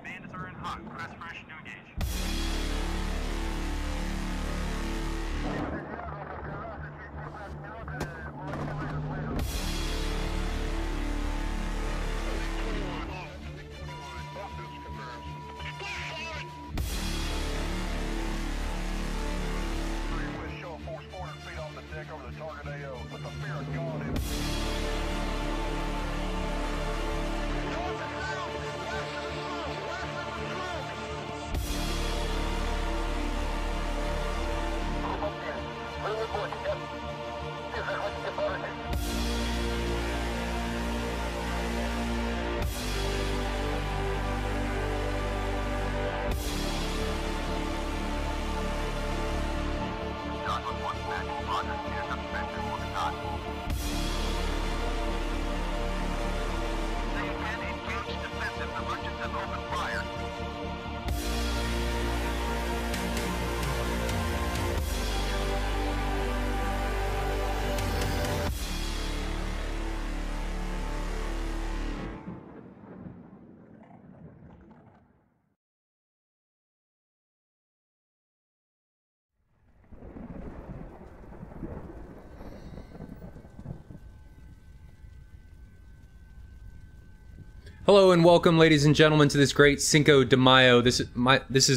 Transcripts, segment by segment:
bandits are in hot. Press fresh to engage. Over the target AO with the fear of God in Hello and welcome, ladies and gentlemen, to this great Cinco de Mayo. This is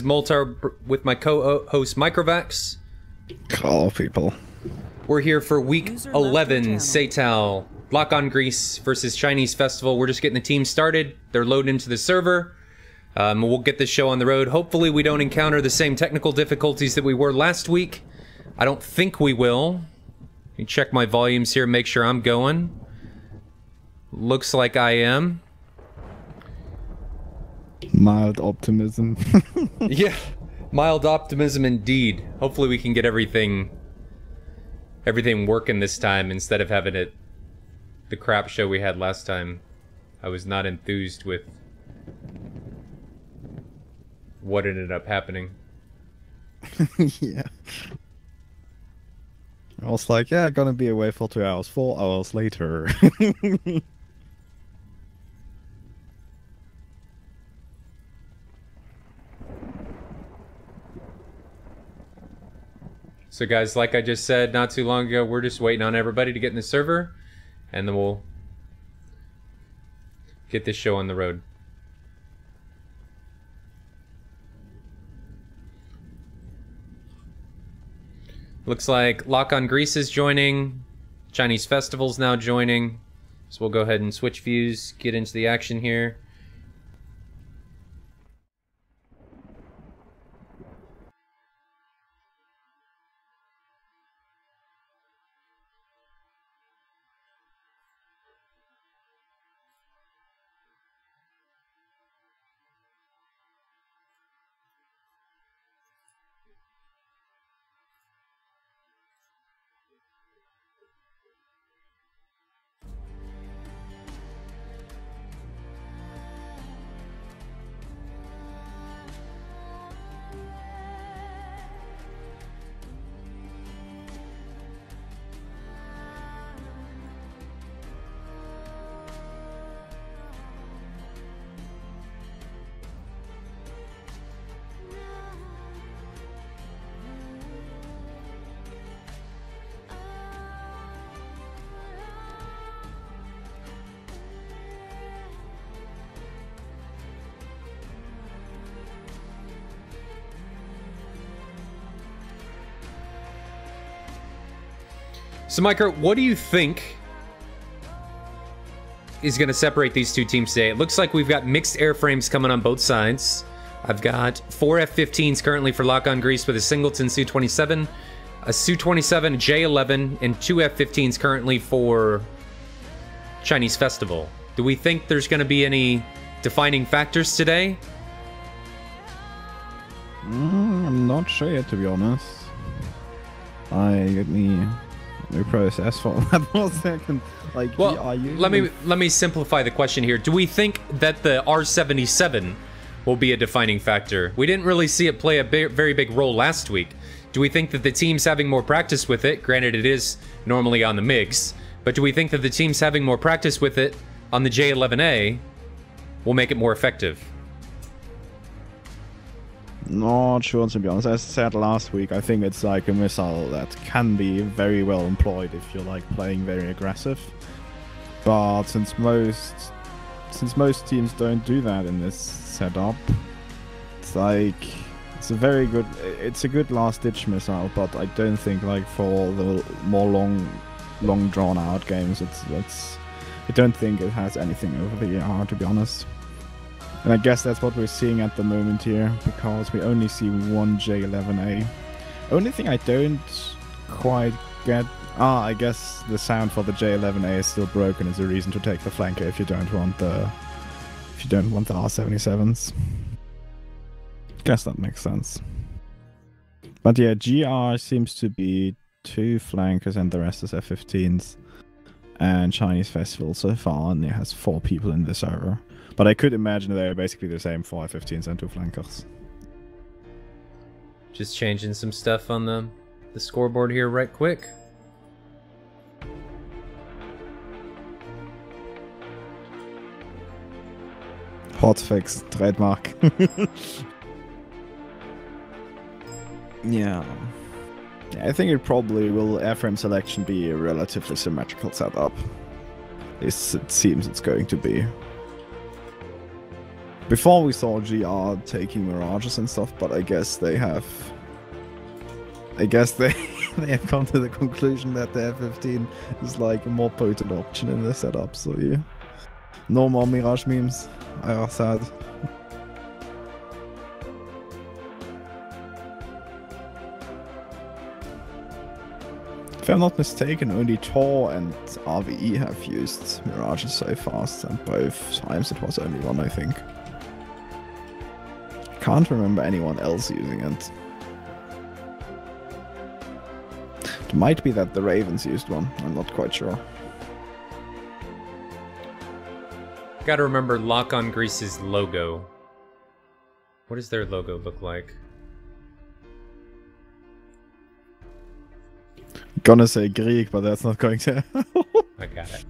Moltar with my co-host Microvax. Hello, people. We're here for week 11, SATAL, Lock on Greece versus Chinese Festival. We're just getting the team started. They're loading into the server. We'll get this show on the road. Hopefully we don't encounter the same technical difficulties that we were last week. I don't think we will. Let me check my volumes here, make sure I'm going. Looks like I am. Mild optimism. Yeah, mild optimism indeed. Hopefully we can get everything working this time instead of having it the crap show we had last time. I was not enthused with what ended up happening. Yeah. I was like, yeah, gonna be away for 2 hours. 4 hours later. So guys, like I just said not too long ago, we're just waiting on everybody to get in the server, and then we'll get this show on the road. Looks like Lock on Greece is joining, Chinese Festival's now joining, so we'll go ahead and switch views, get into the action here. So, Micro, what do you think is going to separate these two teams today? It looks like we've got mixed airframes coming on both sides. I've got 4 F-15s currently for Lock on Greece with a Singleton Su-27, a Su-27, a J-11, and 2 F-15s currently for Chinese Festival. Do we think there's going to be any defining factors today? I'm not sure yet, to be honest. Let me process for that for a second. Like, well, are you let me simplify the question here. Do we think that the R-77 will be a defining factor? We didn't really see it play a very big role last week. Do we think that the teams having more practice with it, granted it is normally on the MiGs, but do we think that the teams having more practice with it on the J-11A will make it more effective? Not sure, to be honest. As I said last week, I think it's like a missile that can be very well employed if you're like playing very aggressive. But since most teams don't do that in this setup, it's like it's a good last-ditch missile. But I don't think like for the more long drawn-out games, I don't think it has anything over the ER, to be honest. And I guess that's what we're seeing at the moment here, because we only see one J11A. Only thing I don't quite get... I guess the sound for the J11A is still broken as a reason to take the flanker if you don't want the R77s. Guess that makes sense. But yeah, GR seems to be 2 flankers and the rest is F-15s. And Chinese Festival so far only has 4 people in the server. But I could imagine they're basically the same, 4 F-15s and 2 flankers. Just changing some stuff on the scoreboard here right quick. Hotfix, trademark. Yeah. I think it probably will airframe selection be a relatively symmetrical setup. At least it seems it's going to be. Before we saw GR taking Mirages and stuff, but I guess they have come to the conclusion that the F-15 is like a more potent option in the setup, so yeah. No more Mirage memes. I are sad. If I'm not mistaken, only Tor and RVE have used Mirages so fast, and both times it was only one, I think. Can't remember anyone else using it. It might be that the Ravens used one, I'm not quite sure. Gotta remember Lock on Greece's logo. What does their logo look like? Gonna say Greek, but that's not going to. I got it.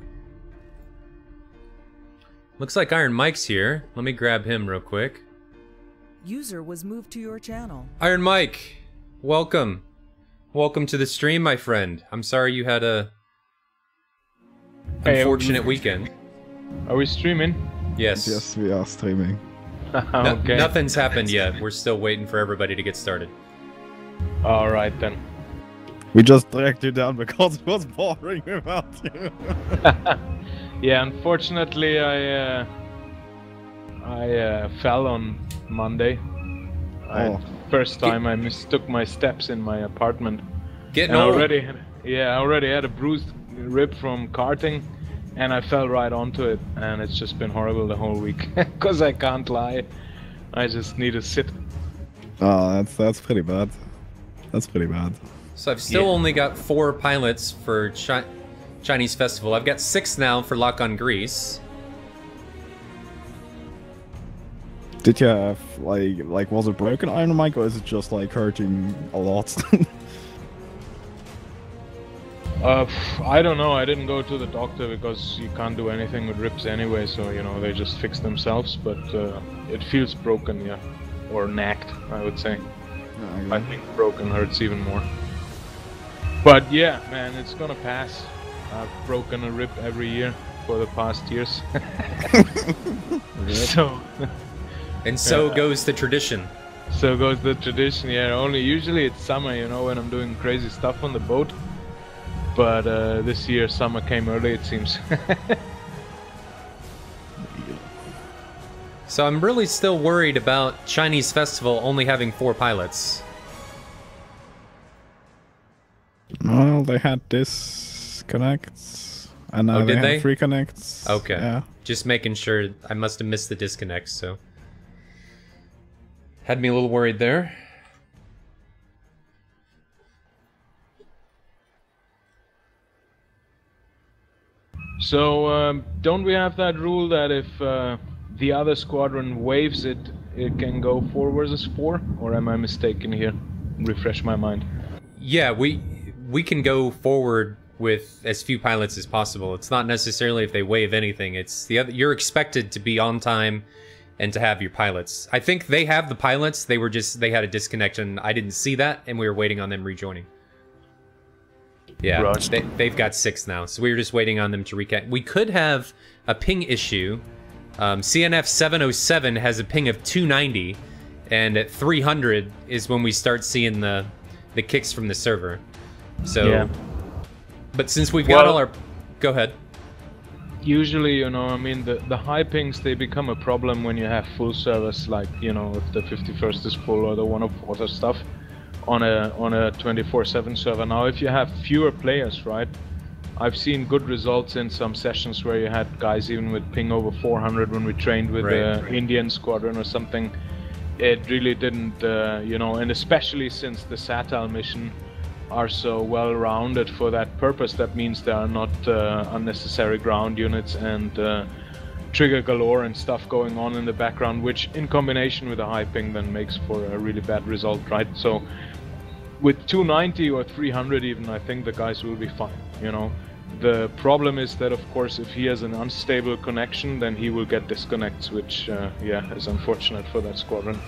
Looks like Iron Mike's here. Let me grab him real quick. User was moved to your channel. Iron Mike, welcome. Welcome to the stream, my friend. I'm sorry you had a unfortunate weekend. Are we streaming? Yes. Yes, we are streaming. Okay. Nothing's happened yet. We're still waiting for everybody to get started. Alright then. We just dragged you down because it was boring without you. Yeah, unfortunately I fell on Monday. First time I mistook my steps in my apartment. Getting old. I already had a bruised rib from karting, and I fell right onto it, and it's just been horrible the whole week. Because I can't lie, I just need to sit. Oh, that's pretty bad. That's pretty bad. So I've still only got 4 pilots for Chinese Festival. I've got 6 now for Lock on Greece. Did you have, like, was it broken Iron Mike, or is it just, like, hurting a lot? I don't know, I didn't go to the doctor because you can't do anything with ribs anyway, so, you know, they just fix themselves, but it feels broken, yeah. Or knacked, I would say. I think broken hurts even more. But yeah, man, it's gonna pass. I've broken a rib every year for the past years. So goes the tradition. So goes the tradition, yeah. Usually it's summer, you know, when I'm doing crazy stuff on the boat. But this year summer came early, it seems. So I'm really still worried about Chinese Festival only having 4 pilots. Well, they had disconnects, and now they have 3 connects. Okay. Yeah. Just making sure. I must have missed the disconnects, so had me a little worried there. So don't we have that rule that if the other squadron waves it, it can go 4 versus 4? Or am I mistaken here? Refresh my mind. Yeah, we can go forward with as few pilots as possible. It's not necessarily if they wave anything. It's the other. You're expected to be on time and to have your pilots. I think they have the pilots. They had a disconnection. I didn't see that, and we were waiting on them rejoining. Yeah, Right. they've got 6 now, so we were just waiting on them to reconnect. We could have a ping issue. CNF 707 has a ping of 290, and at 300 is when we start seeing the kicks from the server. So, Yeah. but since we've got Well- all our... Go ahead. Usually, you know, I mean, the high pings, they become a problem when you have full service, like, you know, if the 51st is full or the 104th or stuff on a 24/7 server. Now, if you have fewer players, right? I've seen good results in some sessions where you had guys even with ping over 400 when we trained with the Indian squadron or something. It really didn't, you know, and especially since the SATAL mission are so well rounded for that purpose, that means there are not unnecessary ground units and trigger galore and stuff going on in the background, which in combination with a high ping then makes for a really bad result, right? So with 290 or 300 even, I think the guys will be fine, you know. The problem is that, of course, if he has an unstable connection, then he will get disconnects, which yeah, is unfortunate for that squadron.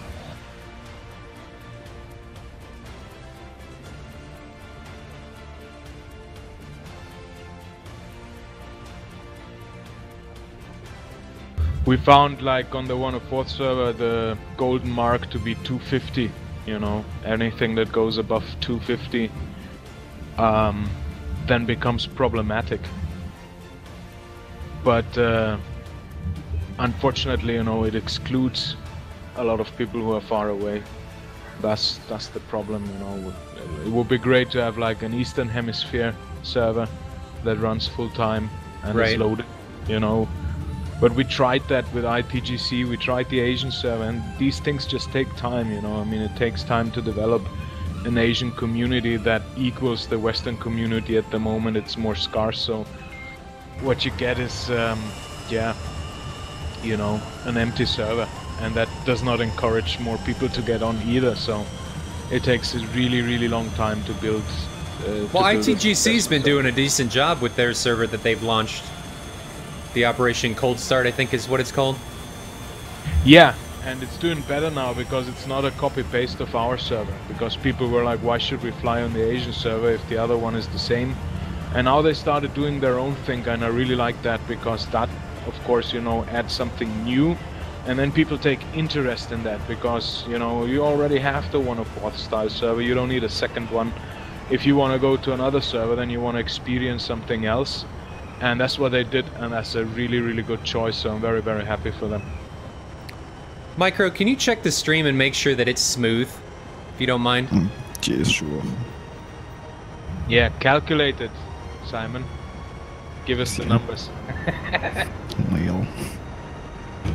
We found, like, on the 104th server, the golden mark to be 250, you know. Anything that goes above 250 then becomes problematic. But unfortunately, you know, it excludes a lot of people who are far away. That's the problem, you know. It would be great to have like an Eastern Hemisphere server that runs full time and is loaded, you know. But we tried that with IPGC, we tried the Asian server, and these things just take time, you know. I mean, it takes time to develop an Asian community that equals the Western community at the moment. It's more scarce, so what you get is, yeah, you know, an empty server, and that does not encourage more people to get on either, so it takes a really, really long time to build. Well, ITGC's been doing a decent job with their server that they've launched. The Operation Cold Start, I think is what it's called. Yeah, and it's doing better now because it's not a copy-paste of our server. Because people were like, why should we fly on the Asian server if the other one is the same? And now they started doing their own thing, and I really like that because that, of course, you know, adds something new. And then people take interest in that because, you know, you already have the 104th style server, you don't need a second one. If you want to go to another server, then you want to experience something else. And that's what they did, and that's a really, really good choice, so I'm very, very happy for them. Micro, can you check the stream and make sure that it's smooth, if you don't mind? Yes, sure. Yeah, calculate it, Simon. Give us the numbers. Well,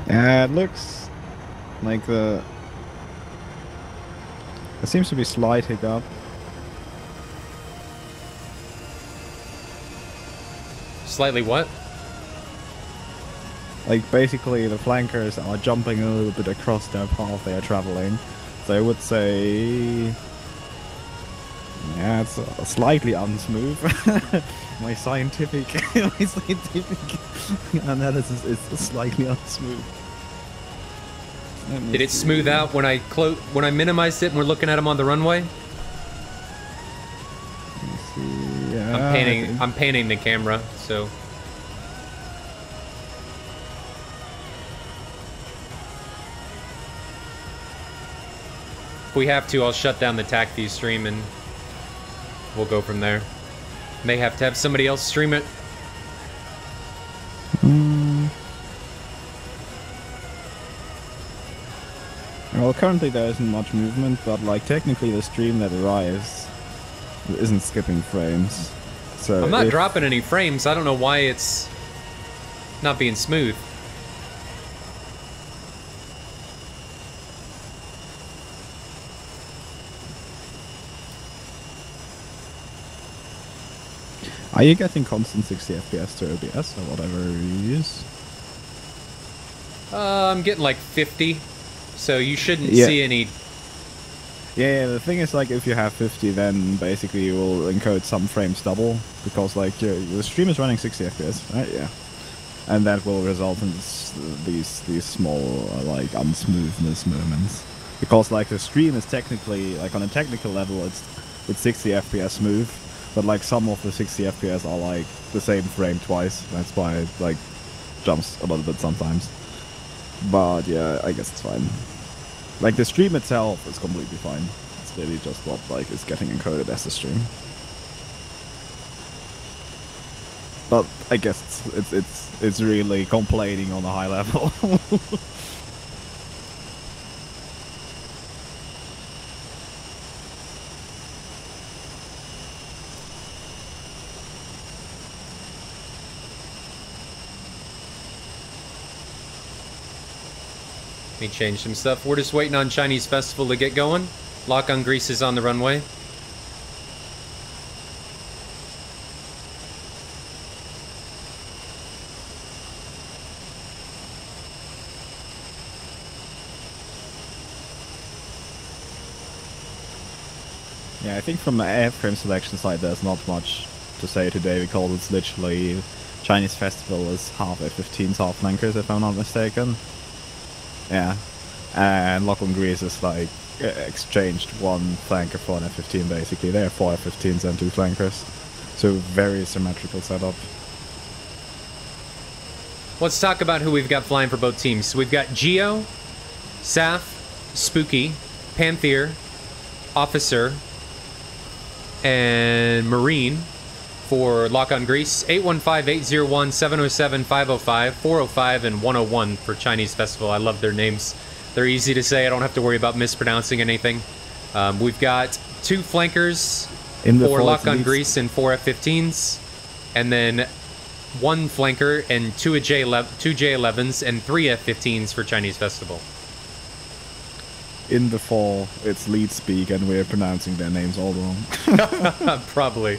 yeah, it looks like there seems to be slight hiccup. Slightly what? Like, basically, the flankers are jumping a little bit across their path they are traveling. So I would say... yeah, it's slightly unsmooth. my scientific analysis is slightly unsmooth. Did it smooth out when I minimized it and we're looking at him on the runway? Yeah, I'm painting the camera, so. If we have to, I'll shut down the TACView stream and we'll go from there. May have to have somebody else stream it. Well, currently there isn't much movement, but like technically the stream that arrives isn't skipping frames. So I'm not dropping any frames. I don't know why it's not being smooth. Are you getting constant 60 FPS to OBS or whatever you use? I'm getting like 50, so you shouldn't see any. Yeah, the thing is, like, if you have 50, then basically you will encode some frames double, because, like, the stream is running 60 FPS, right? Yeah. and that will result in these small like unsmoothness moments. Because like the stream is technically, like on a technical level, it's 60 FPS smooth, but like some of the 60 FPS are like the same frame twice. That's why it like jumps a little bit sometimes. But yeah, I guess it's fine. Like the stream itself is completely fine. It's really just what like is getting encoded as the stream. But I guess it's really complaining on a high level. Let me change some stuff. We're just waiting on Chinese Festival to get going. Lock on Greece is on the runway. Yeah, I think from the airframe selection side there's not much to say today because it's literally Chinese Festival is half F-15s, half flankers if I'm not mistaken. Yeah, and Lock on Greece is like exchanged one flanker for an F-15 basically. They have 4 F-15s and 2 flankers, so very symmetrical setup. Let's talk about who we've got flying for both teams. So we've got Geo, Saf, Spooky, Panther, Officer, and Marine for Lock on Greece. 815-801, 707, 505, 405, and 101 for Chinese Festival. I love their names. They're easy to say. I don't have to worry about mispronouncing anything. We've got 2 flankers for Lock on Greece and 4 F-15s. And then 1 flanker and 2 J-11s and 3 F-15s for Chinese Festival. In the fall, it's lead speak and we're pronouncing their names all wrong. Probably.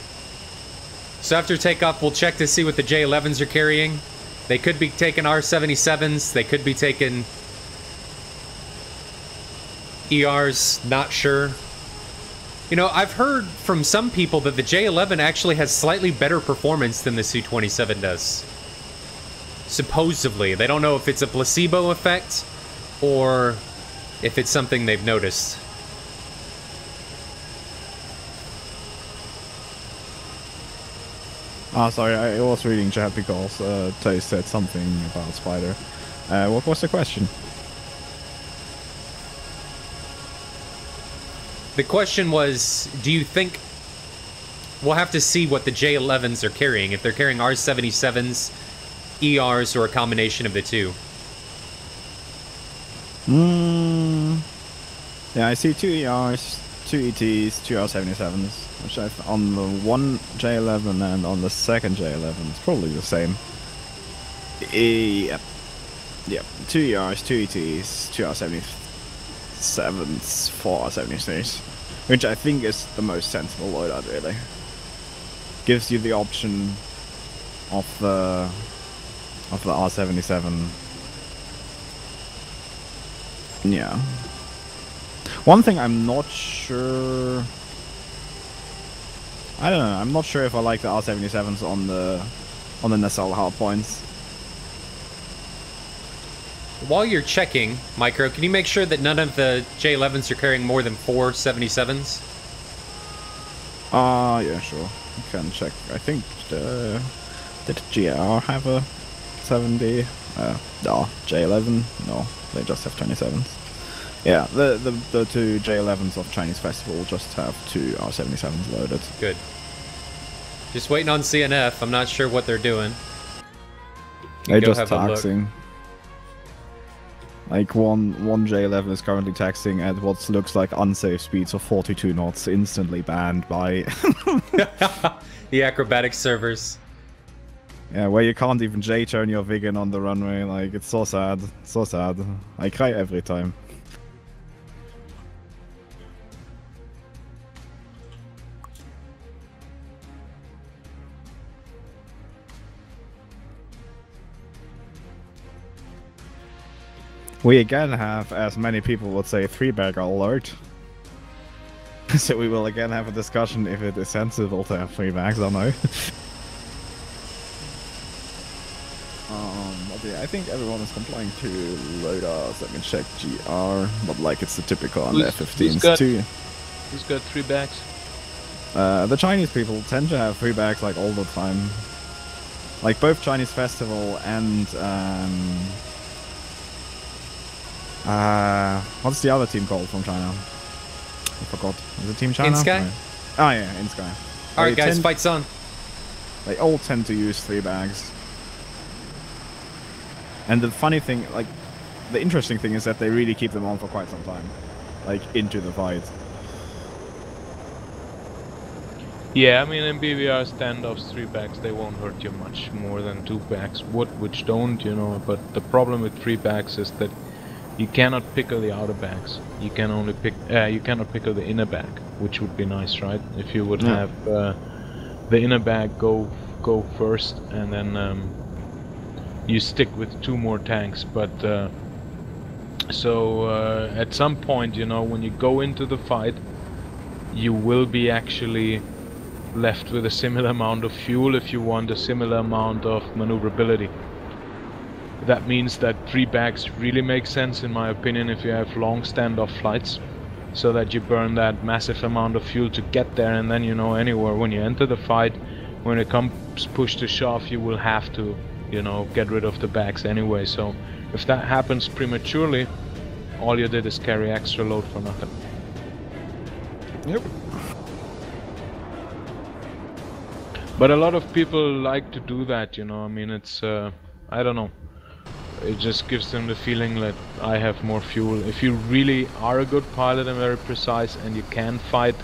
So after takeoff, we'll check to see what the J-11s are carrying. They could be taking R-77s. They could be taking ERs. Not sure. You know, I've heard from some people that the J-11 actually has slightly better performance than the Su-27 does. Supposedly. They don't know if it's a placebo effect or if it's something they've noticed. Sorry, I was reading chat because Tay said something about Spider. What was the question? The question was, do you think... We'll have to see what the J-11s are carrying. If they're carrying R-77s, ERs, or a combination of the two. Yeah, I see 2 ERs, 2 ETs, 2 R-77s, which I've on the one J-11 and on the second J-11. It's probably the same. Yep. 2 ERs, 2 ETs, 2 R-77s, 4 R-73s, which I think is the most sensible loadout, really. Gives you the option of the R-77. Yeah. One thing I'm not sure... I don't know, I'm not sure if I like the R-77s on the nacelle hardpoints. While you're checking, Micro, can you make sure that none of the J-11s are carrying more than 4 77s? Yeah, sure. You can check. I think did GR have a 70? No, J-11? No, they just have 27s. Yeah, the 2 J-11s of Chinese Festival just have 2 R-77s loaded. Good. Just waiting on CNF. I'm not sure what they're doing. They're just taxing. Like one J-11 is currently taxing at what looks like unsafe speeds of 42 knots, instantly banned by the acrobatic servers. Yeah, where you can't even J-turn your Vigan on the runway. Like, it's so sad. So sad. I cry every time. We again have, as many people would say, 3-bagger alert. So we will again have a discussion if it is sensible to have 3 bags or no. But yeah, I think everyone is complying to loadouts. Let me check GR, but like it's the typical on the F-15s too. Who's got 3 bags? The Chinese people tend to have 3 bags like all the time. Like both Chinese Festival and what's the other team called from China? I forgot. Is it Team China? In Sky? No. Oh yeah, In Sky. Alright guys, fight's on. They all tend to use 3 bags. And the funny thing, like, the interesting thing is that they really keep them on for quite some time. Like, into the fight. Yeah, I mean, in BVR standoffs, 3 bags, they won't hurt you much more than 2 bags would, which don't, you know. But the problem with 3 bags is that you cannot pickle the outer bags. You can only pick, you cannot pickle the inner bag, which would be nice, right? If you would have the inner bag go first, and then you stick with 2 more tanks. But at some point, you know, when you go into the fight, you will be actually left with a similar amount of fuel if you want a similar amount of maneuverability. That means that 3 bags really make sense, in my opinion, if you have long standoff flights, so that you burn that massive amount of fuel to get there, and then, you know, anywhere when you enter the fight, when it comes push to shove, you will have to, you know, get rid of the bags anyway. So if that happens prematurely, all you did is carry extra load for nothing. Yep. But a lot of people like to do that, you know. I mean, it's I don't know. It just gives them the feeling that I have more fuel. If you really are a good pilot and very precise, and you can fight,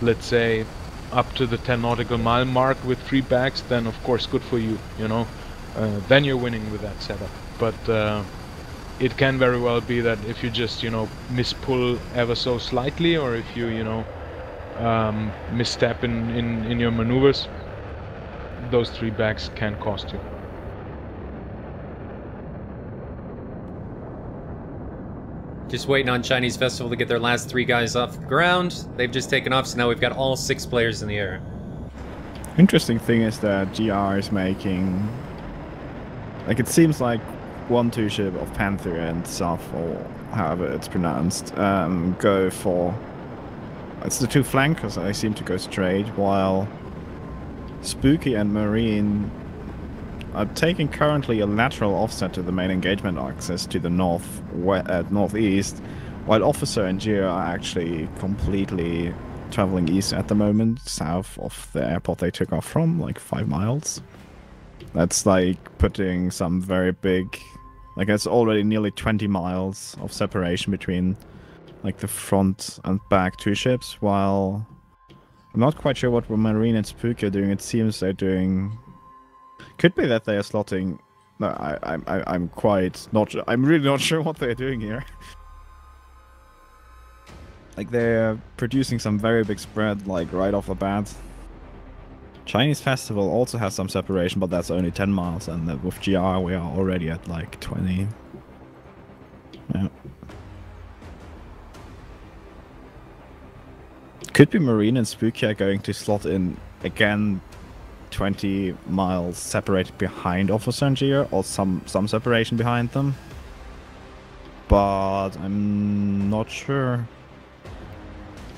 let's say, up to the 10 nautical mile mark with 3 bags, then of course good for you, you know. Then you're winning with that setup. But it can very well be that if you just, you know, mispull ever so slightly, or if you, you know, misstep in your maneuvers, those 3 bags can cost you. Just waiting on Chinese Festival to get their last 3 guys off the ground. They've just taken off, so now we've got all 6 players in the air. Interesting thing is that GR is making, like, it seems like 1-2 ship of Panther and South, or however it's pronounced, go for, it's the 2 flankers. They seem to go straight, while Spooky and Marine are taking currently a lateral offset to the main engagement axis to the northeast, while Officer and Geo are actually completely traveling east at the moment, south of the airport they took off from, like 5 miles. That's like putting some very big, like it's already nearly 20 miles of separation between like the front and back 2 ships, while I'm not quite sure what Marine and Spooky are doing. It seems they're doing, could be that they are slotting. No, I'm quite not. I'm really not sure what they're doing here. Like they're producing some very big spread, like right off the bat. Chinese Festival also has some separation, but that's only 10 miles, and with GR we are already at like 20. Yeah. Could be Marine and Spooky are going to slot in again 20 miles separated behind Officer and Geo, or some separation behind them. But I'm not sure.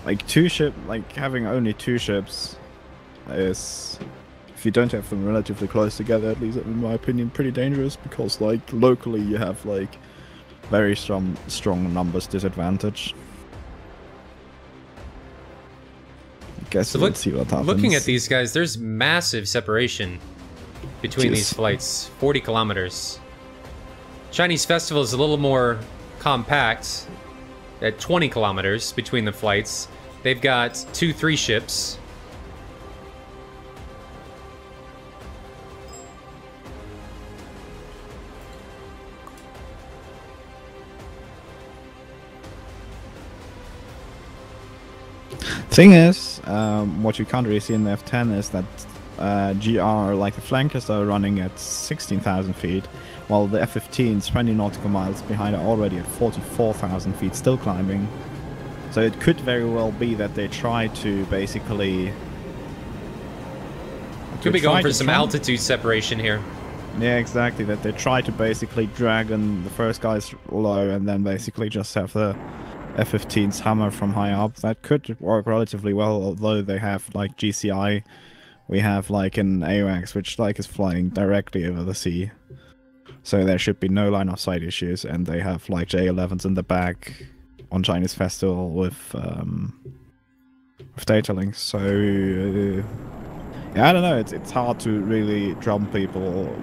Like having only 2 ships is, if you don't have them relatively close together, at least in my opinion, pretty dangerous, because like locally you have like very strong numbers disadvantage. Guess so let's see what happens. Looking at these guys, there's massive separation between these flights, 40 kilometers. Chinese Festival is a little more compact at 20 kilometers between the flights. They've got 2-3 ships. Thing is, what you can't really see in the F10 is that GR, like the flankers, are running at 16,000 feet, while the F-15s, 20 nautical miles behind, are already at 44,000 feet, still climbing. So it could very well be that they try to basically... Could be going for some altitude separation here. Yeah, exactly. That they try to basically drag the first guys low and then basically just have the F-15s hammer from high up. That could work relatively well, although they have like GCI. We have like an AWACS, which like is flying directly over the sea. So there should be no line of sight issues, and they have like J-11s in the back on Chinese Festival with data links. So yeah, I don't know. It's hard to really drum people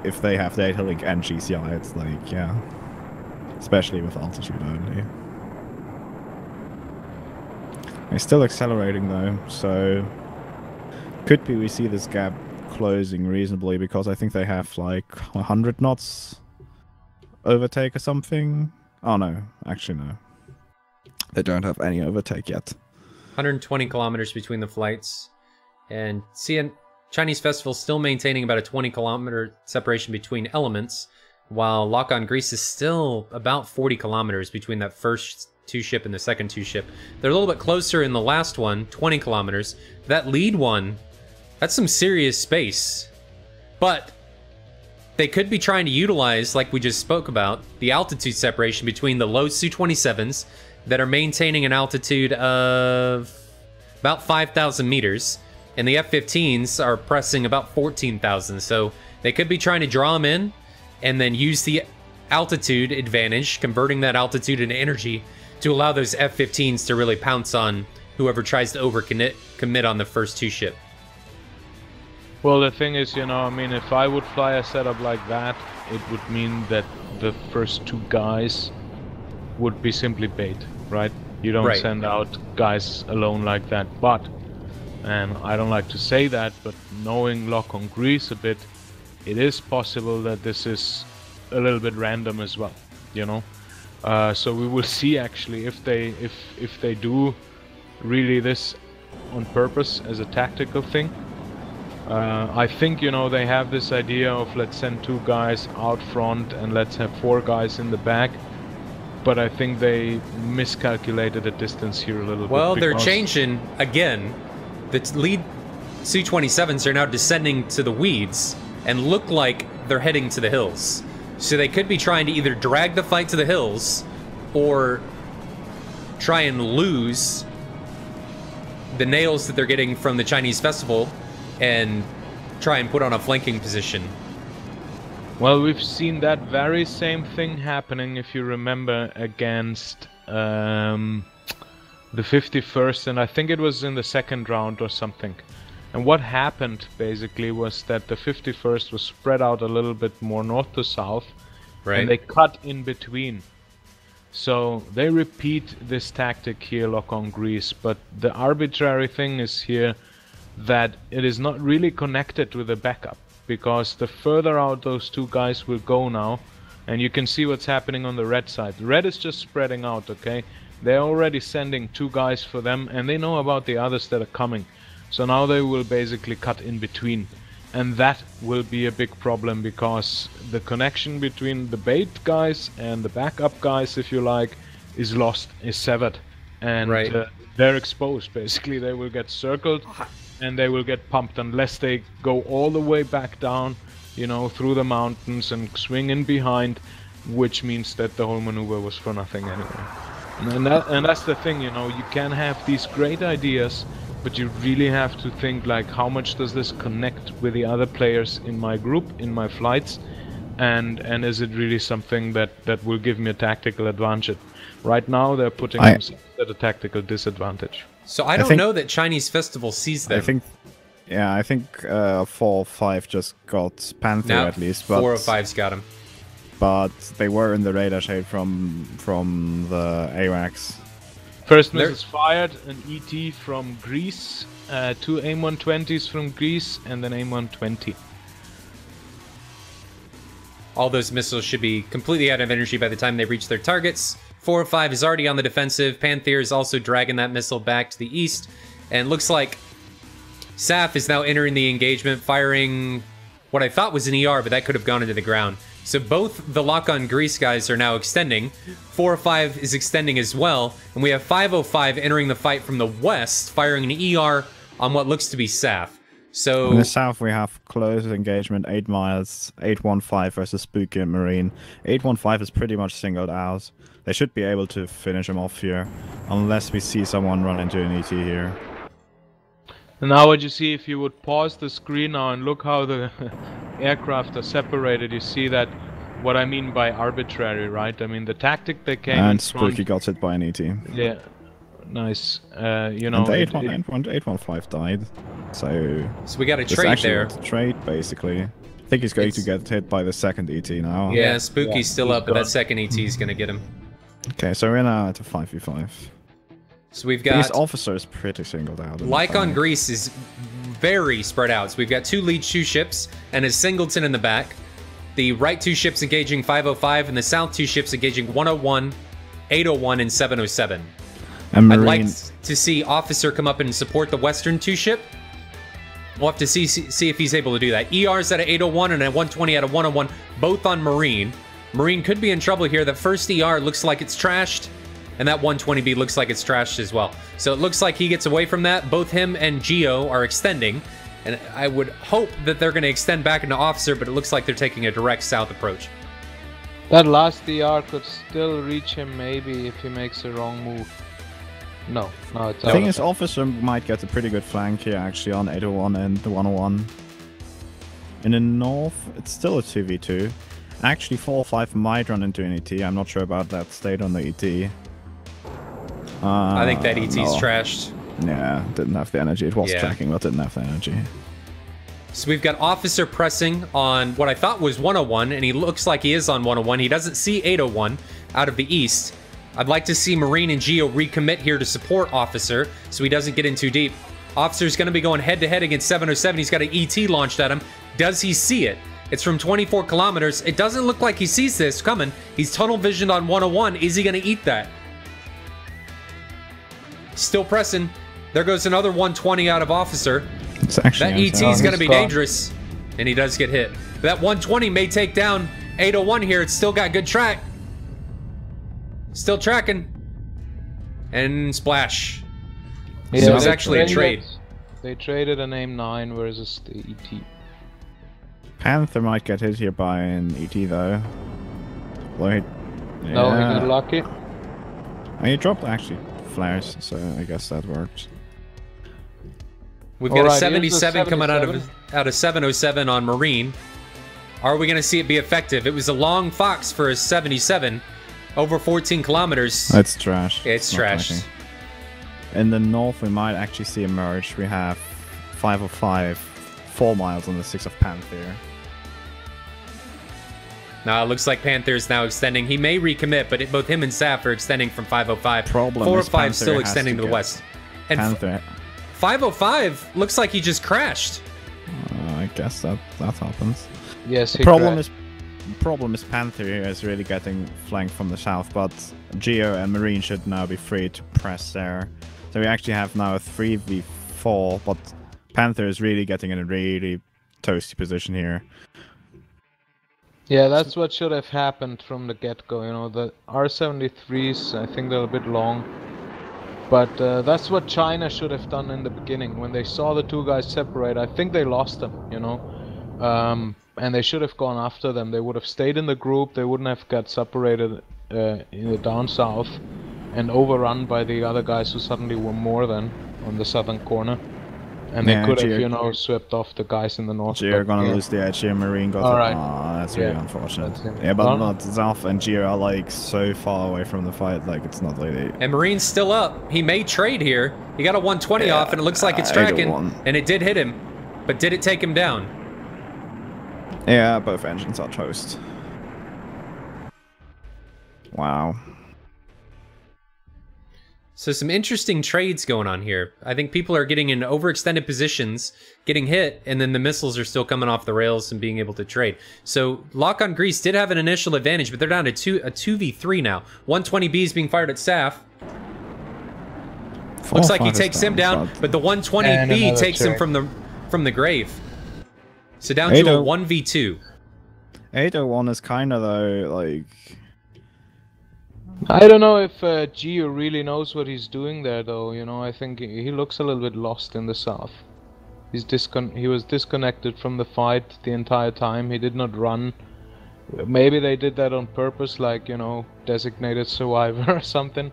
if they have data link and GCI. It's like, yeah, especially with altitude only. They're still accelerating though, so could be we see this gap closing reasonably, because I think they have like 100 knots overtake or something. Oh no, actually no. They don't have any overtake yet. 120 kilometers between the flights. And Chinese Festival still maintaining about a 20-kilometer separation between elements, while Lock-on Greece is still about 40 kilometers between that first two-ship and the second two-ship. They're a little bit closer in the last one, 20 kilometers. That lead one, that's some serious space. But they could be trying to utilize, like we just spoke about, the altitude separation between the low Su-27s that are maintaining an altitude of about 5,000 meters, and the F-15s are pressing about 14,000. So they could be trying to draw them in and then use the altitude advantage, converting that altitude into energy to allow those F-15s to really pounce on whoever tries to overcommit on the first two-ship. Well, the thing is, you know, I mean, if I would fly a setup like that, it would mean that the first two guys would be simply bait, right? You don't send out guys alone like that. But, and I don't like to say that, but knowing Lock-on Greece a bit, it is possible that this is a little bit random as well, you know? So we will see actually if they do really this on purpose as a tactical thing. I think, you know, they have this idea of let's send two guys out front and let's have four guys in the back. But I think they miscalculated the distance here a little bit. Well, they're changing again. The lead Su-27s are now descending to the weeds and look like they're heading to the hills. So they could be trying to either drag the fight to the hills or try and lose the nails that they're getting from the Chinese Festival and try and put on a flanking position. Well, we've seen that very same thing happening, if you remember, against the 51st, and I think it was in the second round or something. And what happened, basically, was that the 51st was spread out a little bit more north to south, and they cut in between. So they repeat this tactic here, Lock-on Greece, but the arbitrary thing is here that it is not really connected with the backup, because the further out those two guys will go now, and you can see what's happening on the red side. The red is just spreading out, okay? They're already sending two guys for them, and they know about the others that are coming. So now they will basically cut in between. And that will be a big problem, because the connection between the bait guys and the backup guys, if you like, is lost, is severed. And they're exposed, basically. They will get circled and they will get pumped unless they go all the way back down, you know, through the mountains and swing in behind, which means that the whole maneuver was for nothing anyway. And that's the thing, you know, you can have these great ideas, but you really have to think, like, how much does this connect with the other players in my group, in my flights, and is it really something that will give me a tactical advantage? Right now they're putting themselves at a tactical disadvantage. So I don't know that Chinese Festival sees them. I think 405 just got Panther at least. But 405's got him. But they were in the radar shade from the AWACS. First missiles fired, an ET from Greece, two AIM-120s from Greece, and an AIM-120. All those missiles should be completely out of energy by the time they reach their targets. 405 is already on the defensive. Panther is also dragging that missile back to the east. And looks like SAF is now entering the engagement, firing what I thought was an ER, but that could have gone into the ground. So both the Lock-on Greece guys are now extending. 405 is extending as well. And we have 505 entering the fight from the west, firing an ER on what looks to be SAF. So In the south, we have close engagement, 8 miles, 815 versus Spooky and Marine. 815 is pretty much singled out. They should be able to finish him off here, unless we see someone run into an ET here. And now what you see, if you would pause the screen now and look how the aircraft are separated, you see that what I mean by arbitrary, right? I mean the tactic they came in And front, Spooky got hit by an ET. yeah, nice. You know, And the 815 died. So we got a it's trade actually there. a trade, basically. I think he's going to get hit by the second ET now. Yeah, Spooky's still he's up, but gone. that second ET is going to get him. Okay, so we're now at a 5v5. So we've These got... officers pretty singled out. Like on Greece is very spread out. So we've got 2 lead 2 ships and a singleton in the back. The right 2 ships engaging 505 and the south 2 ships engaging 101, 801, and 707. And I'd Marine, like to see Officer come up and support the western 2 ship. We'll have to see if he's able to do that. ER's at a 801 and a 120 at a 101, both on Marine. Marine could be in trouble here. The first ER looks like it's trashed, and that 120B looks like it's trashed as well. So it looks like he gets away from that. Both him and Geo are extending, and I would hope that they're going to extend back into Officer, but it looks like they're taking a direct south approach. that last DR could still reach him maybe if he makes the wrong move. No, it's the out thing of is, Officer might get a pretty good flank here, actually, on 801 and the 101. In the north, it's still a 2v2. Actually, 405 might run into an ET. I'm not sure about that state on the ET. I think that ET's no. trashed. Yeah, didn't have the energy. It was Yeah. tracking, but didn't have the energy. So we've got Officer pressing on what I thought was 101, and he looks like he is on 101. He doesn't see 801 out of the east. I'd like to see Marine and Geo recommit here to support Officer so he doesn't get in too deep. Officer's going to be going head-to-head against 707. He's got an ET launched at him. Does he see it? It's from 24 kilometers. It doesn't look like he sees this coming. He's tunnel visioned on 101. Is he going to eat that? Still pressing. There goes another 120 out of Officer. It's actually That ET is going to be gone. dangerous, and he does get hit. That 120 may take down 801 here. It's still got good track. Still tracking. And splash. Yeah, So it's they actually a trade. They traded an AIM-9 versus the ET. Panther might get hit here by an ET, though. Well, No, he got lucky. And he dropped, actually, flares, so I guess that worked. We've got Alright, a here's the 77 coming out 77. of 707 on Marine. Are we going to see it be effective? It was a long fox for a 77. Over 14 kilometers. It's trash. It's not trash. tracking. In the north, we might actually see a merge. We have 505, 4 miles on the 6 of Panther. Now it looks like Panther's now extending. He may recommit, but both him and Saf are extending from 505. Problem 405 is still Panther has extending to the get west. And Panther, 505 looks like he just crashed. I guess that happens. Yes, he Problem crashed. is Panther here is really getting flanked from the south, but Geo and Marine should now be free to press there. So we actually have now a 3v4, but Panther is really getting in a really toasty position here. Yeah, that's what should have happened from the get-go. You know, the R-73s, I think they're a bit long. But that's what China should have done in the beginning. When they saw the two guys separate, I think they lost them, you know. And they should have gone after them. They would have stayed in the group. They wouldn't have got separated in the down south and overrun by the other guys who suddenly were more than on the southern corner. And they Yeah, could have, Geo- you know, swept off the guys in the north. Geo are but, gonna yeah. lose the edge here. Marine got Alright. that's really Yeah, unfortunate. that's him. Yeah, but Well- not Zaf and Geo are like so far away from the fight, like it's not really. And Marine's still up. He may trade here. He got a 120 Yeah, off, and it looks like it's I don't tracking. want- And it did hit him. But did it take him down? Yeah, both engines are toast. Wow. So some interesting trades going on here. I think people are getting in overextended positions, getting hit, and then the missiles are still coming off the rails and being able to trade. So Lock on Greece did have an initial advantage, but they're down to a 2v3 now. 120B is being fired at Saf. Looks like he 4-5 is takes him down, but the 120B another takes him trade. from the grave. So down to a 8-0. 1v2. 801 is kind of though like. I don't know if Gio really knows what he's doing there, though. You know, I think he looks a little bit lost in the south. He was disconnected from the fight the entire time. He did not run. Maybe they did that on purpose, like, you know, designated survivor or something.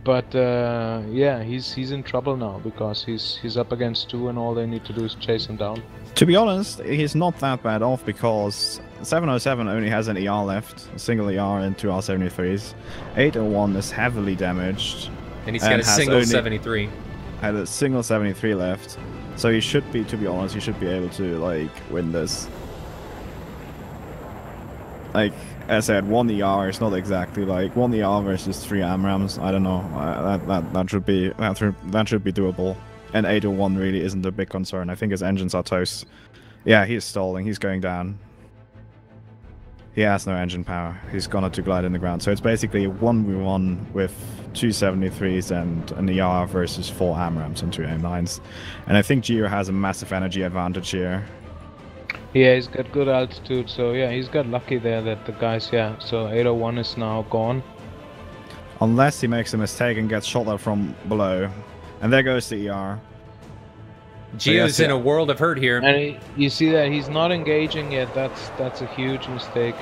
But yeah, he's in trouble now because he's up against 2 and all they need to do is chase him down. To be honest, he's not that bad off because 707 only has an ER left, a single ER and 2 R73s. 801 is heavily damaged. And he's got a single 73. Had a single 73 left. So he should be, to be honest, he should be able to, like, win this. Like, as I said, 1 ER is not exactly like 1 ER versus 3 AMRAAMs. I don't know. That should be doable. And 801 really isn't a big concern. I think his engines are toast. Yeah, he's stalling. He's going down. He has no engine power. He's gonna to glide in the ground. So it's basically a 1v1 with 2 73s and an ER versus 4 AMRAAMs and 2 M9s. And I think Geo has a massive energy advantage here. Yeah, he's got good altitude, so yeah, he's got lucky there that the guys, yeah, so 801 is now gone. Unless he makes a mistake and gets shot at from below. And there goes the ER. Geo's in a world of hurt here. And you see that he's not engaging yet, that's a huge mistake.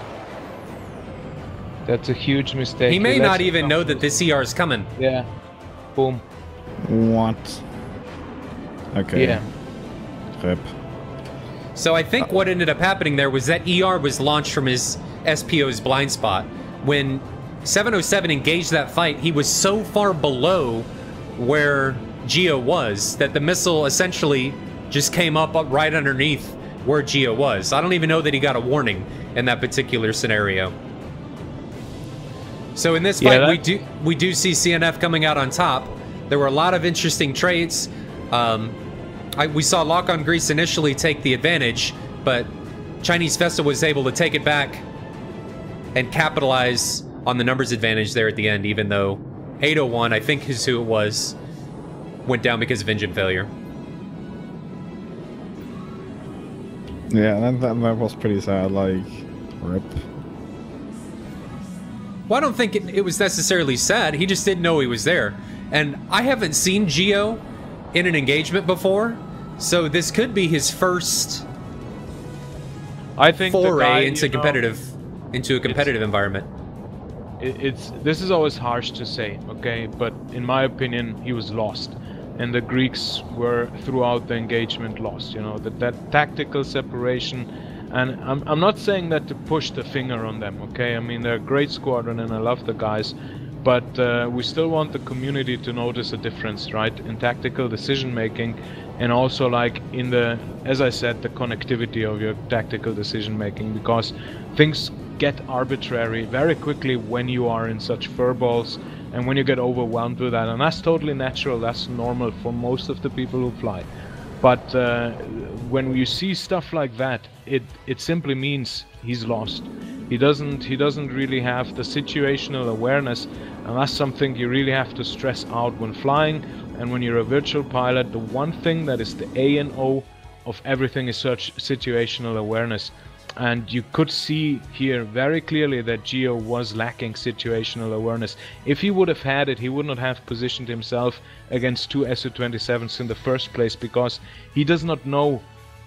That's a huge mistake. He may not even know that this ER is coming. Yeah. Boom. What? Okay. Yeah. Rip. So I think what ended up happening there was that ER was launched from his SPO's blind spot. When 707 engaged that fight, he was so far below where Geo was that the missile essentially just came up right underneath where Geo was. I don't even know that he got a warning in that particular scenario. So in this fight, we do see CNF coming out on top. There were a lot of interesting trades. We saw Lock on Greece initially take the advantage, but Chinese Vesta was able to take it back and capitalize on the numbers advantage there at the end, even though 801, I think is who it was, went down because of engine failure. Yeah, that was pretty sad, like, rip. Well, I don't think it was necessarily sad. He just didn't know he was there. And I haven't seen Geo in an engagement before, so this could be his first foray into a competitive environment. This is always harsh to say, okay, but in my opinion, he was lost, and the Greeks were throughout the engagement lost. You know, that tactical separation, and I'm not saying that to push the finger on them, okay? I mean, they're a great squadron, and I love the guys. But we still want the community to notice a difference, right, in tactical decision making, and also, like, in the, as I said, the connectivity of your tactical decision making, because things get arbitrary very quickly when you are in such furballs and when you get overwhelmed with that, and that's totally natural. That's normal for most of the people who fly. But when you see stuff like that, it simply means he's lost. He doesn't really have the situational awareness, and that's something you really have to stress out when flying. And when you're a virtual pilot, the one thing that is the A and O of everything is such situational awareness. And you could see here very clearly that Geo was lacking situational awareness. If he would have had it, he would not have positioned himself against 2 Su-27s in the first place, because he does not know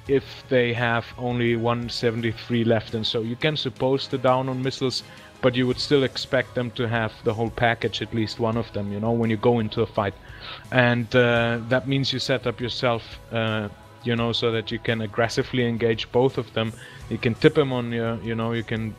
if they have only 173 left, and so you can suppose the down on missiles, but you would still expect them to have the whole package, at least one of them, you know, when you go into a fight. And that means you set up yourself, you know, so that you can aggressively engage both of them. You can tip them on your, you know, you can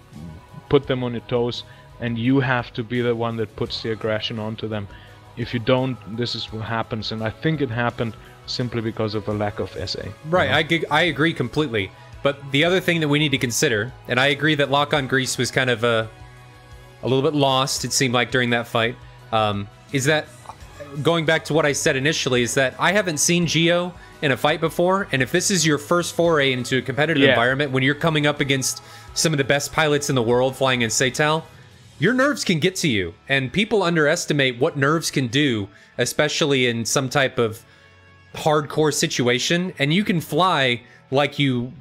put them on your toes, and you have to be the one that puts the aggression onto them. If you don't, this is what happens, and I think it happened simply because of a lack of SA. Right, you know? I agree completely. But the other thing that we need to consider, and I agree that Lock on Greece was kind of a little bit lost, it seemed like, during that fight, is that, going back to what I said initially, is that I haven't seen Geo in a fight before, and if this is your first foray into a competitive environment, when you're coming up against some of the best pilots in the world flying in SATAL, your nerves can get to you, and people underestimate what nerves can do, especially in some type of hardcore situation, and you can fly like you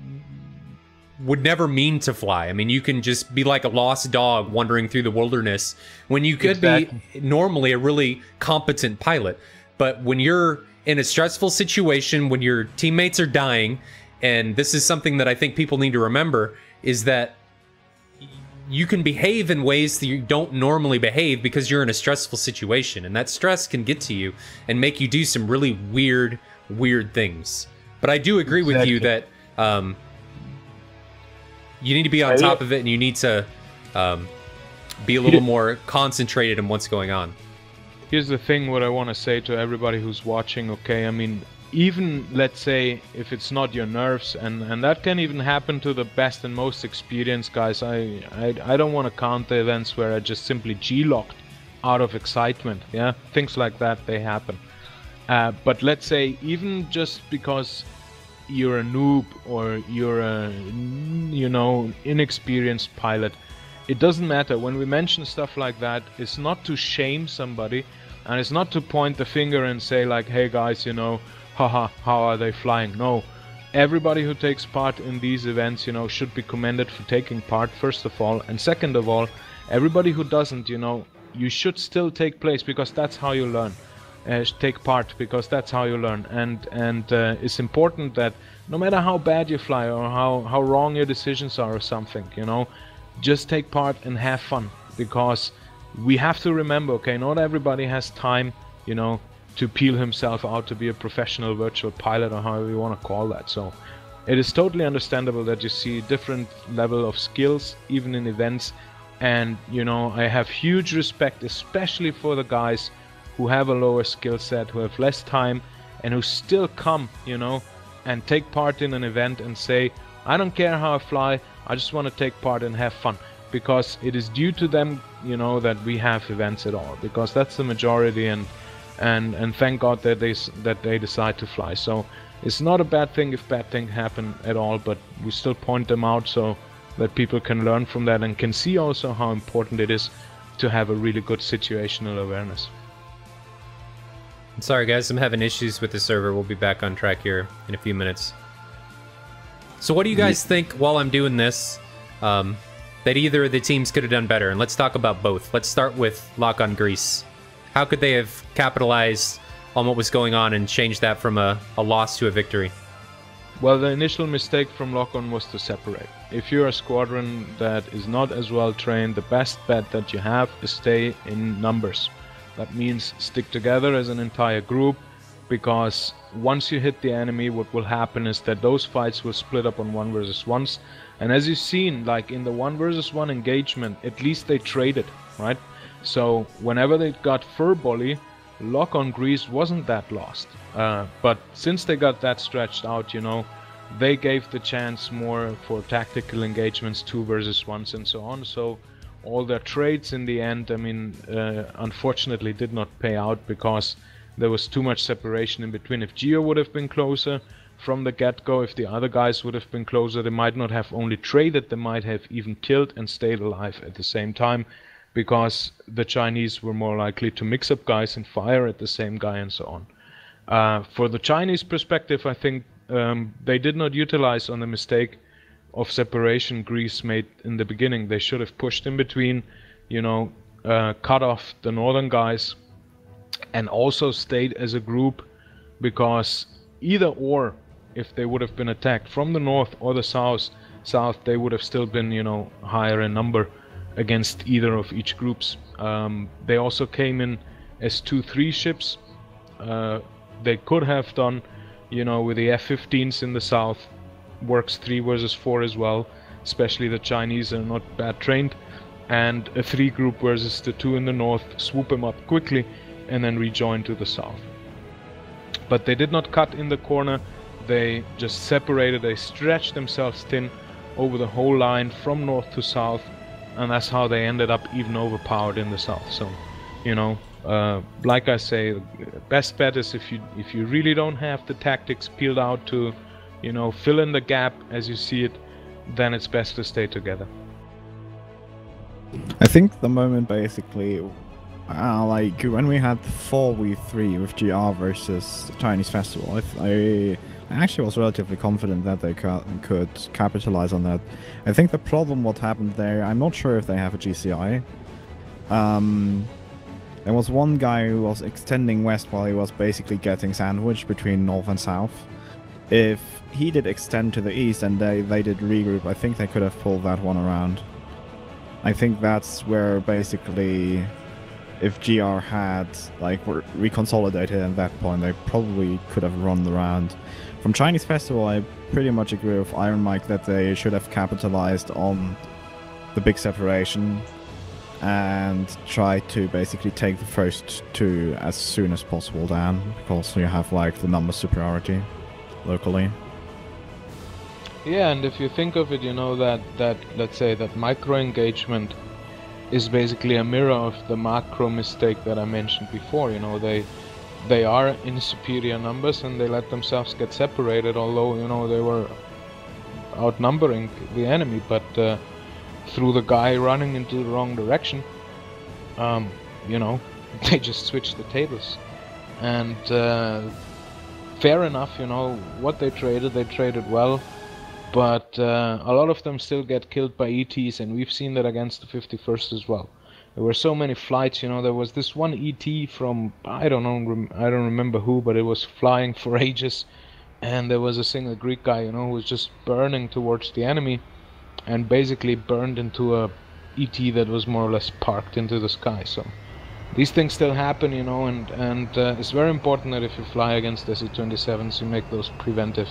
would never mean to fly. I mean, you can just be like a lost dog wandering through the wilderness when you could be normally a really competent pilot. But when you're in a stressful situation when your teammates are dying, and this is something that I think people need to remember, is that you can behave in ways that you don't normally behave because you're in a stressful situation, and that stress can get to you and make you do some really weird things. But I do agree with you that you need to be on top of it, and you need to be a little more concentrated on what's going on. Here's the thing, what I want to say to everybody who's watching, okay? I mean, even, let's say, if it's not your nerves, and that can even happen to the best and most experienced guys. I don't want to count the events where I just simply G-locked out of excitement, yeah? Things like that, they happen. But let's say, even just because you're a noob or you're a, you know, inexperienced pilot, it doesn't matter. When we mention stuff like that, it's not to shame somebody, and it's not to point the finger and say like, hey guys, you know, haha, how are they flying? No, everybody who takes part in these events, you know, should be commended for taking part, first of all, and second of all, everybody who doesn't, you know, you should still take place, because that's how you learn. Take part, because that's how you learn, and it's important that no matter how bad you fly or how wrong your decisions are or something, you know, just take part and have fun, because we have to remember, okay, not everybody has time, you know, to peel himself out to be a professional virtual pilot, or however you want to call that. So it is totally understandable that you see different level of skills even in events, and you know, I have huge respect especially for the guys who have a lower skill set, who have less time, and who still come, you know, and take part in an event and say, I don't care how I fly, I just want to take part and have fun, because it is due to them, you know, that we have events at all, because that's the majority, and thank God that they decide to fly. So it's not a bad thing if bad things happen at all, but we still point them out so that people can learn from that and can see also how important it is to have a really good situational awareness. Sorry guys, I'm having issues with the server. We'll be back on track here in a few minutes. So what do you guys think while I'm doing this that either of the teams could have done better? And let's talk about both. Let's start with Lock on Greece. How could they have capitalized on what was going on and changed that from a loss to a victory? Well, the initial mistake from Lock On was to separate. If you're a squadron that is not as well trained, the best bet that you have is stay in numbers. That means stick together as an entire group, because once you hit the enemy, what will happen is that those fights will split up on 1 versus 1s. And as you've seen, like in the 1 versus 1 engagement, at least they traded, right? So whenever they got Furbolly, Lock on Greece wasn't that lost. But since they got that stretched out, you know, they gave the chance more for tactical engagements, 2 versus 1s and so on. So all their trades in the end, I mean, unfortunately did not pay out, because there was too much separation in between. If Geo would have been closer from the get-go, if the other guys would have been closer, they might not have only traded, they might have even killed and stayed alive at the same time, because the Chinese were more likely to mix up guys and fire at the same guy and so on. For the Chinese perspective, I think they did not utilize on the mistake of separation Greece made in the beginning. They should have pushed in between, you know, cut off the northern guys, and also stayed as a group, because either or, if they would have been attacked from the north or the south, they would have still been, you know, higher in number against either of each groups. They also came in as 2-3 ships. They could have done, you know, with the F-15s in the south, works 3 versus 4 as well, especially the Chinese are not bad trained, and a 3 group versus the 2 in the north, swoop them up quickly and then rejoin to the south. But they did not cut in the corner, they just separated, they stretched themselves thin over the whole line from north to south, and that's how they ended up even overpowered in the south. So, you know, like I say, best bet is if you really don't have the tactics peeled out to, you know, fill in the gap as you see it, then it's best to stay together. I think the moment basically, like when we had 4v3 with GR versus Chinese Festival, I actually was relatively confident that they could capitalize on that. I think the problem what happened there, I'm not sure if they have a GCI. There was one guy who was extending west while he was basically getting sandwiched between north and south. If he did extend to the east and they did regroup, I think they could have pulled that one around. I think that's where basically, if GR had like reconsolidated at that point, they probably could have run the round. From Chinese Festival, I pretty much agree with Iron Mike that they should have capitalized on the big separation and try to basically take the first two as soon as possible down, because you have like the number superiority locally. Yeah, and if you think of it, you know, that let's say that micro engagement is basically a mirror of the macro mistake that I mentioned before. You know, they are in superior numbers and they let themselves get separated, although, you know, they were outnumbering the enemy, but through the guy running into the wrong direction, you know, they just switched the tables. And fair enough, you know, what they traded well, but a lot of them still get killed by ETs, and we've seen that against the 51st as well. There were so many flights, you know, there was this one ET from, I don't remember who, but it was flying for ages, and there was a single Greek guy, you know, who was just burning towards the enemy, and basically burned into a ET that was more or less parked into the sky. So these things still happen, you know, and it's very important that if you fly against SE-27s, you make those preventive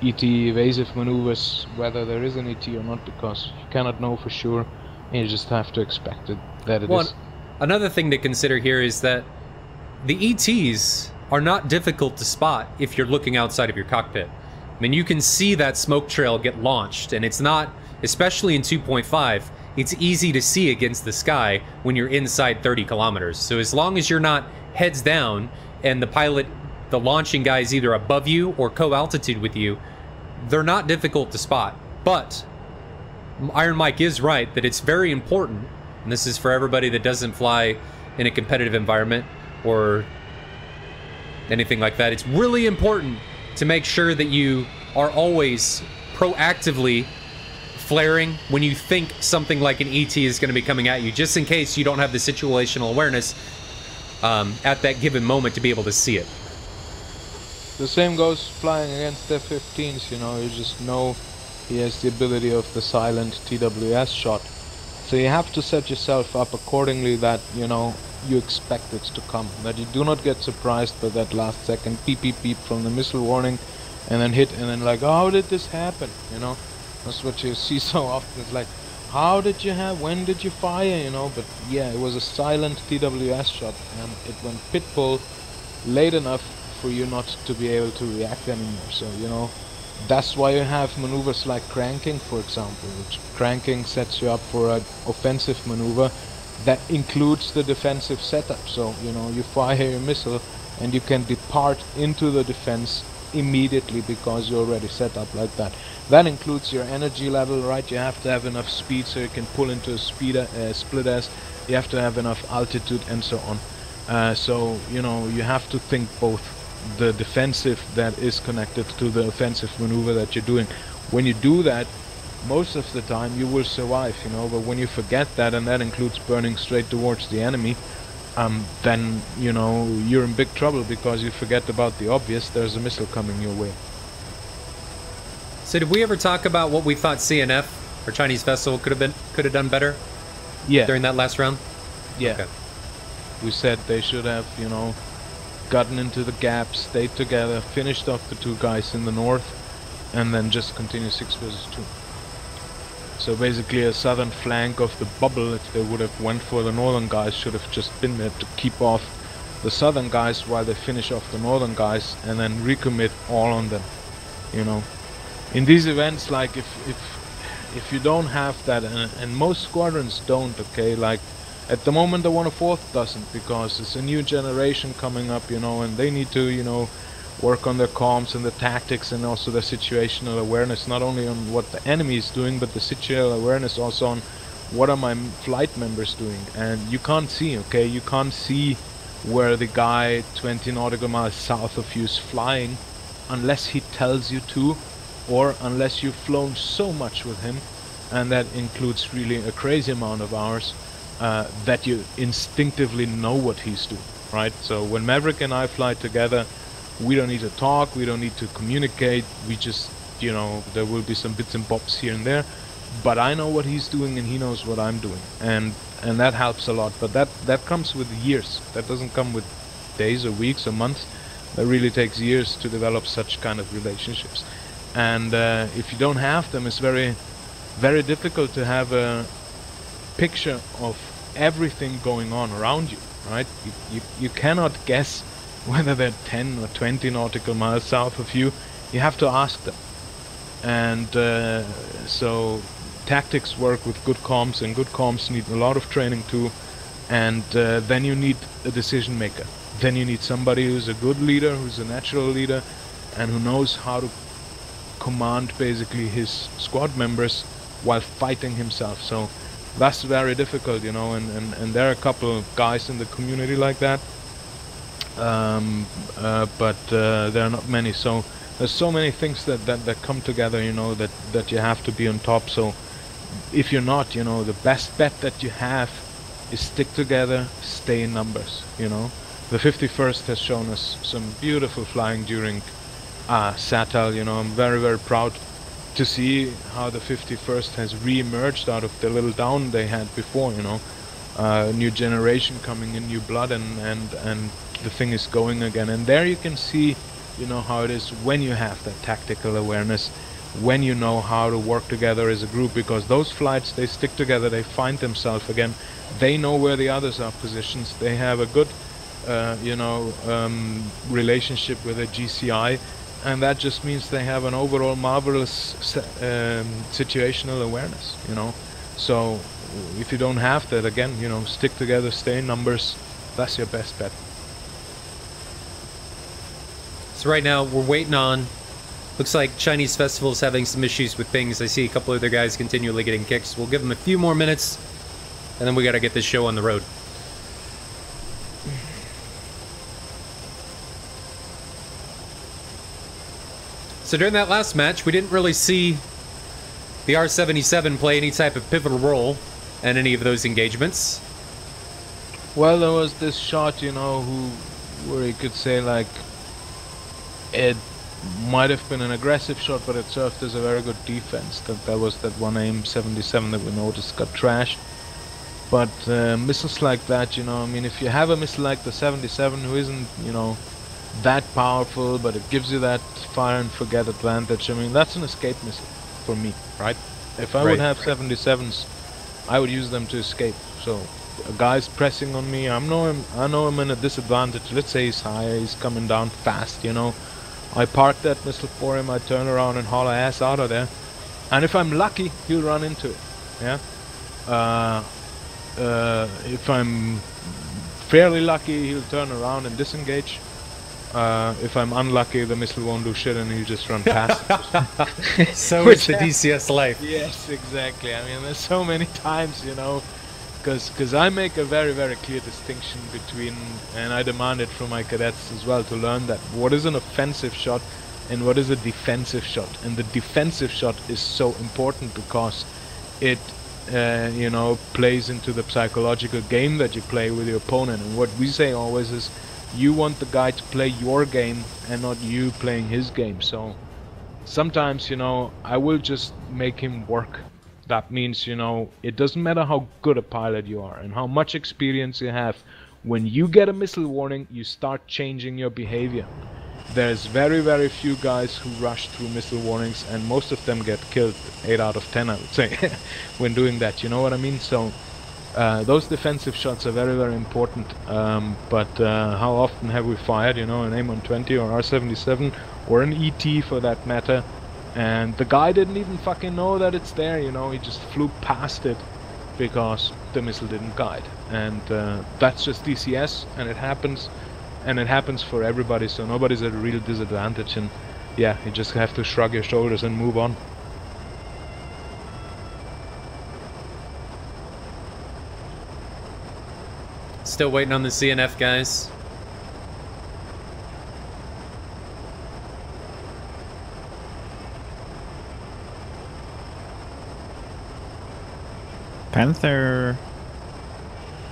ET evasive maneuvers, whether there is an ET or not, because you cannot know for sure, and you just have to expect it, that it is. Another thing to consider here is that the ETs are not difficult to spot if you're looking outside of your cockpit. I mean, you can see that smoke trail get launched, and it's not, especially in 2.5, it's easy to see against the sky when you're inside 30 kilometers. So as long as you're not heads down and the pilot, the launching guy, is either above you or co-altitude with you, they're not difficult to spot. But Iron Mike is right that it's very important, and this is for everybody that doesn't fly in a competitive environment or anything like that. It's really important to make sure that you are always proactively flaring when you think something like an ET is going to be coming at you, just in case you don't have the situational awareness at that given moment to be able to see it. The same goes flying against F-15s, you know, you just know he has the ability of the silent TWS shot. So you have to set yourself up accordingly that, you know, you expect it to come, that you do not get surprised by that last second beep beep beep from the missile warning and then hit, and then like, how did this happen, you know? That's what you see so often. It's like, how did you have, when did you fire, you know? But yeah, it was a silent TWS shot, and it went pitbull late enough for you not to be able to react anymore. So, you know, that's why you have maneuvers like cranking, for example, which cranking sets you up for an offensive maneuver that includes the defensive setup. So, you know, you fire your missile and you can depart into the defense immediately because you're already set up like that. That includes your energy level, right? You have to have enough speed so you can pull into a split S. You have to have enough altitude and so on. So, you know, you have to think both the defensive that is connected to the offensive maneuver that you're doing. When you do that, most of the time you will survive, you know, but when you forget that, and that includes burning straight towards the enemy, then, you know, you're in big trouble because you forget about the obvious. There's a missile coming your way. So did we ever talk about what we thought CNF, or Chinese Vessel, could have done better? Yeah. During that last round? Yeah. Okay. We said they should have, you know, gotten into the gap, stayed together, finished off the two guys in the north, and then just continue 6 versus 2. So basically a southern flank of the bubble, if they would have went for the northern guys, should have just been there to keep off the southern guys while they finish off the northern guys, and then recommit all on them, you know. In these events, like if you don't have that, and most squadrons don't, okay, like at the moment the 104th doesn't, because it's a new generation coming up, you know, and they need to, you know, work on their comms and the tactics and also the situational awareness, not only on what the enemy is doing, but the situational awareness also on what are my flight members doing. And you can't see, okay, you can't see where the guy 20 nautical miles south of you is flying unless he tells you to, or unless you've flown so much with him, and that includes really a crazy amount of hours, that you instinctively know what he's doing, right? So when Maverick and I fly together, we don't need to talk, we don't need to communicate, we just, you know, there will be some bits and bobs here and there, but I know what he's doing and he knows what I'm doing, and that helps a lot. But that comes with years. That doesn't come with days or weeks or months. That really takes years to develop such kind of relationships. And if you don't have them, it's very, very difficult to have a picture of everything going on around you, right? You cannot guess whether they're 10 or 20 nautical miles south of you. You have to ask them. And so tactics work with good comms, and good comms need a lot of training too. And then you need a decision maker. Then you need somebody who's a good leader, who's a natural leader, and who knows how to command basically his squad members while fighting himself. So that's very difficult, you know, and there are a couple of guys in the community like that, but there are not many. So there's so many things that come together, you know, that you have to be on top. So if you're not, you know, the best bet that you have is stick together, stay in numbers, you know. The 51st has shown us some beautiful flying during SATAL, you know. I'm very, very proud to see how the 51st has re-emerged out of the little down they had before, you know. New generation coming in, new blood, and the thing is going again. And there you can see, you know, how it is when you have that tactical awareness, when you know how to work together as a group, because those flights, they stick together, they find themselves again, they know where the others are positioned, they have a good you know, relationship with a GCI, and that just means they have an overall marvelous situational awareness, you know. So if you don't have that, again, you know, stick together, stay in numbers, that's your best bet. So right now we're waiting on, looks like Chinese Festival's having some issues with things. I see a couple of other guys continually getting kicked. We'll give them a few more minutes, and then we got to get this show on the road. So during that last match, we didn't really see the R-77 play any type of pivotal role in any of those engagements. Well, there was this shot, you know, where you could say, like, it might have been an aggressive shot, but it served as a very good defense. That was that one AIM-77 that we noticed got trashed. But missiles like that, you know, I mean, if you have a missile like the 77 who isn't, you know, that powerful, but it gives you that fire and forget advantage, I mean, that's an escape missile for me, right? If I would have 77s, I would use them to escape. So a guy's pressing on me, I know I'm in a disadvantage. Let's say he's high, he's coming down fast, you know. I park that missile for him, I turn around and haul ass out of there, and if I'm lucky, he'll run into it. Yeah. If I'm fairly lucky, he'll turn around and disengage. If I'm unlucky, the missile won't do shit and he'll just run past. So it's the DCS life. Yes, exactly. I mean, there's so many times, you know, because I make a very, very clear distinction between, and I demand it from my cadets as well to learn that what is an offensive shot and what is a defensive shot. And the defensive shot is so important because it you know, plays into the psychological game that you play with your opponent. And what we say always is, you want the guy to play your game and not you playing his game. So sometimes, you know, I will just make him work. That means, you know, it doesn't matter how good a pilot you are and how much experience you have. When you get a missile warning, you start changing your behavior. There's very, very few guys who rush through missile warnings, and most of them get killed 8 out of 10, I would say, when doing that, you know what I mean? So those defensive shots are very, very important, but how often have we fired, you know, an AIM-120 or R-77 or an ET for that matter, and the guy didn't even fucking know that it's there, you know, he just flew past it because the missile didn't guide. And that's just DCS, and it happens for everybody, so nobody's at a real disadvantage, and yeah, you just have to shrug your shoulders and move on. Still waiting on the CNF, guys. Panther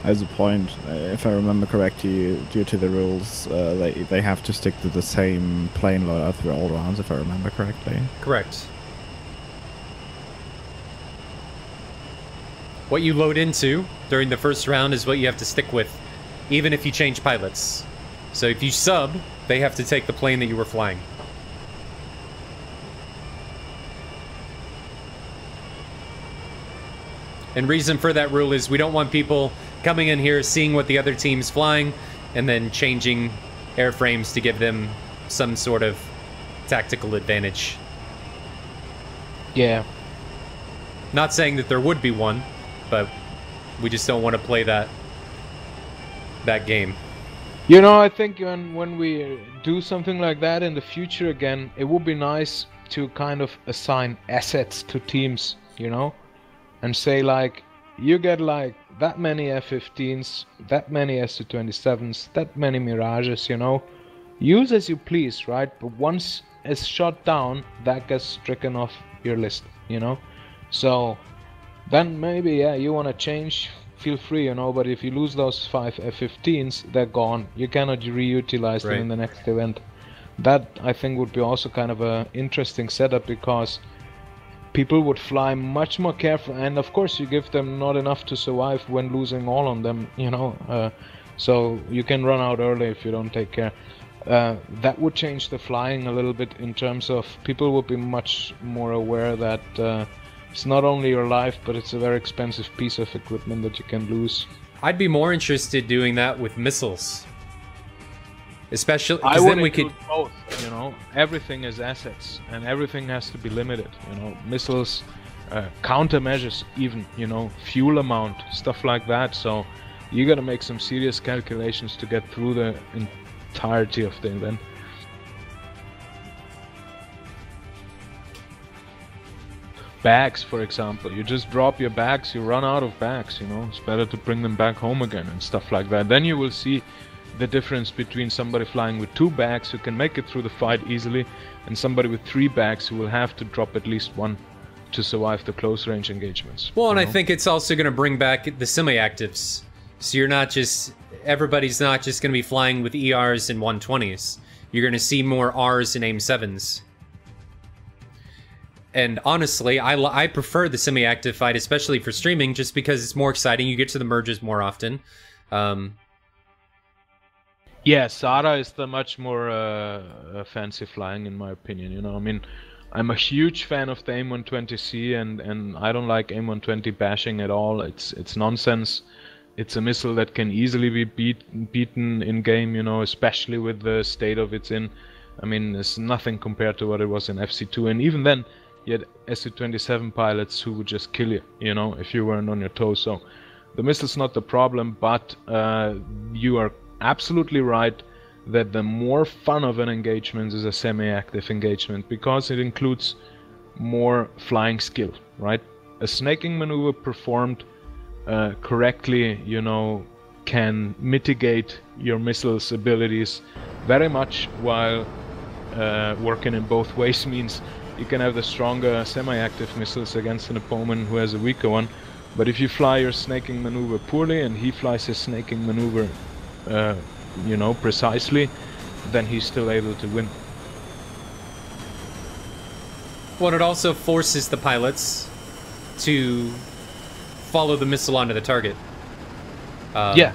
as a point, if I remember correctly, due to the rules, they have to stick to the same plane loadout through all rounds, if I remember correctly. Correct. What you load into during the first round is what you have to stick with, even if you change pilots. So if you sub, they have to take the plane that you were flying. And reason for that rule is we don't want people coming in here, seeing what the other team's flying, and then changing airframes to give them some sort of tactical advantage. Yeah. Not saying that there would be one, but we just don't want to play that game. You know, I think when we do something like that in the future again, it would be nice to kind of assign assets to teams, you know? And say, like, you get, like, that many F-15s, that many Su-27s, that many Mirages, you know? Use as you please, right? But once it's shot down, that gets stricken off your list, you know? So, then maybe, yeah, you want to change, feel free, you know? But if you lose those 5 F-15s, they're gone. You cannot reutilize them in the next event. That, I think, would be also kind of a interesting setup, because people would fly much more careful, and of course you give them not enough to survive when losing all on them, you know, so you can run out early if you don't take care. That would change the flying a little bit in terms of people would be much more aware that it's not only your life, but it's a very expensive piece of equipment that you can lose. I'd be more interested doing that with missiles. Especially because then we could both, you know. Everything is assets, and everything has to be limited, you know. Missiles, countermeasures, even, you know, fuel amount, stuff like that. So you got to make some serious calculations to get through the entirety of the event. Bags, for example, you just drop your bags, you run out of bags, you know. It's better to bring them back home again and stuff like that. Then you will see the difference between somebody flying with 2 bags who can make it through the fight easily, and somebody with 3 bags who will have to drop at least 1 to survive the close range engagements. Well, and I think it's also going to bring back the semi-actives. So you're not just, everybody's not just going to be flying with ERs and 120s. You're going to see more Rs and AIM-7s. And honestly, I prefer the semi-active fight, especially for streaming, just because it's more exciting. You get to the merges more often. Yeah, SATA is the much more fancy flying, in my opinion. You know, I mean, I'm a huge fan of the AIM-120C, and I don't like AIM-120 bashing at all. It's nonsense. It's a missile that can easily be beaten in game, you know, especially with the state of it's in. I mean, it's nothing compared to what it was in FC2, and even then, you had Su-27 pilots who would just kill you, you know, if you weren't on your toes. So the missile's not the problem, but you are absolutely right that the more fun of an engagement is a semi-active engagement, because it includes more flying skill, right? A snaking maneuver performed correctly, you know, can mitigate your missile's abilities very much, while working in both ways means you can have the stronger semi-active missiles against an opponent who has a weaker one. But if you fly your snaking maneuver poorly and he flies his snaking maneuver you know, precisely, then he's still able to win. Well, it also forces the pilots to follow the missile onto the target. Yeah.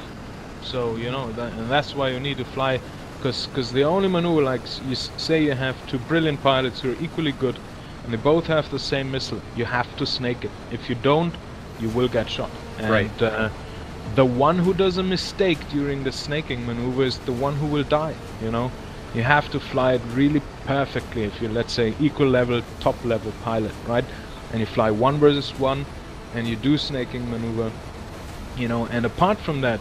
So, you know, and that's why you need to fly, because the only maneuver, like you say, you have 2 brilliant pilots who are equally good, and they both have the same missile. You have to snake it. If you don't, you will get shot. And, right. The one who does a mistake during the snaking maneuver is the one who will die, you know? You have to fly it really perfectly if you're, let's say, equal level, top level pilot, right? And you fly 1 versus 1, and you do snaking maneuver, you know, and apart from that,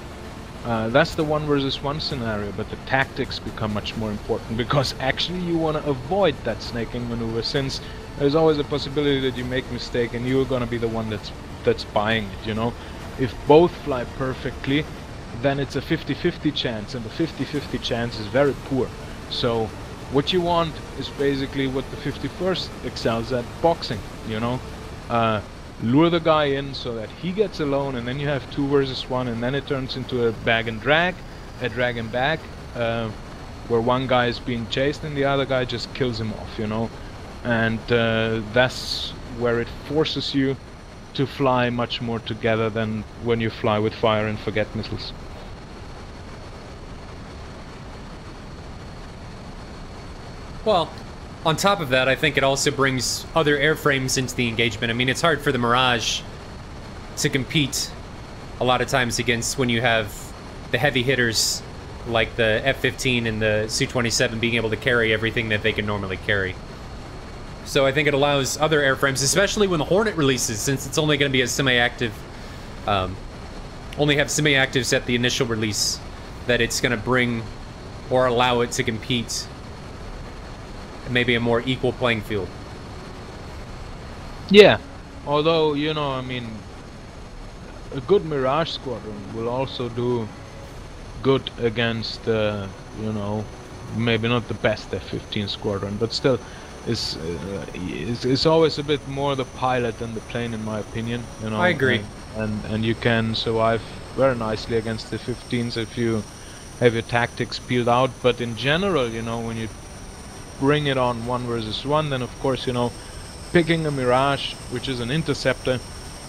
that's the 1 versus 1 scenario, but the tactics become much more important, because actually you want to avoid that snaking maneuver, since there's always a possibility that you make a mistake and you're gonna be the one that's buying it, you know? If both fly perfectly, then it's a 50-50 chance, and the 50-50 chance is very poor. So what you want is basically what the 51st excels at: boxing, you know? lure the guy in so that he gets alone, and then you have 2 versus 1, and then it turns into a bag and drag, a drag and bag, where one guy is being chased and the other guy just kills him off, you know. And that's where it forces you to fly much more together than when you fly with fire and forget missiles. Well, on top of that, I think it also brings other airframes into the engagement. I mean, it's hard for the Mirage to compete a lot of times against when you have the heavy hitters like the F-15 and the Su-27 being able to carry everything that they can normally carry. So I think it allows other airframes, especially when the Hornet releases, since it's only going to be a semi-active, only have semi-actives at the initial release, that it's going to bring or allow it to compete maybe a more equal playing field. Yeah, although, you know, I mean, a good Mirage squadron will also do good against, you know, maybe not the best F-15 squadron, but still, it's always a bit more the pilot than the plane, in my opinion. You know, I agree. And you can survive very nicely against the 15s if you have your tactics peeled out. But in general, you know, when you bring it on 1 versus 1, then of course, you know, picking a Mirage, which is an interceptor,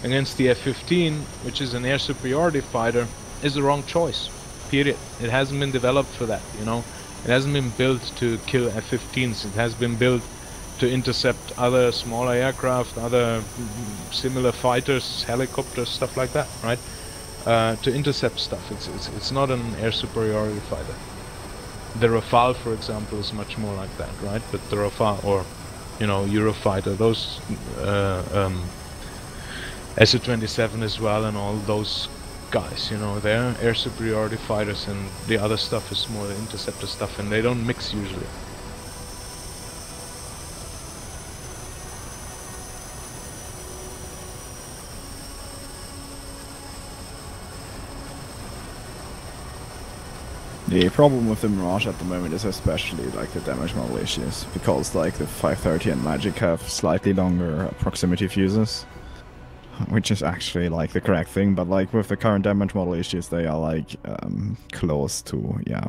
against the F-15, which is an air superiority fighter, is the wrong choice. Period. It hasn't been developed for that, you know. It hasn't been built to kill F-15s. It has been built to intercept other smaller aircraft, other similar fighters, helicopters, stuff like that, right? To intercept stuff. It's not an air superiority fighter. The Rafale, for example, is much more like that, right? But the Rafale, or, you know, Eurofighter, those Su-27 as well, and all those guys, you know, they're air superiority fighters, and the other stuff is more the interceptor stuff, and they don't mix usually. The problem with the Mirage at the moment is especially like the damage model issues, because like the 530 and Magic have slightly longer proximity fuses, which is actually like the correct thing, but like with the current damage model issues, they are like close to, yeah.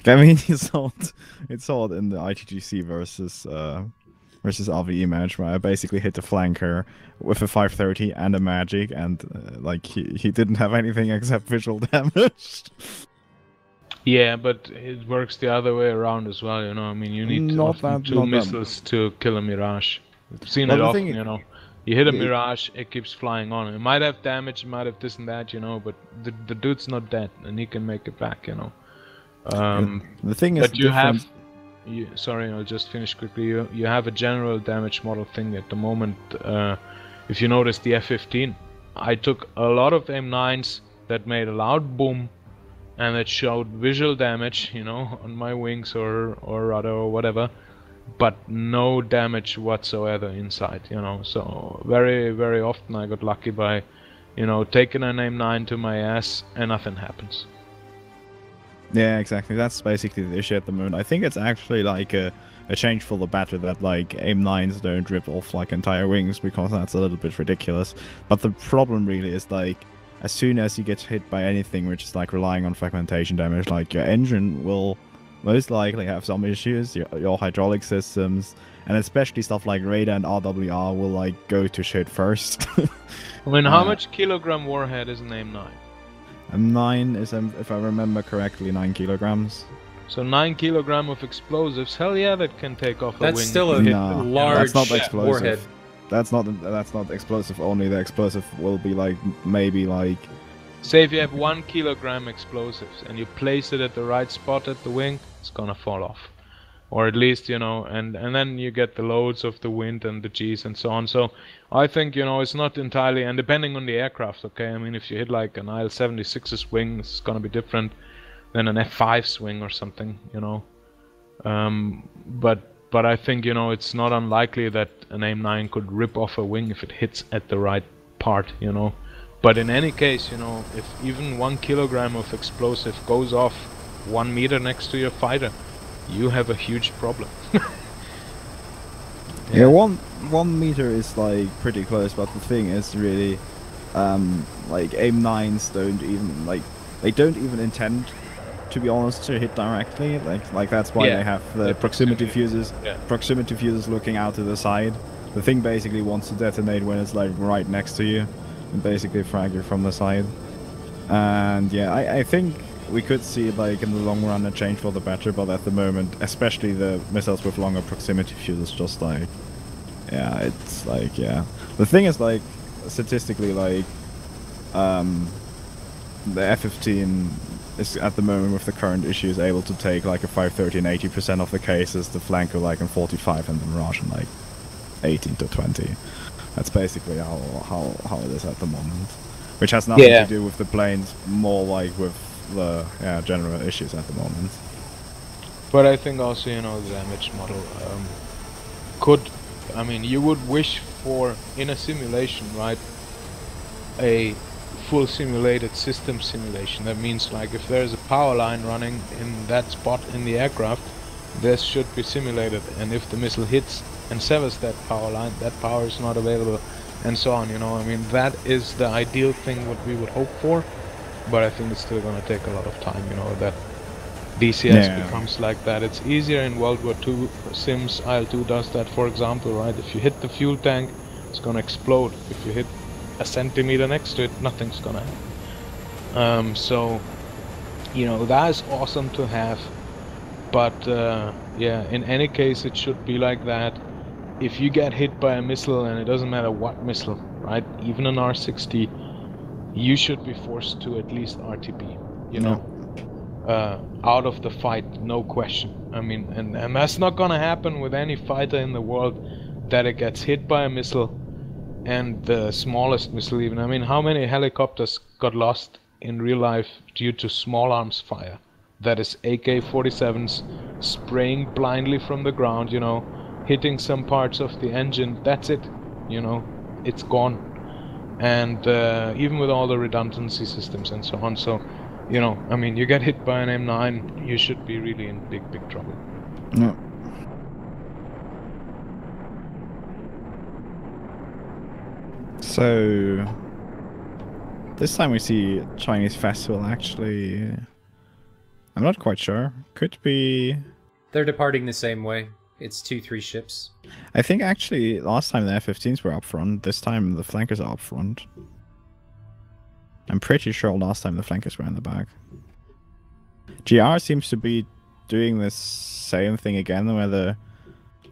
I mean, you saw it in the ITGC versus RVE match, where I basically hit the flanker with a 530 and a Magic, and like he didn't have anything except visual damage. Yeah, but it works the other way around as well, you know. I mean, you need two missiles to kill a Mirage. I've seen it often, you know. You hit a Mirage, it keeps flying on. It might have damage, it might have this and that, you know, but the dude's not dead, and he can make it back, you know. The thing is, but you have... sorry, I'll just finish quickly. You have a general damage model thing at the moment. If you notice the F-15, I took a lot of M9s that made a loud boom, and it showed visual damage, you know, on my wings or rudder or whatever, but no damage whatsoever inside, you know. So very, very often I got lucky by, you know, taking an M9 to my ass and nothing happens. Yeah, exactly. That's basically the issue at the moment. I think it's actually like a change for the better that like M9s don't rip off like entire wings, because that's a little bit ridiculous. But the problem really is like, as soon as you get hit by anything which is like relying on fragmentation damage, like your engine will most likely have some issues, your hydraulic systems, and especially stuff like radar and RWR will like go to shit first. I mean, how much kilogram warhead is an M9? M9 is, if I remember correctly, 9 kilograms. So 9 kilogram of explosives, hell yeah, that can take off a wing. That's still a large that's not explosive. warhead. That's not explosive only. The explosive will be like maybe like. Say if you have 1 kilogram explosives and you place it at the right spot at the wing, it's gonna fall off, or at least, you know, and then you get the loads of the wind and the G's and so on. So I think, you know, it's not entirely, and depending on the aircraft, okay. I mean, if you hit like an IL-76's wing, it's gonna be different than an F5's wing or something, you know. But I think, you know, it's not unlikely that an M9 could rip off a wing if it hits at the right part, you know. But in any case, you know, if even 1 kilogram of explosive goes off 1 meter next to your fighter, you have a huge problem. Yeah, one meter is like pretty close, but the thing is really, like aim 9s don't even they don't even intend, to be honest, to hit directly. Like that's why they have the proximity fuses. Yeah. Proximity fuses looking out to the side. The thing basically wants to detonate when it's like right next to you, and basically frag you from the side. And yeah, I think we could see like in the long run a change for the better, but at the moment, especially the missiles with longer proximity fuses, just like, yeah, it's like, yeah. The thing is, like, statistically, like, the F-15 is at the moment with the current issues able to take like a 530 in 80% of the cases, the flanker like in 45, and the Mirage in like 18 to 20. That's basically how it is at the moment, which has nothing to do with the planes, more like with the general issues at the moment. But I think also, you know, the damage model I mean, you would wish for, in a simulation, right, a full simulated system simulation. That means, like, if there's a power line running in that spot in the aircraft, this should be simulated, and if the missile hits and severs that power line, that power is not available, and so on, you know. I mean, that is the ideal thing what we would hope for, but I think it's still gonna take a lot of time, you know, that DCS becomes like that. It's easier in World War II sims. IL-2 does that, for example, right? If you hit the fuel tank, it's gonna explode. If you hit a centimeter next to it, nothing's gonna happen. So, you know, that is awesome to have, but yeah, in any case, it should be like that. If you get hit by a missile, and it doesn't matter what missile, right? Even an R-60, you should be forced to at least RTB, you know, out of the fight, no question. I mean, and that's not gonna happen with any fighter in the world, that it gets hit by a missile, and the smallest missile even. I mean, how many helicopters got lost in real life due to small arms fire? That is AK-47s spraying blindly from the ground, you know, hitting some parts of the engine, that's it, you know, it's gone. And even with all the redundancy systems and so on, so, you know, I mean, you get hit by an M9, you should be really in big trouble. Yeah. So this time we see Chinese festival, actually. I'm not quite sure. Could be... They're departing the same way. It's 2-3 ships. I think actually last time the F-15s were up front, this time the flankers are up front. I'm pretty sure last time the flankers were in the back. GR seems to be doing this same thing again, where the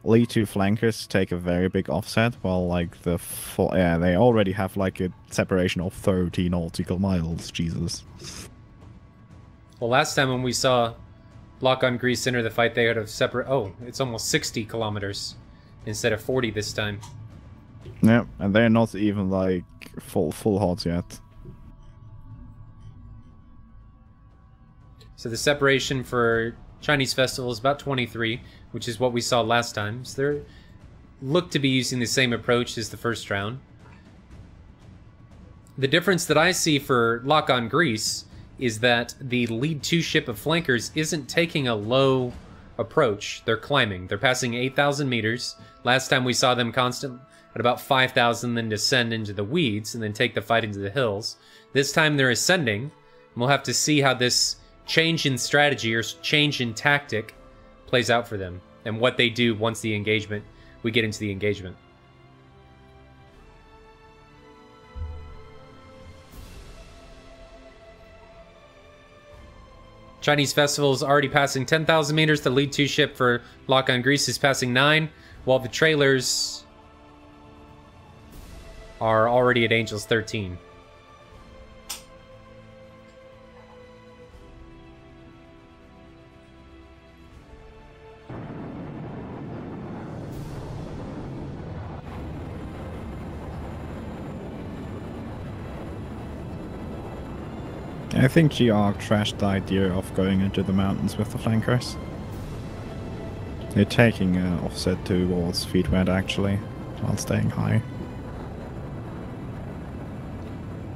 lead two flankers take a very big offset, while like the they already have like a separation of 30 nautical miles. Jesus. Well, last time when we saw Lock on Greece enter the fight, they had a separate... Oh, it's almost 60 kilometers instead of 40 this time. Yeah, and they're not even like full hot yet. So the separation for Chinese Festival is about 23, which is what we saw last time. So they look to be using the same approach as the first round. The difference that I see for Lock on Greece is that the lead 2 ship of flankers isn't taking a low approach. They're climbing. They're passing 8,000 meters. Last time we saw them constant at about 5,000, then descend into the weeds, and then take the fight into the hills. This time they're ascending, and we'll have to see how this change in strategy or change in tactic plays out for them, and what they do once we get into the engagement. Chinese Festival is already passing 10,000 meters. The lead 2 ship for Lock on Greece is passing 9, while the trailers are already at Angels 13. I think GR trashed the idea of going into the mountains with the flankers. They're taking offset towards feedward actually, while staying high.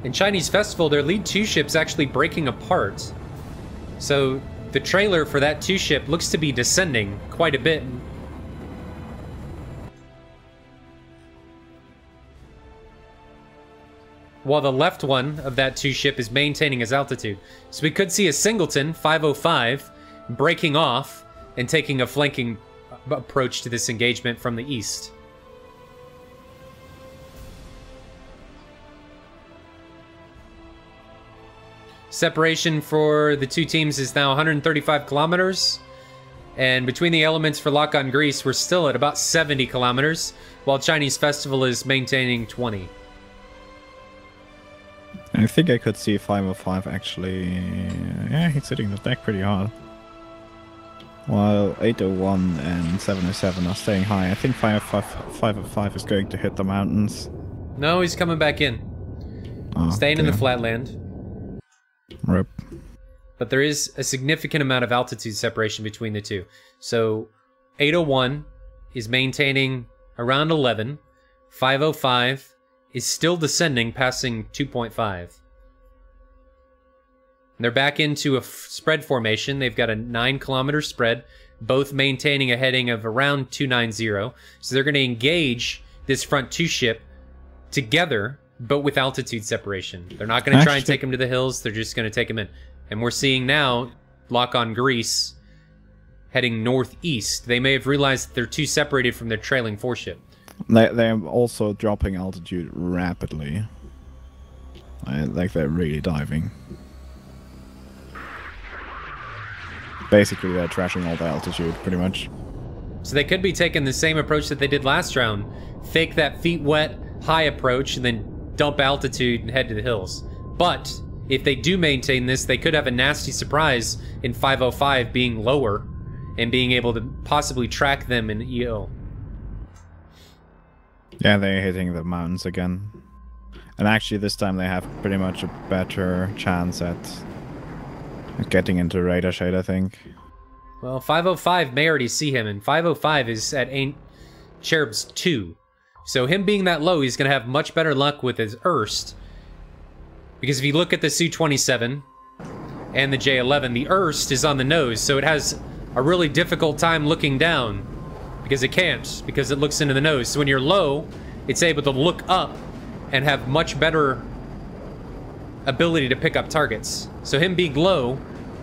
In Chinese Festival, their lead 2 ship's actually breaking apart. So the trailer for that 2 ship looks to be descending quite a bit. while the left one of that 2 ship is maintaining his altitude. So we could see a singleton, 505, breaking off and taking a flanking approach to this engagement from the east. Separation for the 2 teams is now 135 kilometers. And between the elements for lock-on Greece, we're still at about 70 kilometers, while Chinese Festival is maintaining 20. I think I could see 505 actually. Yeah, he's hitting the deck pretty hard. While 801 and 707 are staying high. I think 505 is going to hit the mountains. No, he's coming back in. Oh, Staying in the flatland. Rip. But there is a significant amount of altitude separation between the two. So 801 is maintaining around 11. 505 is still descending, passing 2.5. They're back into a spread formation. They've got a 9-kilometer spread, both maintaining a heading of around 290. So they're going to engage this front 2 ship together, but with altitude separation. They're not going to try and take him to the hills. They're just going to take him in. And we're seeing now lock-on Greece heading northeast. They may have realized that they're too separated from their trailing 4 ship. They're also dropping altitude rapidly. Like they're really diving. Basically, they're trashing all the altitude, pretty much. So they could be taking the same approach that they did last round. Fake that feet wet, high approach, and then dump altitude and head to the hills. But if they do maintain this, they could have a nasty surprise in 505 being lower and being able to possibly track them in EO. Yeah, they're hitting the mountains again. And actually this time they have pretty much a better chance at getting into radar shade, I think. Well, 505 may already see him, and 505 is at Cherub's 2. So him being that low, he's going to have much better luck with his Erst. Because if you look at the Su-27 and the J-11, the Erst is on the nose, so it has a really difficult time looking down. Because it can't, because it looks into the nose. So when you're low, it's able to look up and have much better ability to pick up targets. So him being low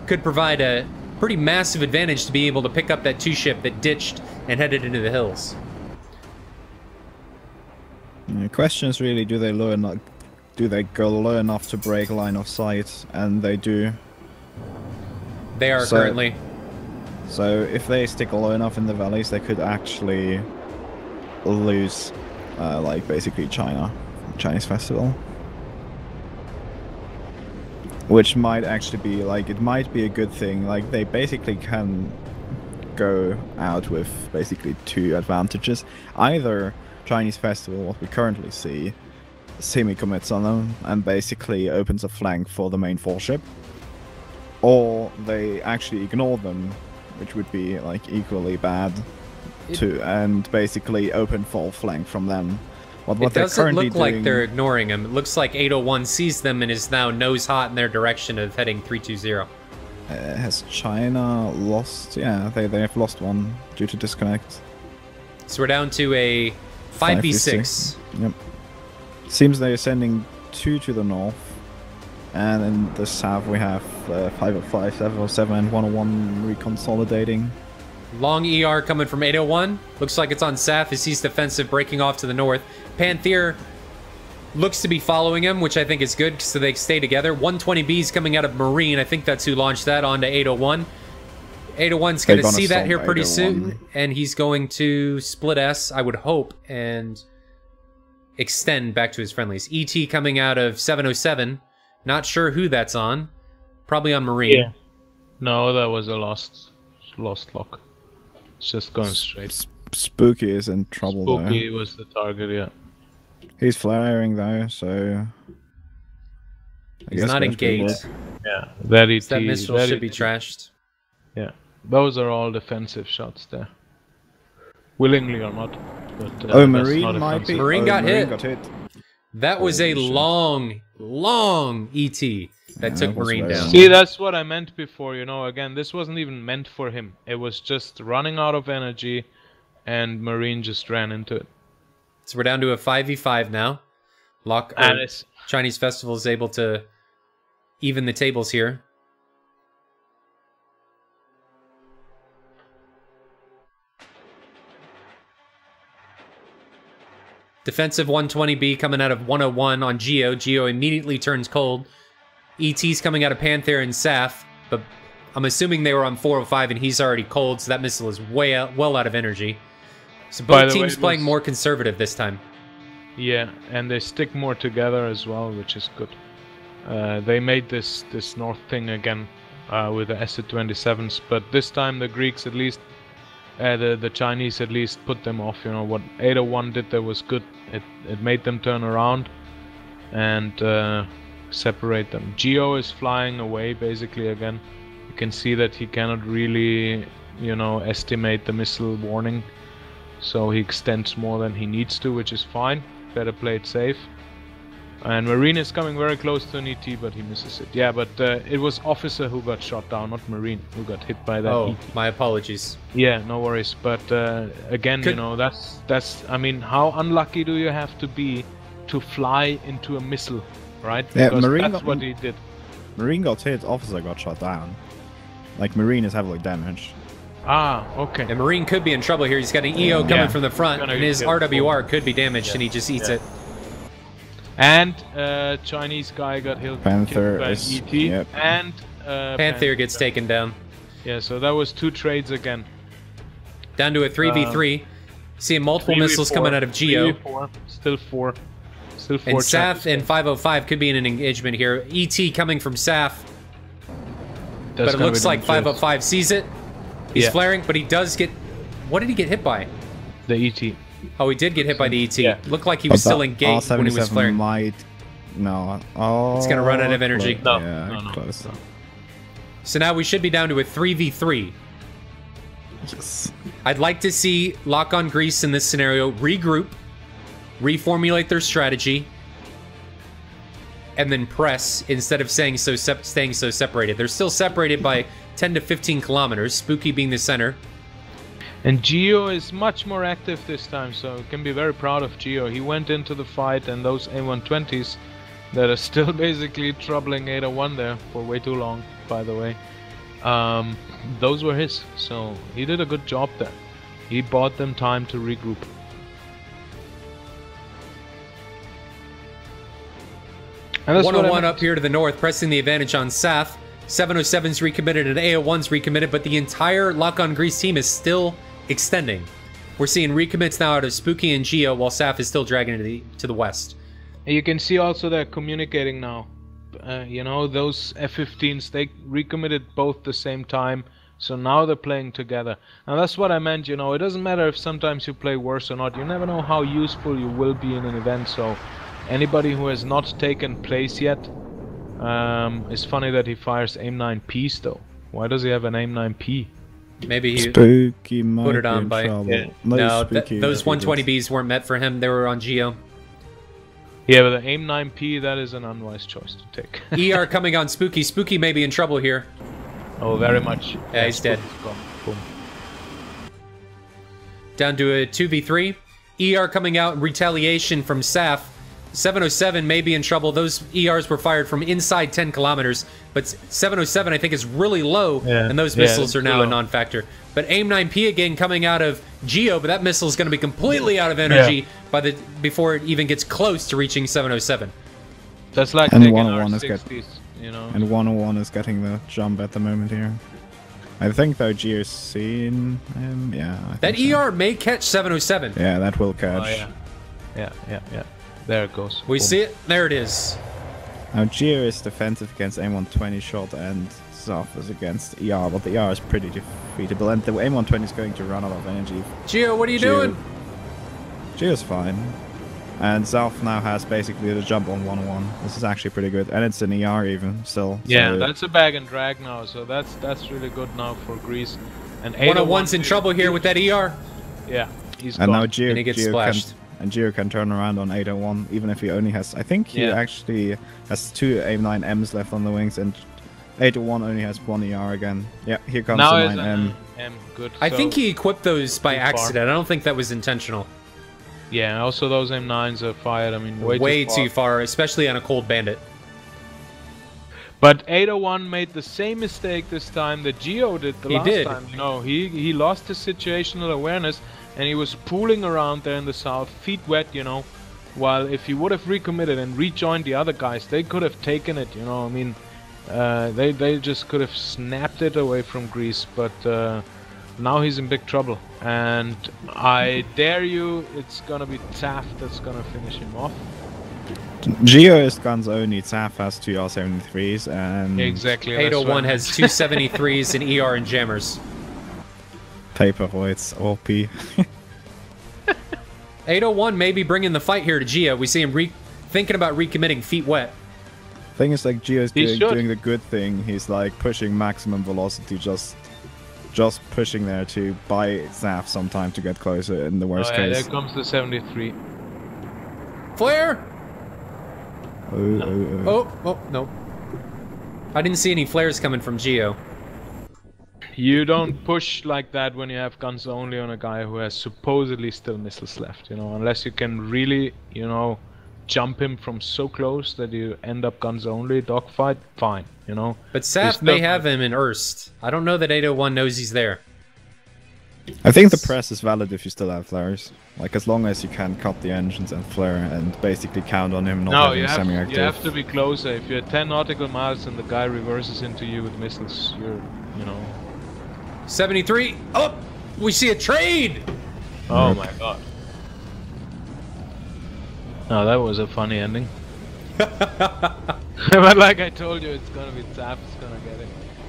could provide a pretty massive advantage to be able to pick up that 2 ship that ditched and headed into the hills. The question is really, do they go low enough to break line of sight? And they do. They are currently. So if they stick low enough in the valleys, they could actually lose, like basically Chinese Festival. Which might actually be, like, it might be a good thing. Like, they basically can go out with basically 2 advantages. Either Chinese Festival, what we currently see, semi-commits on them and basically opens a flank for the main 4 ship. Or they actually ignore them, which would be, like, equally bad, and basically open full flank from them. What it doesn't look like they're ignoring him. It looks like 801 sees them and is now nose hot in their direction of heading 320. Has China lost? Yeah, they have lost one due to disconnect. So we're down to a 5v6. Yep. Seems they're sending 2 to the north. And in the south we have 505, 707, and 101 reconsolidating. Long ER coming from 801. Looks like it's on Saf as he's defensive, breaking off to the north. Panther looks to be following him, which I think is good, so they stay together. 120B's coming out of Marine. I think that's who launched that onto 801. 801's going to see that here pretty soon, and he's going to split S, I would hope, and extend back to his friendlies. ET coming out of 707. Not sure who that's on. Probably on Marine. Yeah. No, that was a lost lock. It's just going straight. Spooky is in trouble though. Spooky was the target, yeah. He's flaring though, so... He's not engaged. Yeah, that ET... That missile should be trashed. Yeah, those are all defensive shots there. Willingly or not. But, Marine might be... Marine got hit. Got hit. That was a long ET that took Marine down. See, that's what I meant before, you know, again, this wasn't even meant for him. It was just running out of energy, and Marine just ran into it. So we're down to a 5v5 now. Chinese Festival is able to even the tables here. Defensive 120B coming out of 101 on Geo. Geo immediately turns cold. ET's coming out of Panther and Saf, but I'm assuming they were on 405 and he's already cold, so that missile is well out of energy. So both teams playing more conservative this time. Yeah, and they stick more together as well, which is good. They made this north thing again with the SU-27s, but this time the Greeks at least, the Chinese at least put them off. You know, what 801 did there was good. It made them turn around and separate them. Geo is flying away basically again. You can see that he cannot really, you know, estimate the missile warning, so he extends more than he needs to, which is fine. Better play it safe. And Marine is coming very close to an ET, but he misses it. Yeah, but it was Officer who got shot down, not Marine who got hit by that. Oh, ET. my apologies. Yeah, no worries. But again, you know, that's. I mean, how unlucky do you have to be to fly into a missile, right? Yeah, Because Marine that's what he did. Marine got hit, Officer got shot down. Like, Marine is heavily damaged. Ah, okay. And Marine could be in trouble here. He's got an EO coming from the front, Gonna and his get killed. RWR could be damaged, and he just eats it. And Chinese guy got killed Panther by is... ET. Yep. And Panther gets taken down. Yeah, so that was 2 trades again. Down to a 3v3. Seeing multiple missiles coming out of Geo. 3v4, still 4. Still 4 And Saf and 505 could be in an engagement here. ET coming from Saf. But it looks like 505 sees it. He's flaring, but he does get... What did he get hit by? The ET. Oh, he did get hit by the ET. Yeah. Looked like he was still engaged when he was flaring. Might... No. Oh, It's going to run out of energy. No, yeah, no. close. So now we should be down to a 3v3. Yes. I'd like to see Lock on Greece in this scenario regroup, reformulate their strategy, and then press instead of staying so separated. They're still separated by 10 to 15 kilometers, Spooky being the center. And Geo is much more active this time, so you can be very proud of Geo. He went into the fight, and those A120s that are still basically troubling 801 there for way too long, by the way, those were his. So he did a good job there. He bought them time to regroup. And that's 101 up here to the north, pressing the advantage on Saf. 707's recommitted and A01's recommitted, but the entire Lock on Greece team is still extending. We're seeing recommits now out of Spooky and Geo, while Saf is still dragging to the west. And you can see also they're communicating now. You know, those F-15s, they recommitted both the same time, so now they're playing together. And that's what I meant, you know, it doesn't matter if sometimes you play worse or not. You never know how useful you will be in an event, so anybody who has not taken place yet, it's funny that he fires AIM-9Ps though. Why does he have an AIM-9P? Maybe he Spooky might put it be on in by... trouble. Yeah. No, No, Spooky those defeated. 120Bs weren't met for him. They were on Geo. Yeah, but the AIM-9P, that is an unwise choice to take. ER coming on Spooky. Spooky may be in trouble here. Oh, very much. Yeah, he's dead. Boom. Down to a 2v3. ER coming out in retaliation from Saf. 707 may be in trouble. Those ERs were fired from inside 10 kilometers, but 707 I think is really low, Yeah. and those Yeah, missiles are now low. a non-factor. But AIM-9P again coming out of Geo, but that missile is going to be completely out of energy before it even gets close to reaching 707. That's like And taking 101 is R60s, you know. And 101 is getting the jump at the moment here. I think though Geo's seen him. Yeah. I That think so. ER may catch 707. Yeah, that will catch. Oh, yeah. Yeah. There it goes. We Boom. see it. There it is. Now Geo is defensive against AIM-120 shot and Zoff is against ER, but the ER is pretty defeatable and the AIM-120 is going to run out of energy. Geo, what are you doing? Geo's fine. And Zoff now has basically the jump on 101. This is actually pretty good. And it's an ER even still. Yeah, so that's a bag and drag now, so that's really good now for Greece. And 101's in trouble here with that ER. Yeah, he's and gone. now Geo, And he gets Geo splashed. Geo can turn around on 801, even if he only has... I think he Yeah. actually has 2 AIM-9Ms left on the wings, and 801 only has 1 ER again. Yeah, here comes Now the is 9M. M. Good. I So- think he equipped those by too far. accident. I don't think that was intentional. Yeah, also those M9s are fired, I mean, way too far, especially on a cold bandit. But 801 made the same mistake this time that Geo did the last time. You know, he lost his situational awareness and he was pooling around there in the south, feet wet, you know. While if he would have recommitted and rejoined the other guys, they could have taken it, you know. I mean, they just could have snapped it away from Greece, but now he's in big trouble. And I dare you, it's gonna be Taft that's gonna finish him off. Geo is guns only, Taf has 2 R73s, and exactly 801 has 2 73s and ER and jammers. Paperweights, OP. 801 may be bringing the fight here to Geo. We see him thinking about recommitting feet wet. Thing is, like, Geo's doing the good thing. He's like pushing maximum velocity, just pushing there to buy Zaf some time to get closer in the worst case. There comes the 73. Flare! Oh, no. I didn't see any flares coming from Geo. You don't push like that when you have guns only on a guy who has supposedly still missiles left, you know, unless you can really, you know, jump him from so close that you end up guns only, dogfight, fine, you know. But Saf may have him in Erst. I don't know that 801 knows he's there. I think the press is valid if you still have flares. Like, as long as you can cut the engines and flare and basically count on him not having semi-active. You have to be closer. If you're 10 nautical miles and the guy reverses into you with missiles, you're, you know... 73! Oh! We see a trade! Oh my god. No, that was a funny ending. But like I told you, it's gonna be Zaf, it's gonna get it.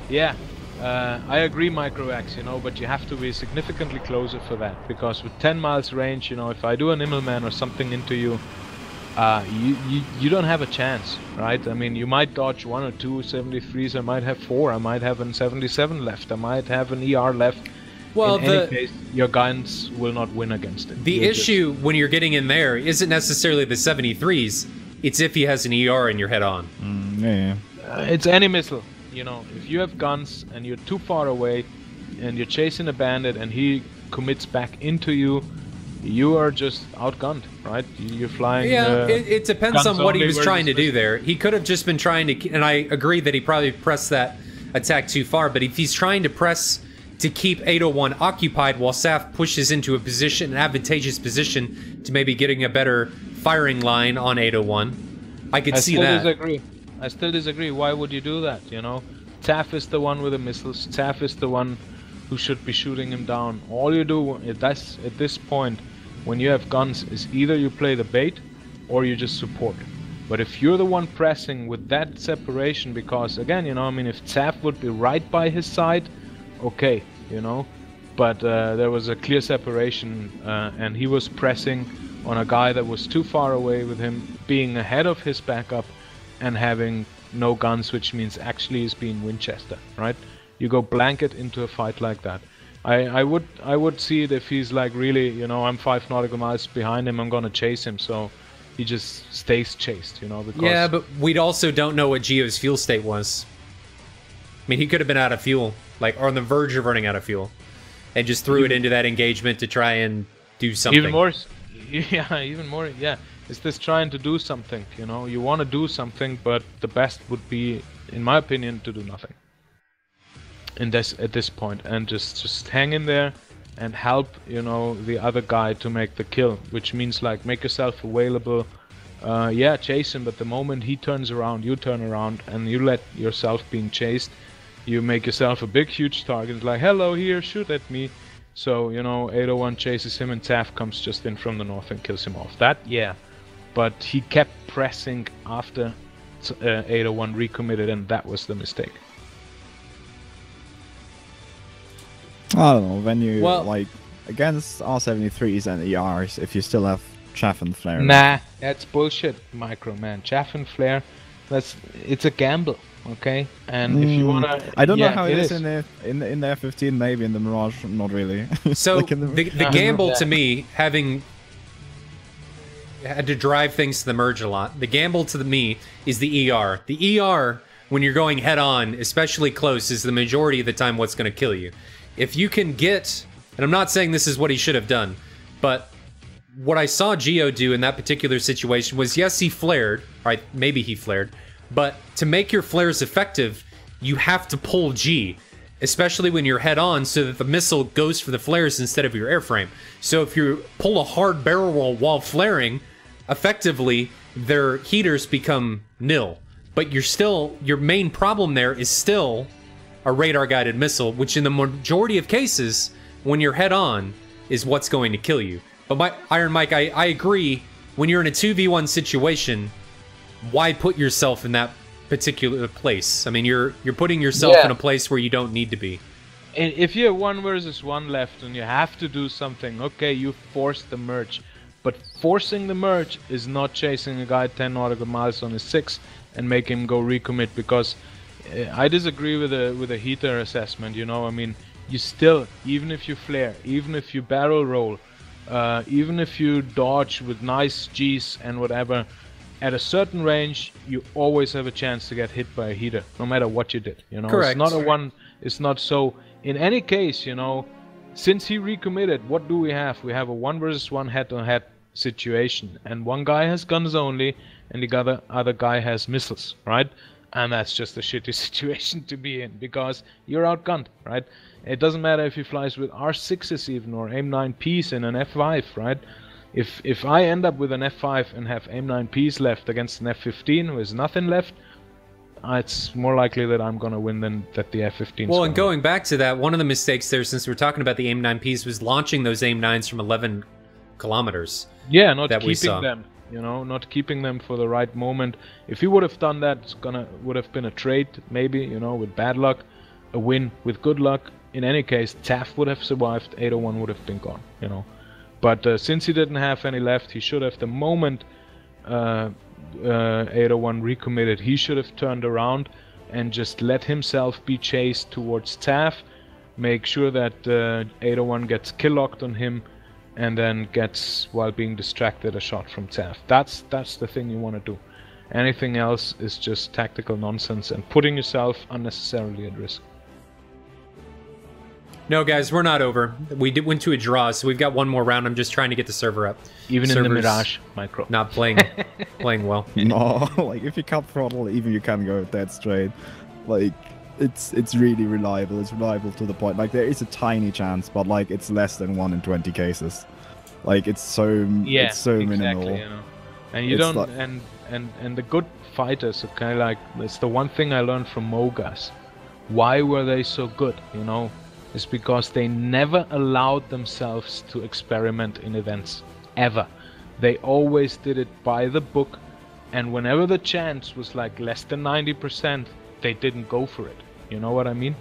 Yeah. I agree, Microax, you know, but you have to be significantly closer for that, because with 10 miles range, you know, if I do an Immelman or something into you, you don't have a chance, right? I mean, you might dodge 1 or 2 73s, I might have 4, I might have an 77 left, I might have an ER left. Well, in any case, your guns will not win against it. The issue when you're getting in there isn't necessarily the 73s, it's if he has an ER in your head-on. Yeah. It's any missile. You know, if you have guns and you're too far away and you're chasing a bandit and he commits back into you, you are just outgunned, right? You're flying... Yeah, it depends on what he was trying to do there. He could have just been trying to... And I agree that he probably pressed that attack too far, but if he's trying to press to keep 801 occupied while Saf pushes into a position, an advantageous position, to maybe getting a better firing line on 801, I could see that. I still disagree. Why would you do that, you know? Taff is the one with the missiles. Taff is the one who should be shooting him down. All you do at this point, when you have guns, is either you play the bait or you just support. But if you're the one pressing with that separation, because again, you know, I mean, if Taff would be right by his side, okay, you know? But there was a clear separation and he was pressing on a guy that was too far away, with him being ahead of his backup and having no guns, which means actually he's being Winchester, right? You go blanket into a fight like that. I would see it if he's like really, you know, I'm 5 nautical miles behind him, I'm gonna chase him, so he just stays chased, you know, because... Yeah, but we also don't know what Geo's fuel state was. I mean, he could have been out of fuel, like, or on the verge of running out of fuel, and just threw it into that engagement to try and do something. Even more, yeah. It's this trying to do something, you know, you want to do something, but the best would be, in my opinion, to do nothing. At this point, and just hang in there and help, you know, the other guy to make the kill, which means like make yourself available. Yeah, chase him, but the moment he turns around, you turn around and you let yourself being chased, you make yourself a big huge target. It's like, hello here, shoot at me. So, you know, 801 chases him and Taff comes just in from the north and kills him off. That, yeah. But he kept pressing after 801 recommitted, and that was the mistake. I don't know, when you, like, against R73s and ERs, if you still have chaff and flare... Nah, that's bullshit, Micro, man. Chaff and flare, it's a gamble, okay? And if you wanna... I don't know how it is in the F-15, maybe in the Mirage, not really. So, like the gamble to me, having... had to drive things to the merge a lot. The gamble to me is the ER. The ER, when you're going head-on, especially close, is the majority of the time what's going to kill you. If you can get, and I'm not saying this is what he should have done, but what I saw Geo do in that particular situation was, yes, he flared, right? Maybe he flared, but to make your flares effective, you have to pull G, especially when you're head on, so that the missile goes for the flares instead of your airframe. So if you pull a hard barrel roll while flaring, effectively, their heaters become nil. But your main problem there is still a radar-guided missile, which in the majority of cases, when you're head on, is what's going to kill you. But Iron Mike, I agree, when you're in a 2v1 situation, why put yourself in that particular place? I mean, you're putting yourself in a place where you don't need to be. If you have 1 versus 1 left and you have to do something, okay, you force the merge. But forcing the merge is not chasing a guy 10 nautical miles on his 6 and make him go recommit, because I disagree with the heater assessment, you know. I mean, you still, even if you flare, even if you barrel roll, even if you dodge with nice Gs and whatever, at a certain range, you always have a chance to get hit by a heater, no matter what you did, you know. Correct. It's not so. In any case, you know, since he recommitted, what do we have? We have a 1 versus 1 head-to-head situation, and one guy has guns only, and the other guy has missiles, right? And that's just a shitty situation to be in, because you're outgunned, right? It doesn't matter if he flies with R6s even, or AIM-9Ps in an F5, right? If I end up with an F5 and have AIM-9Ps left against an F-15 who has nothing left, it's more likely that I'm gonna win than that the F-15. Well, and going back to that, one of the mistakes there, since we're talking about the AIM-9Ps, was launching those AIM-9s from 11 kilometers. Yeah, not keeping them, you know, not keeping them for the right moment. If he would have done that, would have been a trade, maybe, you know, with bad luck, a win with good luck. In any case, Taft would have survived, 801 would have been gone, you know. But since he didn't have any left, he should have, the moment 801 recommitted, he should have turned around and just let himself be chased towards Taft, make sure that 801 gets kill locked on him, and then gets, while being distracted, a shot from Taft. That's the thing you want to do. Anything else is just tactical nonsense and putting yourself unnecessarily at risk. No, guys, we're not over. We went to a draw, so we've got one more round. I'm just trying to get the server up. Even in the Mirage micro. Not playing well. No, like if you cut throttle, even you can go dead straight. Like it's really reliable. It's reliable to the point. Like there is a tiny chance, but like it's less than 1 in 20 cases. Like it's so minimal. You know. And you don't, and the good fighters, okay, like it's the one thing I learned from Mogas. Why were they so good? You know, it's because they never allowed themselves to experiment in events, ever. They always did it by the book, and whenever the chance was like less than 90%, they didn't go for it. You know what I mean?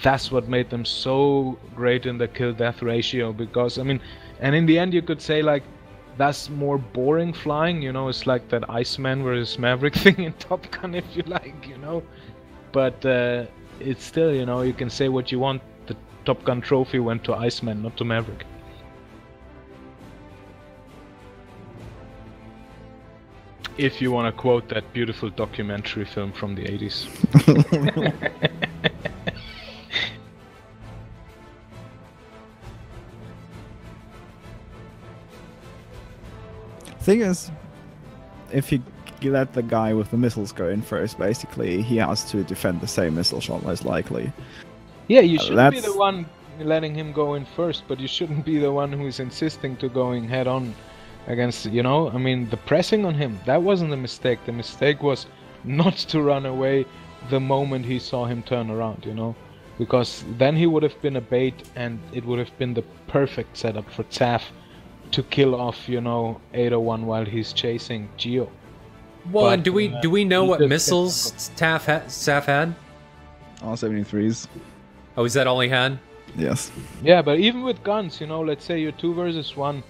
That's what made them so great in the kill-death ratio, because, I mean, and in the end you could say like, that's more boring flying, you know, it's like that Iceman versus Maverick thing in Top Gun, if you like, you know. But it's still, you know, you can say what you want, the Top Gun trophy went to Iceman, not to Maverick. If you want to quote that beautiful documentary film from the 80s. Thing is, if you let the guy with the missiles go in first, basically, he has to defend the same missile shot, most likely. Yeah, you shouldn't be the one letting him go in first, but you shouldn't be the one who's insisting to going head-on against, you know, I mean, the pressing on him, that wasn't a mistake. The mistake was not to run away the moment he saw him turn around, you know, because then he would have been a bait, and it would have been the perfect setup for Taff to kill off, you know, 801 while he's chasing Geo. Well, But, and do we know what missiles Saf had? R-73s. Oh, is that all he had? Yes. Yeah, but even with guns, you know, let's say you're 2 versus 1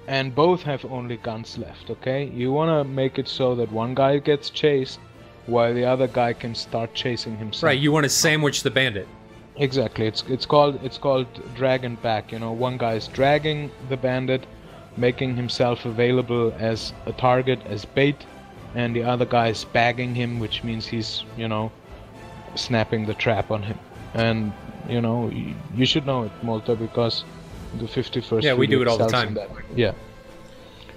and both have only guns left, okay? You want to make it so that one guy gets chased while the other guy can start chasing himself. Right, you want to sandwich the bandit. Exactly. It's called drag and back, you know. One guy is dragging the bandit, making himself available as a target, as bait, and the other guy is bagging him, which means he's, you know, snapping the trap on him. And, you know, you should know it, Malta, because The 51st. Yeah, we do it all the excels time. in that way. Yeah.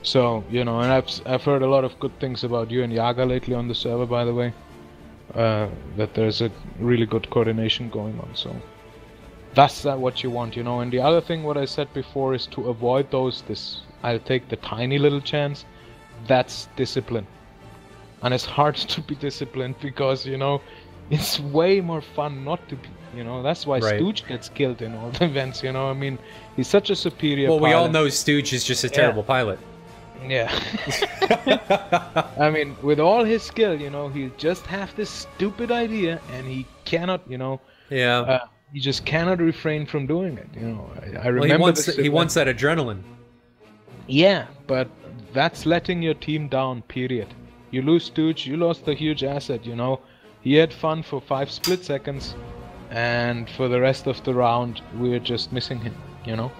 So, you know, and I've heard a lot of good things about you and Yaga lately on the server, by the way. That there's a really good coordination going on, so that's what you want, you know. And the other thing, what I said before, is to avoid I'll take the tiny little chance. That's discipline. And it's hard to be disciplined because, you know, it's way more fun not to be, you know. That's why Right. Stooge gets killed in all the events, you know. I mean, he's such a superior Well, we all pilot. know Stooge is just a terrible pilot. Yeah. I mean, with all his skill, you know, he just have this stupid idea and he cannot, you know, Yeah. he just cannot refrain from doing it, you know. I Well, remember he wants that adrenaline. Yeah, but that's letting your team down, period. You lose Stooge, you lost a huge asset, you know. He had fun for 5 split seconds, and for the rest of the round, we're just missing him, you know.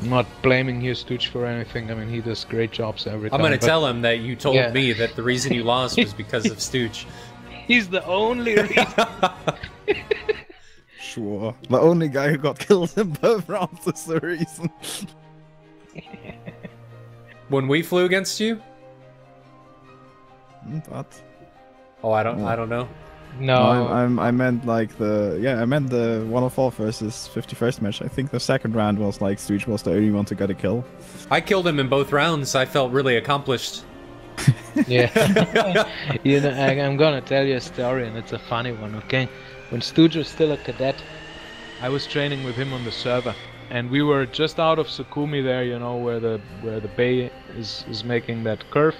I'm not blaming you, Stooge, for anything. I mean, he does great jobs every time. I'm going to but tell him that you told Yeah. me that the reason you lost was because of Stooge. He's the only reason. Sure. The only guy who got killed in both rounds is the reason. When we flew against you? But Oh, I don't know. No, I meant like I meant the 104 versus 51st match. I think the second round was like Stooge was the only one to get a kill. I killed him in both rounds. I felt really accomplished. yeah. You know, I'm gonna tell you a story, and it's a funny one, okay? When Stooge was still a cadet, I was training with him on the server, and we were just out of Sukumi there, you know, where the bay is making that curve,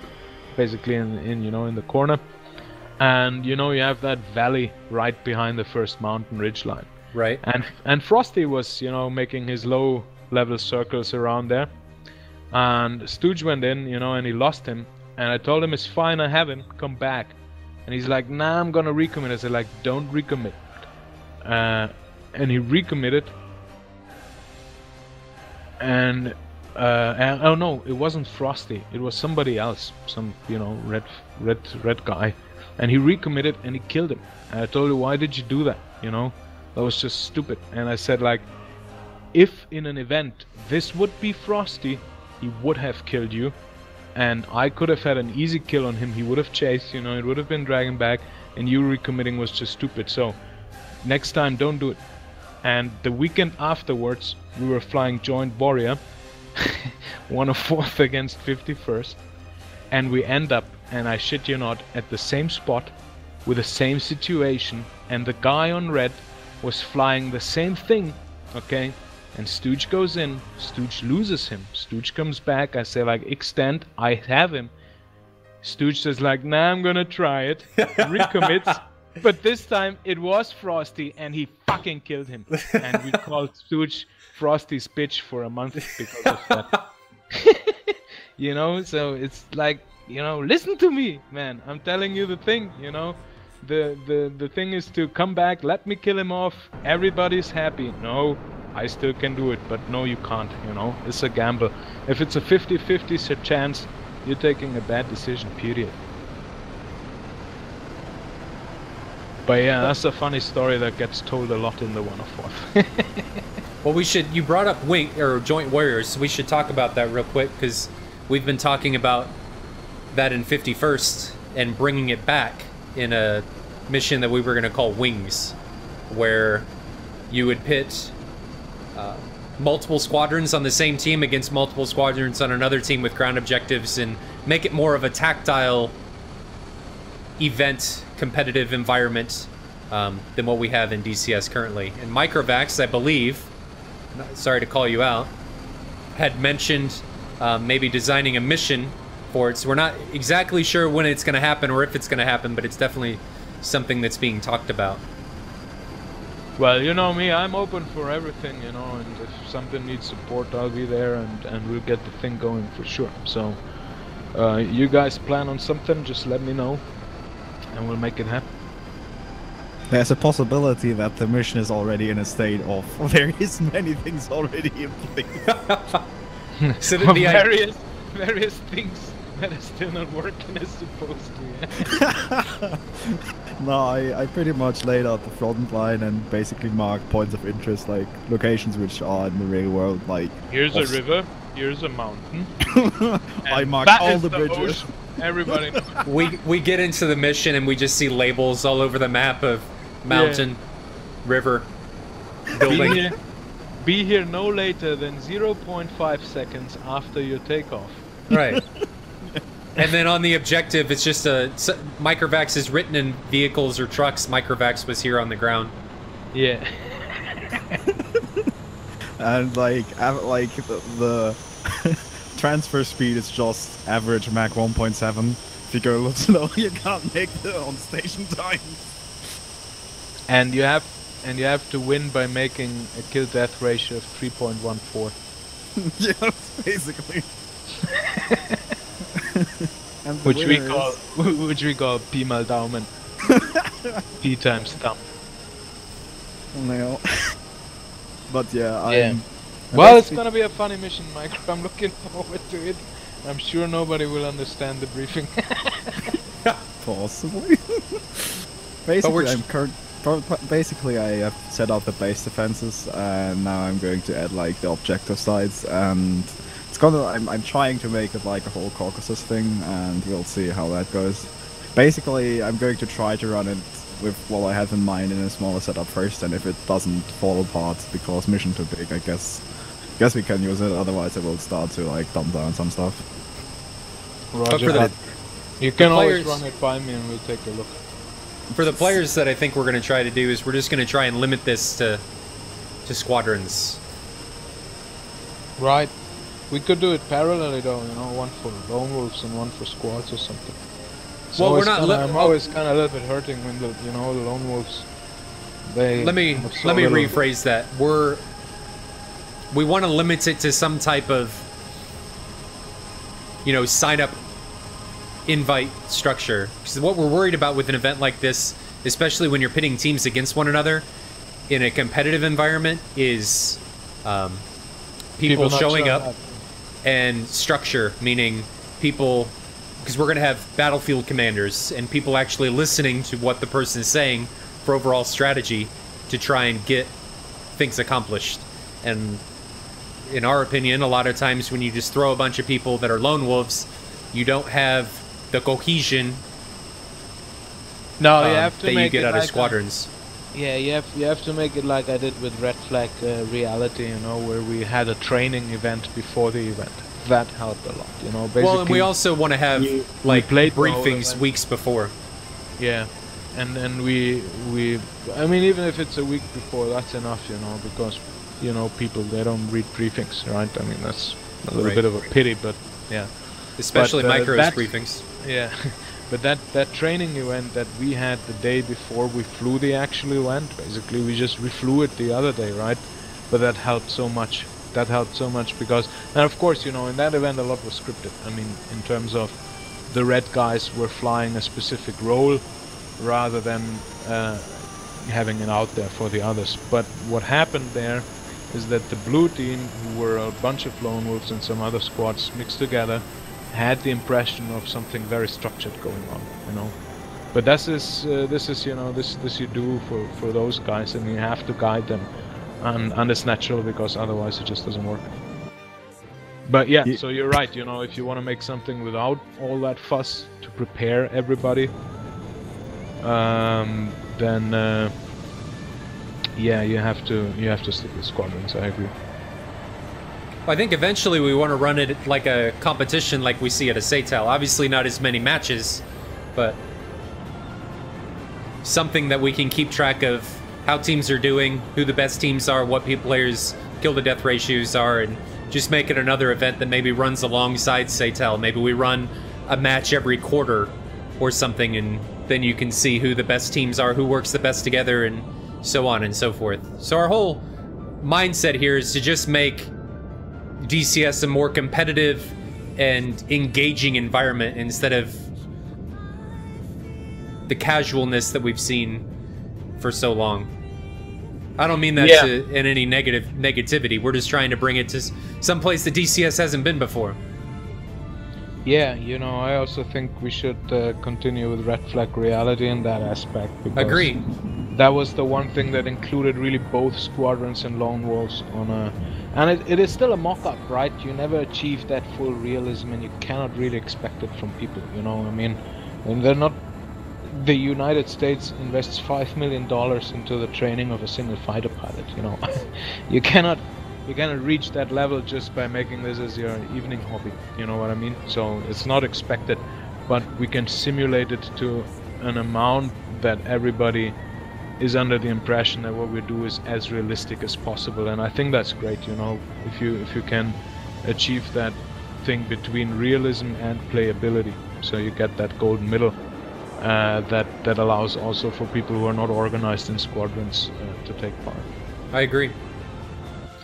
basically in you know, in the corner. And you know, you have that valley right behind the first mountain ridge line. Right. And Frosty was, you know, making his low level circles around there. And Stooge went in, you know, and he lost him. And I told him, it's fine, I have him, come back. And he's like, nah, I'm gonna recommit. I said, like, don't recommit. And he recommitted. And oh no, it wasn't Frosty. It was somebody else, some, you know, red guy. And he recommitted and he killed him. And I told him, why did you do that? You know, that was just stupid. And I said, like, if in an event this would be Frosty, he would have killed you. And I could have had an easy kill on him. He would have chased, you know, it would have been dragging back. And you recommitting was just stupid. So next time, don't do it. And the weekend afterwards, we were flying joint Warrior, 104th against 51st, and we end up, and I shit you not, at the same spot with the same situation, and the guy on red was flying the same thing, okay? And Stooge goes in, Stooge loses him, Stooge comes back, I say like, extend, I have him. Stooge says like, nah, I'm gonna try it, recommits. But this time it was Frosty, and he fucking killed him. And we called Stooge Frosty's bitch for a month because of that. You know, so it's like, you know, listen to me, man. I'm telling you the thing, you know. The thing is to come back, let me kill him off, everybody's happy. No, I still can do it, but no, you can't, you know. It's a gamble. If it's a 50-50 chance, you're taking a bad decision, period. But yeah, that's a funny story that gets told a lot in the 104th. Well, you brought up Joint Warriors, so we should talk about that real quick, because we've been talking about that in 51st and bringing it back in a mission that we were going to call Wings, where you would pit multiple squadrons on the same team against multiple squadrons on another team with ground objectives and make it more of a tactile event competitive environment than what we have in DCS currently. And Microvax, I believe, sorry to call you out, had mentioned maybe designing a mission for it. So we're not exactly sure when it's going to happen or if it's going to happen, but it's definitely something that's being talked about. Well, you know me, I'm open for everything, you know, and if something needs support, I'll be there, and we'll get the thing going for sure. So, you guys plan on something, just let me know, and we'll make it happen. There's a possibility that the mission is already in a state of there is many things already in place. So the various things. iPad is still not working as supposed to. Yeah. No, I pretty much laid out the front line and basically marked points of interest, like locations which are in the real world, like... Here's a river, here's a mountain. I marked all the bridges. Ocean. Everybody knows. We get into the mission and we just see labels all over the map of mountain, river, building. Be here no later than 0.5 seconds after your takeoff. Right. And then on the objective, it's just Microvax is written in vehicles or trucks. Microvax was here on the ground. Yeah. And like the transfer speed is just average Mach 1.7. If you go a little slow, you can't make the on-station time. And you have to win by making a kill-death ratio of 3.14. Yes, basically. And which we call Pi mal Daumen. P times thumb. No. But yeah, yeah. Well, it's gonna be a funny mission, Mike. I'm looking forward to it. I'm sure nobody will understand the briefing. Possibly. Basically, I have set up the base defenses, and now I'm going to add like the objective sides, and it's gonna. I'm trying to make it like a whole Caucasus thing, and we'll see how that goes. Basically, I'm going to try to run it with what I have in mind in a smaller setup first, and if it doesn't fall apart because mission too big, I guess we can use it. Otherwise, I will start to like dump down some stuff. Roger that. You can always run it by me, and we'll take a look. For the players that I think we're going to try to do is we're just going to try and limit this to squadrons. Right. We could do it parallelly though, you know, one for lone wolves and one for squads or something. So well, we're not. I'm always kind of a little bit hurting when the lone wolves. Let me rephrase that. We want to limit it to some type of, sign up invite structure. Because what we're worried about with an event like this, especially when you're pitting teams against one another in a competitive environment, is people showing up and structure, meaning people, because we're going to have battlefield commanders and people actually listening to what the person is saying for overall strategy to try and get things accomplished. And in our opinion, a lot of times when you just throw a bunch of people that are lone wolves, you don't have the cohesion you have to that make you get it out like of squadrons. Yeah, you have to make it like I did with Red Flag Reality, where we had a training event before the event. That helped a lot, Basically, well, and we also want to have briefings weeks before. Yeah, and then I mean, even if it's a week before, that's enough, because people, they don't read briefings, right? I mean, that's a little bit of a pity, but yeah. Especially micros briefings. Yeah, but that training event that we had the day before we flew the actual event, basically we flew it the other day, right? But that helped so much. That helped so much because, and of course, in that event a lot was scripted. I mean, in terms of the red guys were flying a specific role rather than having it out there for the others. But what happened there is that the blue team, who were a bunch of lone wolves and some other squads mixed together, had the impression of something very structured going on, But this is you do for those guys, and you have to guide them, and it's natural because otherwise it just doesn't work. But yeah, so you're right. If you want to make something without all that fuss to prepare everybody, then yeah, you have to stick with squadrons. I agree. I think eventually we want to run it like a competition like we see at a SATAL. Obviously not as many matches, but something that we can keep track of how teams are doing, who the best teams are, what players' kill-to-death ratios are, and just make it another event that maybe runs alongside SATAL. Maybe we run a match every quarter or something, and then you can see who the best teams are, who works the best together, and so on and so forth. So our whole mindset here is to just make DCS a more competitive and engaging environment instead of the casualness that we've seen for so long. I don't mean that in any negativity. We're just trying to bring it to some place that DCS hasn't been before. Yeah, you know, I also think we should continue with Red Flag Reality in that aspect. Because Agree. that was the one thing that included really both Squadrons and Lone Wolves on a... And it is still a mock-up, right? You never achieve that full realism, and you cannot really expect it from people, you know? I mean, and they're not... The United States invests $5 million into the training of a single fighter pilot, you know? You cannot reach that level just by making this as your evening hobby, you know what I mean? So it's not expected, but we can simulate it to an amount that everybody is under the impression that what we do is as realistic as possible, and I think that's great, you know, if you can achieve that thing between realism and playability, so you get that golden middle that allows also for people who are not organized in squadrons to take part. I agree.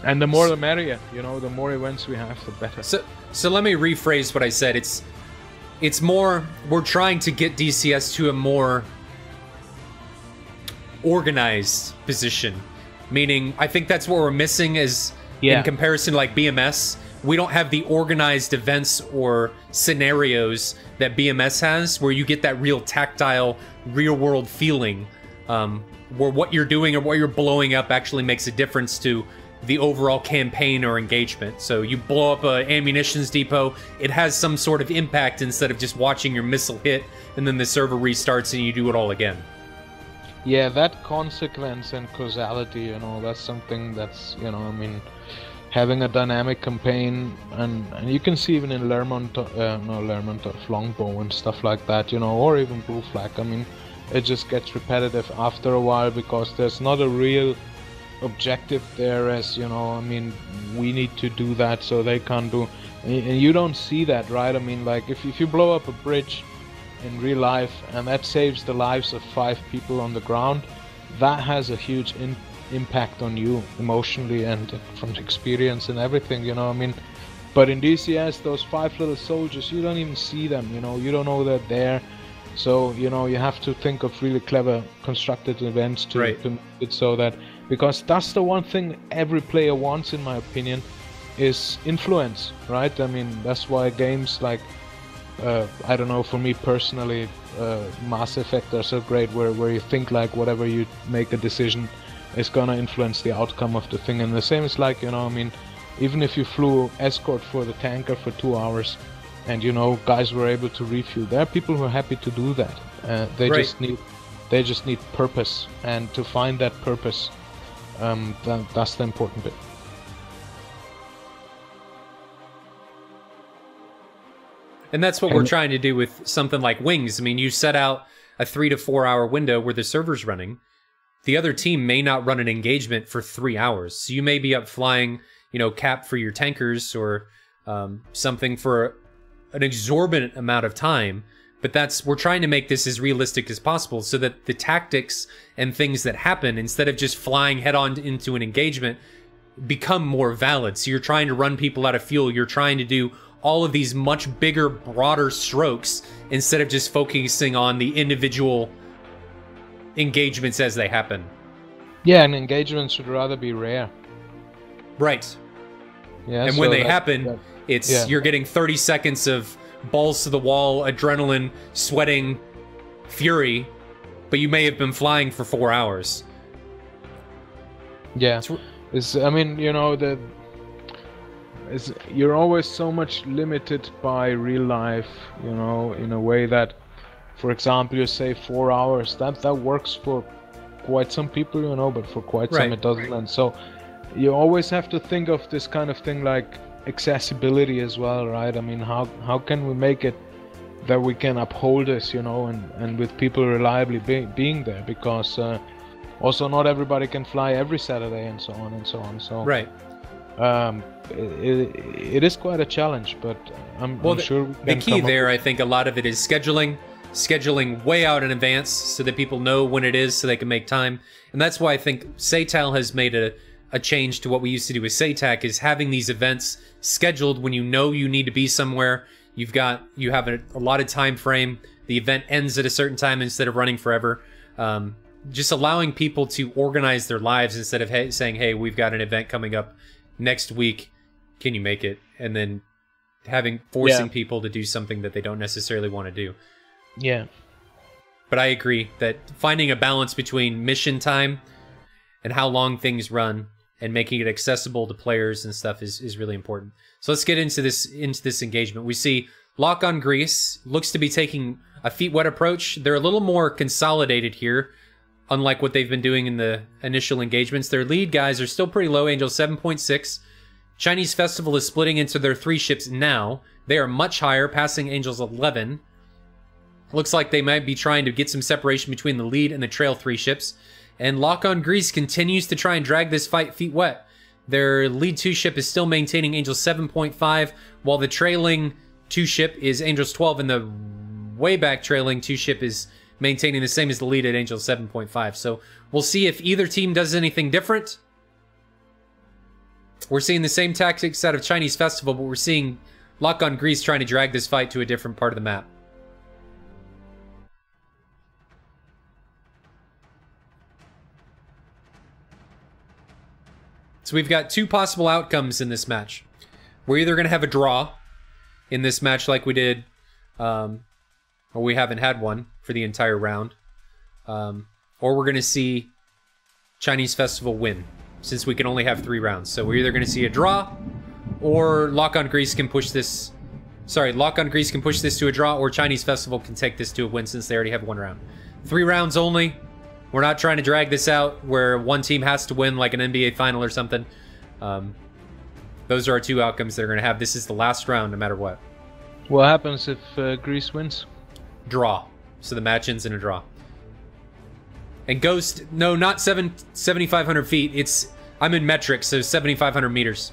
And the more the merrier, you know, the more events we have, the better. So let me rephrase what I said. It's more, we're trying to get DCS to a more organized position, meaning I think that's what we're missing is in comparison to like BMS. We don't have the organized events or scenarios that BMS has, where you get that real tactile, real-world feeling, where what you're doing or what you're blowing up actually makes a difference to the overall campaign or engagement. So you blow up a ammunitions depot, it has some sort of impact instead of just watching your missile hit and then the server restarts and you do it all again. Yeah, that consequence and causality, you know, that's something that's, you know, I mean, having a dynamic campaign, and you can see even in Longbow and stuff like that, you know, or even Blue Flag, I mean, it just gets repetitive after a while because there's not a real objective there as, you know, I mean, we need to do that so they can't do, and you don't see that, right? I mean, like, if you blow up a bridge in real life and that saves the lives of 5 people on the ground, that has a huge impact on you emotionally and from experience and everything, you know, I mean, but in DCS, those 5 little soldiers, you don't even see them, you know, you don't know they're there, so, you know, you have to think of really clever constructed events to make it so that, because that's the one thing every player wants, in my opinion, is influence, right? I mean, that's why games like I don't know, for me personally, Mass Effect are so great, where you think like whatever you make a decision is gonna influence the outcome of the thing. And the same is like, you know, I mean, even if you flew escort for the tanker for 2 hours and, you know, guys were able to refuel, there are people who are happy to do that. They just need purpose, and to find that purpose, that's the important bit. And that's what we're trying to do with something like Wings. I mean, you set out a 3 to 4 hour window where the server's running. The other team may not run an engagement for 3 hours. So you may be up flying, you know, cap for your tankers or something for an exorbitant amount of time. But we're trying to make this as realistic as possible so that the tactics and things that happen, instead of just flying head on into an engagement, become more valid. So you're trying to run people out of fuel. You're trying to do all of these much bigger, broader strokes instead of just focusing on the individual engagements as they happen. Yeah, and engagements should rather be rare. Right. Yeah, and when they happen, you're getting 30 seconds of balls to the wall, adrenaline, sweating, fury, but you may have been flying for 4 hours. Yeah. I mean, you know, you're always so much limited by real life, you know, in a way that, for example, you say 4 hours, that works for quite some people, you know, but for quite some it doesn't. And so you always have to think of this kind of thing like accessibility as well, right? I mean, how can we make it that we can uphold this, you know, and with people reliably being there, because also not everybody can fly every Saturday and so on and so on. So it is quite a challenge, but I'm sure we can the key there, I think a lot of it is scheduling way out in advance so that people know when it is so they can make time. And that's why I think SATAL has made a change to what we used to do with SATAC, is having these events scheduled when you know you need to be somewhere. You have a lot of time frame. The event ends at a certain time instead of running forever. Just allowing people to organize their lives instead of saying, hey, we've got an event coming up next week, can you make it? And then forcing people to do something that they don't necessarily want to do. Yeah. But I agree that finding a balance between mission time and how long things run and making it accessible to players and stuff is really important. So let's get into this engagement. We see Lock on Greece looks to be taking a feet wet approach. They're a little more consolidated here, unlike what they've been doing in the initial engagements. Their lead guys are still pretty low, Angel 7.6. Chinese Festival is splitting into their 3 ships now. They are much higher, passing Angel's 11. Looks like they might be trying to get some separation between the lead and the trail 3 ships. And Lock on Greece continues to try and drag this fight feet wet. Their lead 2 ship is still maintaining Angel's 7.5, while the trailing 2 ship is Angel's 12, and the way back trailing 2 ship is maintaining the same as the lead at Angel's 7.5. So we'll see if either team does anything different. We're seeing the same tactics out of Chinese Festival, but we're seeing Lock on Greece trying to drag this fight to a different part of the map. So we've got 2 possible outcomes in this match. We're either going to have a draw in this match like we did, or we haven't had one for the entire round, or we're going to see Chinese Festival win, since we can only have 3 rounds. So we're either going to see a draw, or Lock on Greece can push this... Sorry, Lock on Greece can push this to a draw, or Chinese Festival can take this to a win since they already have 1 round. 3 rounds only. We're not trying to drag this out where one team has to win like an NBA final or something. Those are our 2 outcomes they're going to have. This is the last round no matter what. What happens if Greece wins? Draw. So the match ends in a draw. And Ghost, no, not 7,500 feet. I'm in metric, so 7,500 meters.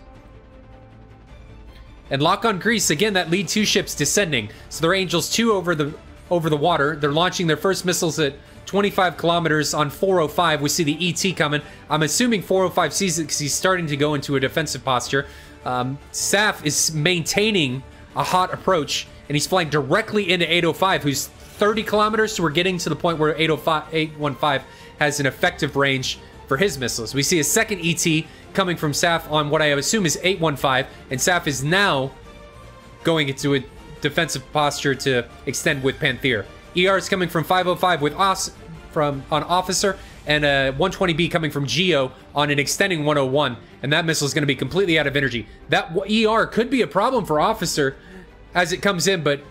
And Lock on Greece, again, that lead 2 ship's descending. So they're Angels 2 over the water. They're launching their first missiles at 25 kilometers on 405. We see the ET coming. I'm assuming 405 sees it because he's starting to go into a defensive posture. Saf is maintaining a hot approach, and he's flying directly into 805, who's 30 kilometers, so we're getting to the point where 815 has an effective range for his missiles. We see a second ET coming from Saf on what I assume is 815, and Saf is now going into a defensive posture to extend with Panther. ER is coming from 505 with us on Officer, and a 120B coming from Geo on an extending 101, and that missile is going to be completely out of energy. That ER could be a problem for Officer as it comes in, but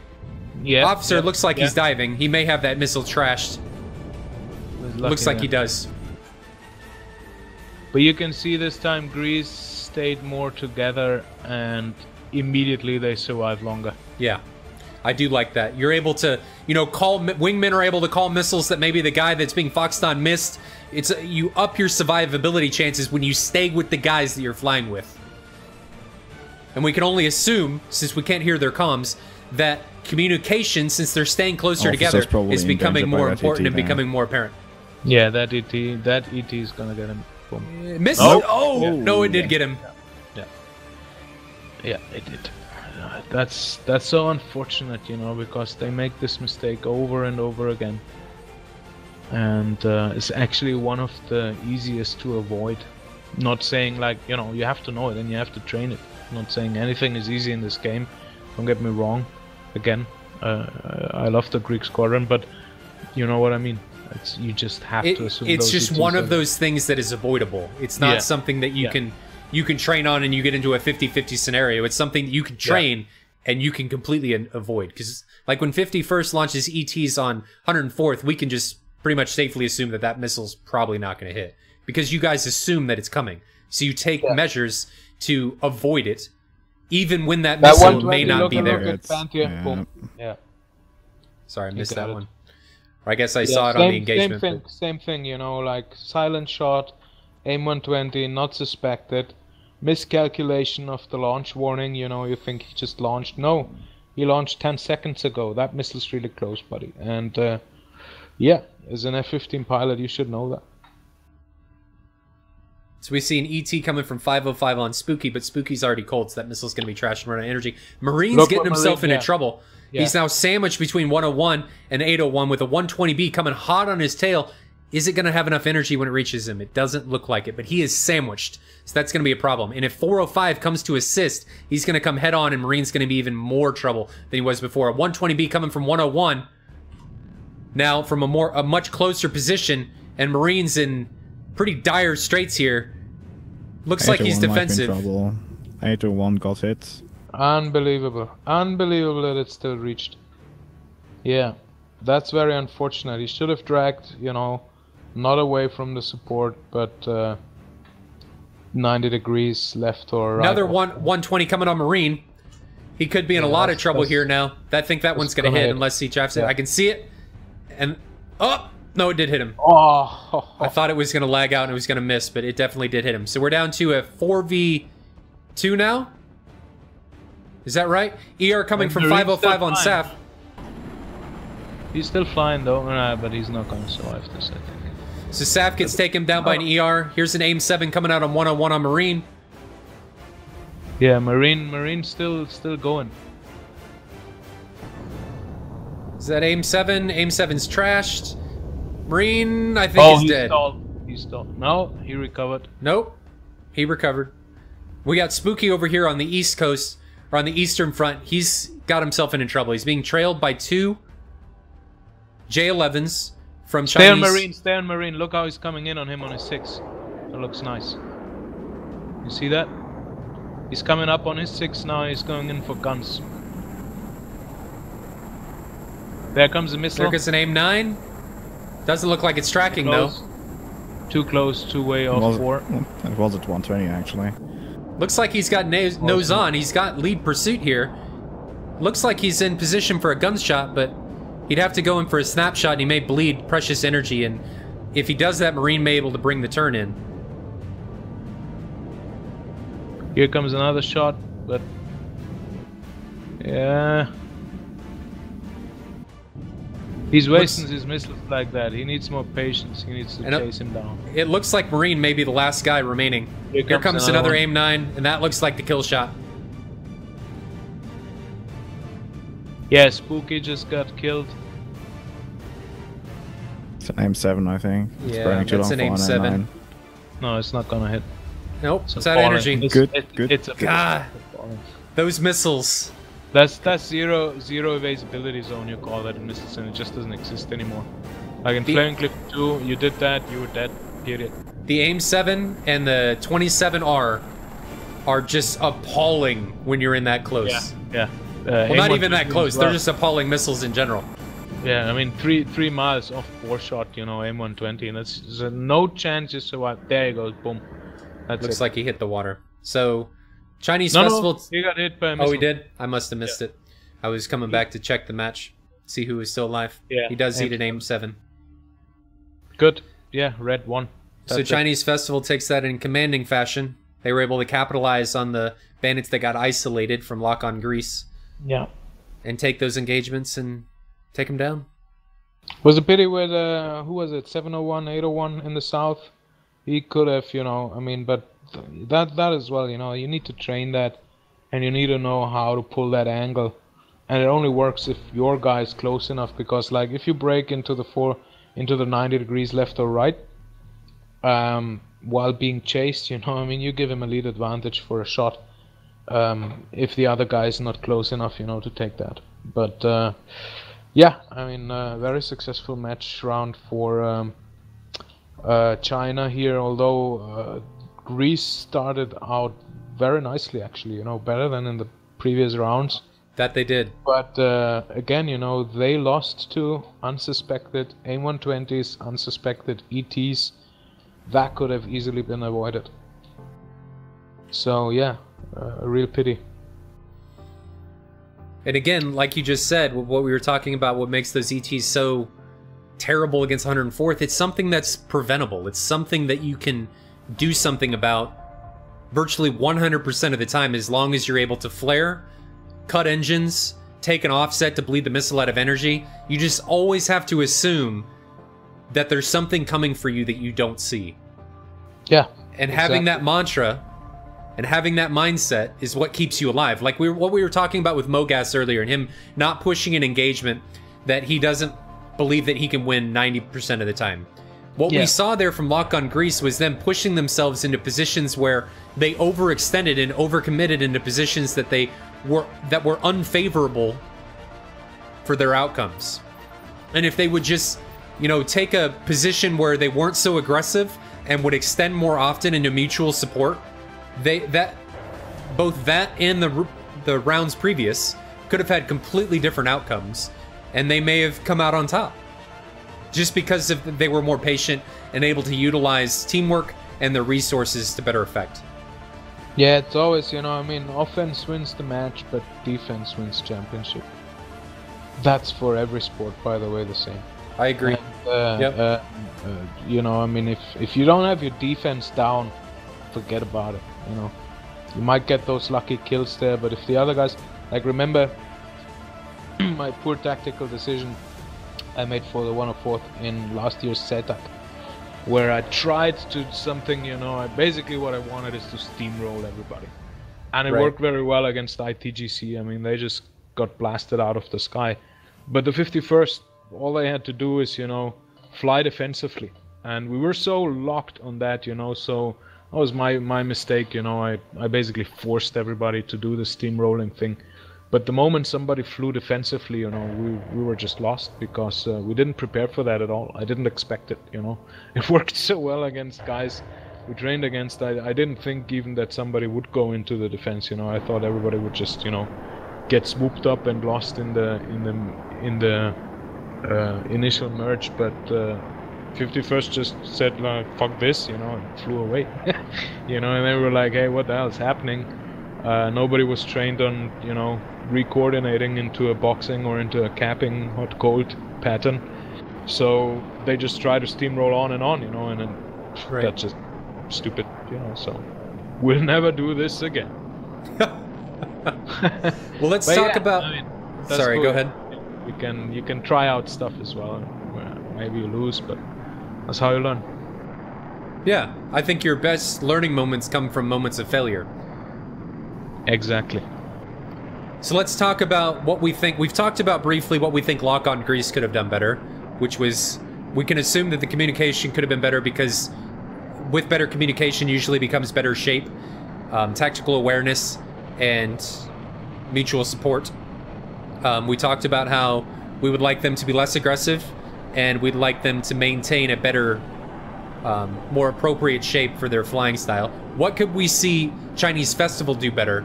Yeah. Officer looks like he's diving. He may have that missile trashed. Looks like he does. But you can see this time Greece stayed more together, and immediately they survived longer. Yeah. I do like that. You're able to, wingmen are able to call missiles that maybe the guy that's being foxed on missed. You up your survivability chances when you stay with the guys that you're flying with. And we can only assume, since we can't hear their comms, that communication, since they're staying closer together, is becoming more important and becoming more apparent. Yeah, that ET is gonna get him. Boom. Missed! Oh! No, it did get him. Yeah, it did. That's so unfortunate, because they make this mistake over and over again. And it's actually one of the easiest to avoid. Not saying you have to know it and you have to train it. Not saying anything is easy in this game. Don't get me wrong. Again, I love the Greek squadron, but you know what I mean. You just have to assume. It's just one of those things that is avoidable. It's not something that you can train on and you get into a 50-50 scenario. It's something that you can train and you can completely avoid. Because like when 51st launches ETs on 104th, we can just pretty much safely assume that that missile's probably not going to hit. Because you guys assume that it's coming. So you take measures to avoid it, even when that missile may not be there. Sorry, I missed that one. Or I guess I saw it on the engagement. Same thing, like silent shot, aim 120, not suspected. Miscalculation of the launch warning, you think he just launched. No, he launched 10 seconds ago. That missile's really close, buddy. And as an F-15 pilot, you should know that. So we see an ET coming from 505 on Spooky, but Spooky's already cold, so that missile's going to be trashed and run out of energy. Marine's getting himself into trouble. Yeah. He's now sandwiched between 101 and 801 with a 120B coming hot on his tail. Is it going to have enough energy when it reaches him? It doesn't look like it, but he is sandwiched. So that's going to be a problem. And if 405 comes to assist, he's going to come head on, and Marine's going to be even more trouble than he was before. A 120B coming from 101. Now from a much closer position, and Marine's in pretty dire straits here. Looks like he's defensive. 801 got hit. Unbelievable. Unbelievable that it still reached. Yeah, that's very unfortunate. He should have dragged, you know, not away from the support, but 90 degrees left or right. Another 120 coming on Marine. He could be in a lot of trouble here now. I think that one's going to hit unless he traps it. I can see it. And, oh, no, it did hit him. Oh. I thought it was going to lag out and it was going to miss, but it definitely did hit him. So we're down to a 4v2 now. Is that right? ER coming from 505 on SAF. He's still flying though, but he's not going to survive this, I think. So SAF gets taken down by an ER. Here's an AIM-7 coming out on 101 on Marine. Yeah, Marine's still going. Is that AIM-7? AIM-7's trashed. Marine, I think, is dead. He stalled. No, he recovered. Nope. He recovered. We got Spooky over here on the East Coast, or on the Eastern Front. He's got himself into trouble. He's being trailed by 2 J-11s from Chinese. Stay on Marine. Look how he's coming in on him on his 6. That looks nice. You see that? He's coming up on his 6 now. He's going in for guns. There comes a missile. There goes an AIM-9. Doesn't look like it's tracking, though. Too close, two-way off 4. It was at 120, actually. Looks like he's got nose on. He's got lead pursuit here. Looks like he's in position for a gunshot, but he'd have to go in for a snapshot, and he may bleed precious energy, and if he does that, Marine may be able to bring the turn in. Here comes another shot, but... yeah... He's wasting his missiles like that. He needs more patience. He needs to chase him down. It looks like Marine may be the last guy remaining. Here comes another AIM-9, and that looks like the kill shot. Yeah, Spooky just got killed. It's an AIM-7, I think. Yeah, that's an AIM-7. No, it's not gonna hit. Nope, it's out of energy. Good. It's a God, those missiles. That's zero evasibility zone, you call that in missiles, and it just doesn't exist anymore. Like in Flaring Cliff 2, you did that, you were dead. Period. The AIM-7 and the 27R are just appalling when you're in that close. Yeah. Well, not even that close. They're just appalling missiles in general. Yeah, I mean, 3 miles off 4-shot, you know, AIM-120, and there's no chance you survive. There you go, boom. Looks like he hit the water. So, Chinese Festival... No, he got hit by a missile. Oh, he did? I must have missed it. I was coming back to check the match, see who was still alive. Yeah. He does eat an AIM-7. Good. Yeah, red 1. So Chinese Festival takes that in commanding fashion. They were able to capitalize on the bandits that got isolated from Lock-on Greece. Yeah. And take those engagements and take them down. Was a pity with, who was it, 701, 801 in the south? He could have, you know, I mean, but that as well, you know, you need to train that, and you need to know how to pull that angle. And it only works if your guy is close enough, because, like, if you break into the 90 degrees left or right, while being chased, you know, I mean, you give him a lead advantage for a shot, if the other guy is not close enough, you know, to take that. But, yeah, I mean, very successful match round for China here, although Greece started out very nicely, actually, you know, better than in the previous rounds. That they did. But again, you know, they lost to unsuspected AIM-120s, unsuspected ETs. That could have easily been avoided. So yeah, a real pity. And again, like you just said, what we were talking about, what makes those ETs so terrible against 104th, it's something that's preventable. It's something that you can do something about virtually 100% of the time, as long as you're able to flare, cut engines, take an offset to bleed the missile out of energy. You just always have to assume that there's something coming for you that you don't see. Yeah. And having that mantra and having that mindset is what keeps you alive. Like what we were talking about with Mogas earlier, and him not pushing an engagement that he doesn't believe that he can win 90% of the time. What Yeah. we saw there from Lock on Greece was them pushing themselves into positions where they overextended and overcommitted into positions that were unfavorable for their outcomes. And if they would just, you know, take a position where they weren't so aggressive and would extend more often into mutual support, both that and the rounds previous could have had completely different outcomes, and they may have come out on top. Just because they were more patient and able to utilize teamwork and their resources to better effect. Yeah, it's always, you know, I mean, offense wins the match, but defense wins championship. That's for every sport, by the way, the same. I agree. And, you know, I mean, if you don't have your defense down, forget about it, you know. You might get those lucky kills there, but if the other guys... Like, remember my poor tactical decision I made for the 104th in last year's SATAL, where I tried to do something, you know, basically what I wanted is to steamroll everybody. And it worked very well against ITGC. I mean, they just got blasted out of the sky. But the 51st, all they had to do is, you know, fly defensively. And we were so locked on that, you know, so that was my mistake, you know. I basically forced everybody to do the steamrolling thing. But the moment somebody flew defensively, you know, we were just lost, because we didn't prepare for that at all. I didn't expect it, you know. It worked so well against guys we trained against. I didn't think even that somebody would go into the defense, you know. I thought everybody would just, you know, get swooped up and lost in the initial merge. But 51st just said, like, fuck this, you know, and flew away. You know, and they were like, hey, what the hell is happening? Nobody was trained on, you know, re-coordinating into a boxing or into a capping hot-cold pattern. So they just try to steamroll on, you know, and then that's just stupid, you know, so we'll never do this again. Well, let's talk about... I mean, Sorry, cool. go ahead. You can try out stuff as well. Maybe you lose, but that's how you learn. Yeah, I think your best learning moments come from moments of failure. Exactly. So let's talk about what we think. We've talked about briefly what we think Lock on Greece could have done better, which was, we can assume that the communication could have been better, because with better communication usually becomes better shape, tactical awareness, and mutual support. We talked about how we would like them to be less aggressive, and we'd like them to maintain a better, more appropriate shape for their flying style. What could we see Chinese Festival do better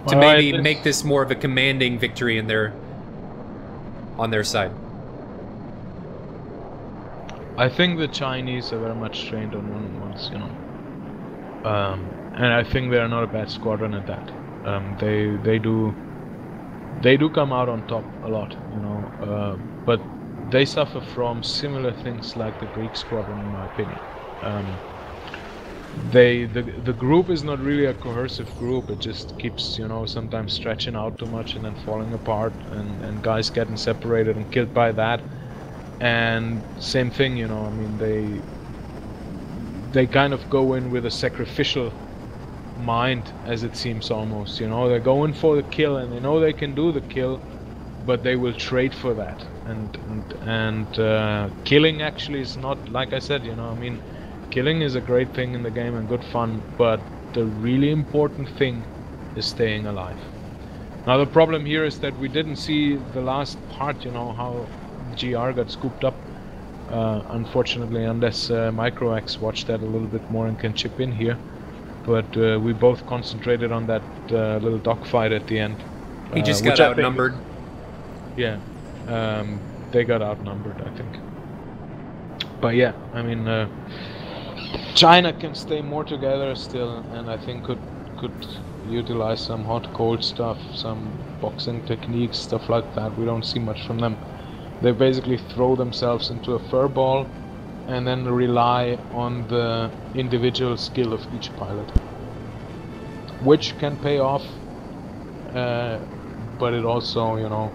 to maybe make this more of a commanding victory in on their side? I think the Chinese are very much trained on one-on-ones, you know, and I think they are not a bad squadron at that. They do come out on top a lot, you know, but they suffer from similar things like the Greek squadron, in my opinion. The group is not really a cohesive group. It just keeps, you know, sometimes stretching out too much and then falling apart, and guys getting separated and killed by that. And same thing, you know, I mean, they kind of go in with a sacrificial mind, as it seems, almost, you know. They go in for the kill and they know they can do the kill, but they will trade for that. And killing actually is not, like I said, you know, I mean, killing is a great thing in the game and good fun, but the really important thing is staying alive. Now the problem here is that we didn't see the last part, you know, how GR got scooped up, unfortunately, unless MicroX watched that a little bit more and can chip in here. But we both concentrated on that little dogfight at the end. He just got outnumbered. Yeah, they got outnumbered, I think. But yeah, I mean, China can stay more together still, and I think could utilize some hot-cold stuff, some boxing techniques, stuff like that. We don't see much from them. They basically throw themselves into a furball and then rely on the individual skill of each pilot, which can pay off, but it also, you know,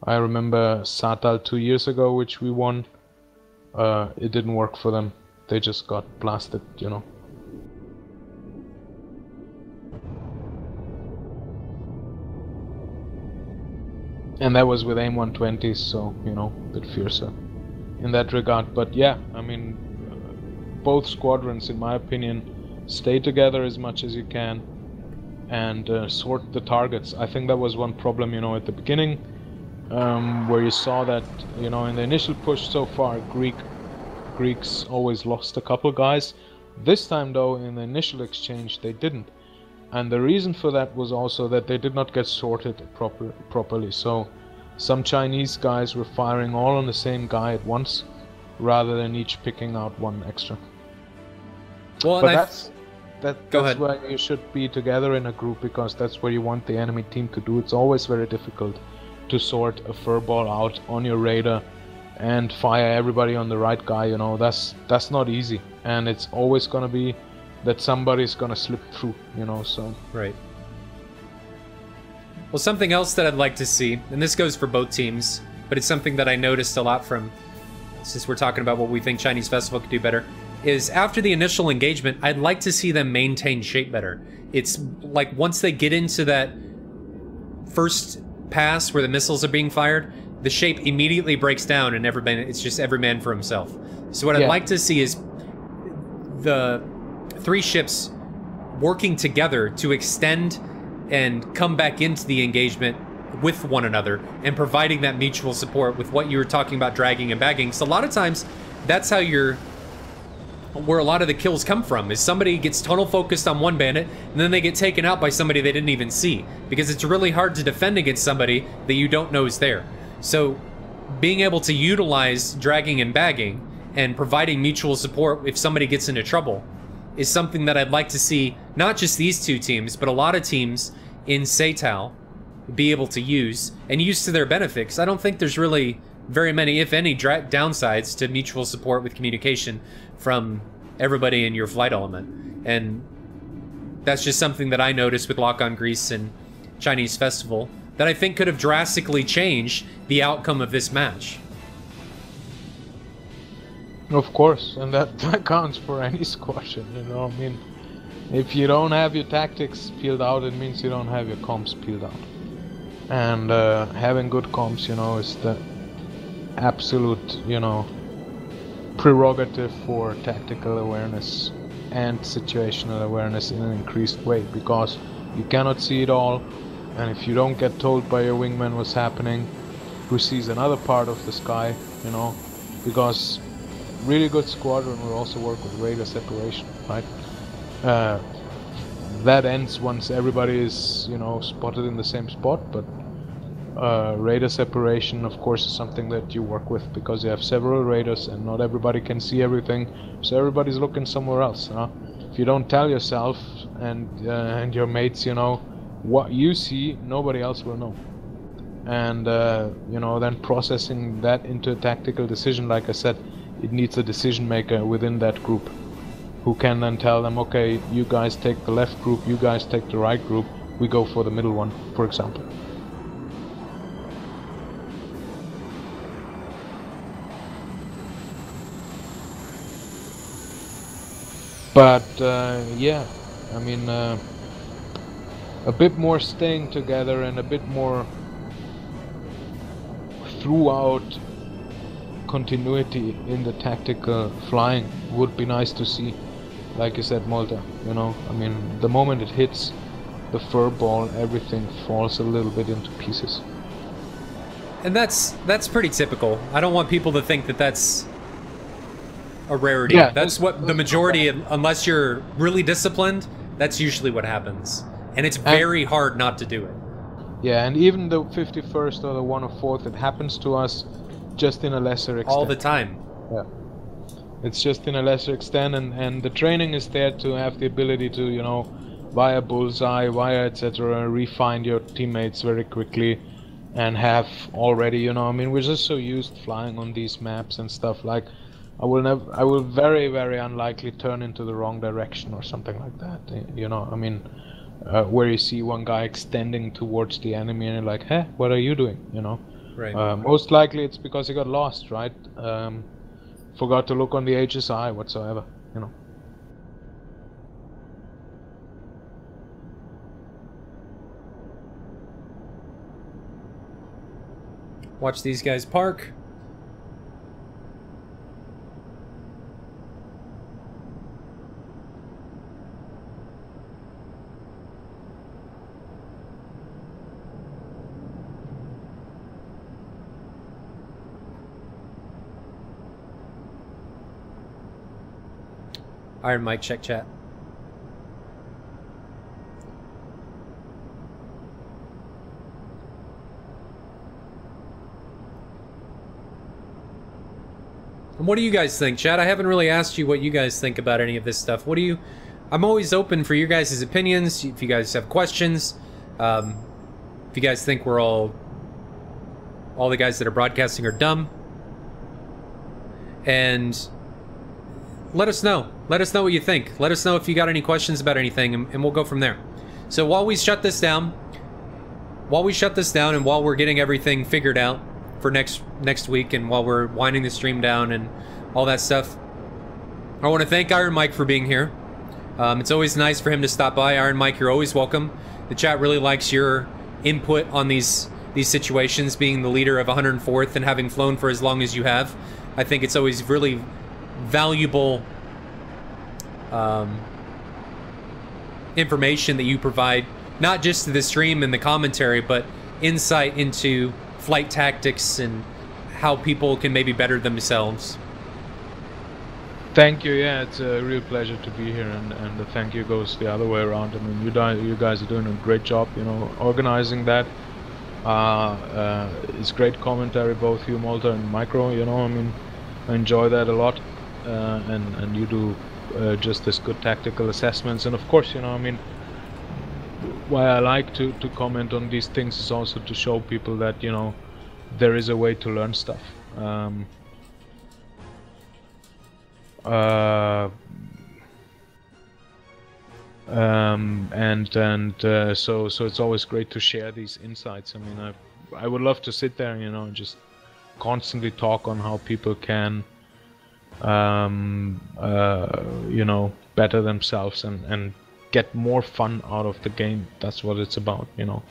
I remember SATAL 2 years ago, which we won. It didn't work for them. They just got blasted, you know. And that was with AIM 120s, so, you know, a bit fiercer. in that regard. But yeah, I mean, both squadrons, in my opinion, stay together as much as you can and sort the targets. I think that was one problem, you know, at the beginning, where you saw that, you know, in the initial push so far, Greeks always lost a couple guys. This time, though, in the initial exchange, they didn't. And the reason for that was also that they did not get sorted properly. So some Chinese guys were firing all on the same guy at once, rather than each picking out one extra. Well, but that's Go ahead. why you should be together in a group, because that's what you want the enemy team to do. It's always very difficult to sort a furball out on your radar and fire everybody on the right guy, you know. That's not easy, and it's always gonna be that somebody's gonna slip through, you know, so... Right. Well, something else that I'd like to see, and this goes for both teams, but it's something that I noticed a lot from, since we're talking about what we think Chinese Festival could do better, is after the initial engagement, I'd like to see them maintain shape better. It's like once they get into that first pass where the missiles are being fired, the shape immediately breaks down and it's just every man for himself. So what I'd like to see is the 3 ships working together to extend and come back into the engagement with one another and providing that mutual support with what you were talking about, dragging and bagging. So a lot of times that's how where a lot of the kills come from, is somebody gets tunnel focused on one bandit and then they get taken out by somebody they didn't even see, because it's really hard to defend against somebody that you don't know is there. So being able to utilize dragging and bagging and providing mutual support if somebody gets into trouble is something that I'd like to see, not just these 2 teams, but a lot of teams in SATAL be able to use, and use to their benefit, because I don't think there's really very many, if any, downsides to mutual support with communication from everybody in your flight element. And that's just something that I noticed with Lock on Greece and Chinese Festival that I think could have drastically changed the outcome of this match. Of course, and that counts for any squadron, you know. I mean, if you don't have your tactics peeled out, it means you don't have your comms peeled out. And having good comms, you know, is the absolute, you know, prerogative for tactical awareness and situational awareness in an increased way, because you cannot see it all, and if you don't get told by your wingman what's happening, who sees another part of the sky, you know, because really good squadron will also work with radar separation, right? That ends once everybody is, you know, spotted in the same spot, but radar separation, of course, is something that you work with, because you have several radars and not everybody can see everything, so everybody's looking somewhere else, huh? If you don't tell yourself and your mates, you know, what you see, nobody else will know. And you know, then processing that into a tactical decision, like I said, it needs a decision maker within that group who can then tell them, okay, you guys take the left group, you guys take the right group, we go for the middle one, for example. But yeah, I mean, a bit more staying together and a bit more throughout continuity in the tactical flying would be nice to see. Like you said, Malta, you know, I mean, the moment it hits the fur ball, everything falls a little bit into pieces. And that's pretty typical. I don't want people to think that that's a rarity. Yeah, that's what the majority, unless you're really disciplined, that's usually what happens. And it's very hard not to do it. Yeah, and even the 51st or the 104th, it happens to us just in a lesser extent. All the time. Yeah. It's just in a lesser extent, and the training is there to have the ability to, you know, via bullseye, via etc., refine your teammates very quickly, and have already, you know, I mean, we're just so used flying on these maps and stuff, like, I will very, very unlikely turn into the wrong direction or something like that, you know, I mean, where you see one guy extending towards the enemy and you're like, hey, what are you doing, you know? Right. Most likely it's because he got lost, right? Forgot to look on the HSI whatsoever, you know. Watch these guys park. Iron Mike, check chat. And what do you guys think, chat? I haven't really asked you what you guys think about any of this stuff. What do you... I'm always open for your guys' opinions, if you guys have questions. If you guys think we're all the guys that are broadcasting are dumb. And let us know. Let us know what you think. Let us know if you got any questions about anything, and we'll go from there. So while we shut this down, and while we're getting everything figured out for next week, and while we're winding the stream down and all that stuff, I want to thank Iron Mike for being here. It's always nice for him to stop by. Iron Mike, you're always welcome. The chat really likes your input on these situations, being the leader of 104th and having flown for as long as you have. I think it's always really valuable information that you provide, not just to the stream and the commentary, but insight into flight tactics and how people can maybe better themselves. Thank you. Yeah, it's a real pleasure to be here, and the thank you goes the other way around. I mean, you guys are doing a great job, you know, organizing that. It's great commentary, both you, Malta, and Micro. You know, I mean, I enjoy that a lot, and you do just as good tactical assessments. And of course, you know, I mean, why I like to comment on these things is also to show people that, you know, there is a way to learn stuff. So it's always great to share these insights. I mean, I would love to sit there, you know, and just constantly talk on how people can, you know, better themselves and get more fun out of the game. That's what it's about, you know.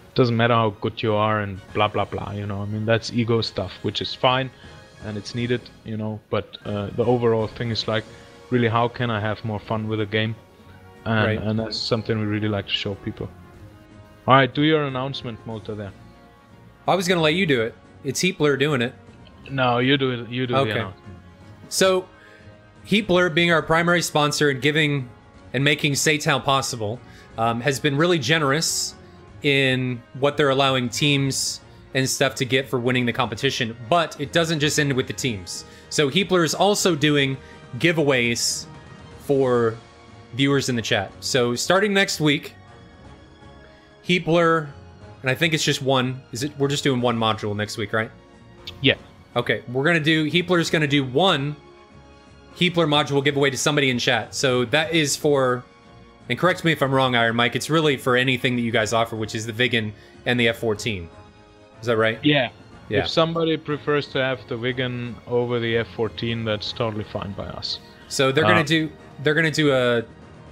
It doesn't matter how good you are and blah blah blah, you know. I mean, that's ego stuff, which is fine and it's needed, you know, but the overall thing is like, really, how can I have more fun with a game? And that's something we really like to show people. Alright, do your announcement, Malta, there. I was gonna let you do it. It's Heapler doing it. No, you do it. You do the okay. announcement. So, Heapler, being our primary sponsor and giving and making SATAL possible, has been really generous in what they're allowing teams and stuff to get for winning the competition. But it doesn't just end with the teams. So Heapler is also doing giveaways for viewers in the chat. So starting next week, Heapler, and I think it's just one. We're just doing one module next week, right? Yeah. Okay, Heapler's gonna do one Heapler module giveaway to somebody in chat. So that is for, and correct me if I'm wrong, Iron Mike, it's really for anything that you guys offer, which is the Vigan and the F-14. Is that right? Yeah. Yeah. If somebody prefers to have the Vigan over the F-14, that's totally fine by us. So they're gonna do a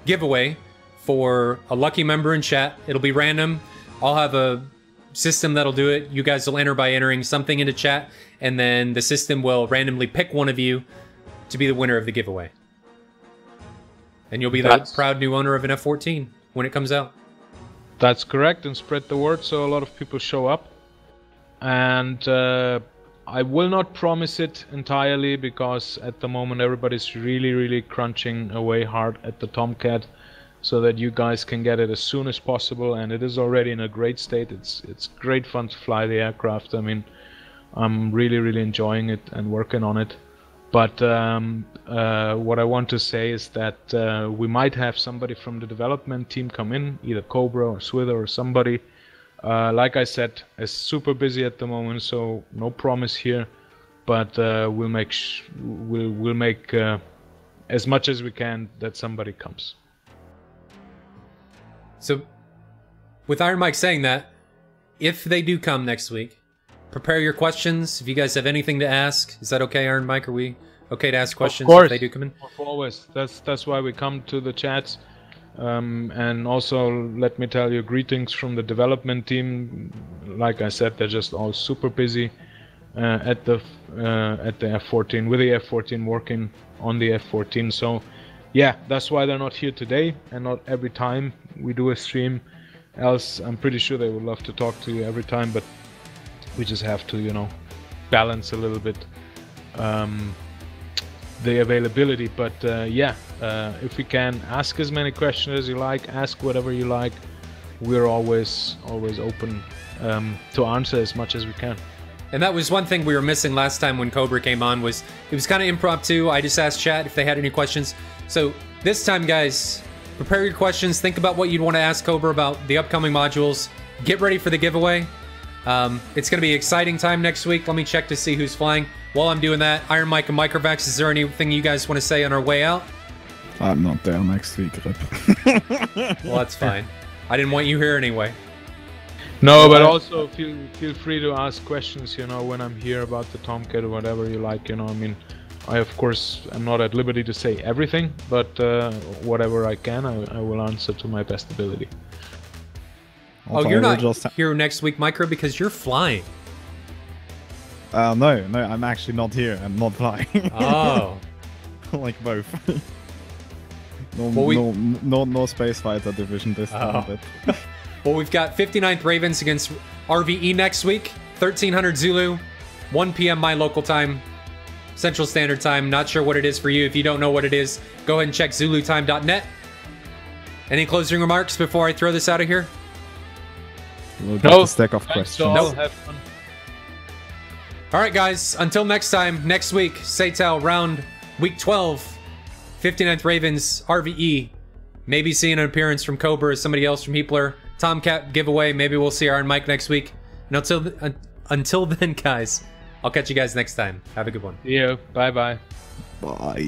giveaway for a lucky member in chat. It'll be random. I'll have a system that'll do it. You guys will enter by entering something into chat, and then the system will randomly pick one of you to be the winner of the giveaway. And you'll be the proud new owner of an F-14 when it comes out. That's correct, and spread the word so a lot of people show up. And I will not promise it entirely, because at the moment everybody's really crunching away hard at the Tomcat, so that you guys can get it as soon as possible. And it is already in a great state. It's great fun to fly the aircraft. I mean, I'm really enjoying it and working on it. But what I want to say is that we might have somebody from the development team come in, either Cobra or Swither or somebody. Like I said, it's super busy at the moment, so no promise here. But we'll make as much as we can that somebody comes. So, with Iron Mike saying that, if they do come next week, prepare your questions. If you guys have anything to ask, is that okay, Iron Mike? Are we okay to ask questions if they do come in? Always. That's why we come to the chats. And also, let me tell you, greetings from the development team. Like I said, they're just all super busy at the F-14, with the F-14, working on the F-14. So, yeah, that's why they're not here today, and not every time we do a stream. Else, I'm pretty sure they would love to talk to you every time, but we just have to, you know, balance a little bit the availability. But yeah, if we can, ask as many questions as you like, ask whatever you like. We're always open to answer as much as we can. And that was one thing we were missing last time when Cobra came on, was it was kind of impromptu. I just asked chat if they had any questions. So this time, guys, prepare your questions. Think about what you'd want to ask Cobra about the upcoming modules. Get ready for the giveaway. It's going to be an exciting time next week. Let me check to see who's flying. While I'm doing that, Iron Mike and Microvax, is there anything you guys want to say on our way out? I'm not there next week, Rip. Well, that's fine. I didn't want you here anyway. No, but also feel free to ask questions, you know, when I'm here about the Tomcat or whatever you like, you know. I mean, I of course am not at liberty to say everything, but whatever I can, I will answer to my best ability. Also, you're not here next week, Micro, because you're flying. No, I'm actually not here. I'm not flying. Oh. Like both. No space fighter division this time, but... Well, we've got 59th Ravens against RVE next week, 1300 Zulu, 1 p.m. my local time, Central Standard Time. Not sure what it is for you. If you don't know what it is, go ahead and check zulutime.net. Any closing remarks before I throw this out of here? We'll get a stack of questions. Nope. Have fun. All right, guys. Until next time, next week, SATAL round week 12, 59th Ravens, RVE. Maybe seeing an appearance from Cobra or somebody else from Heapler. Tomcat giveaway. Maybe we'll see Iron Mike next week. And until then, guys, I'll catch you guys next time. Have a good one. Yeah. Bye-bye. Bye.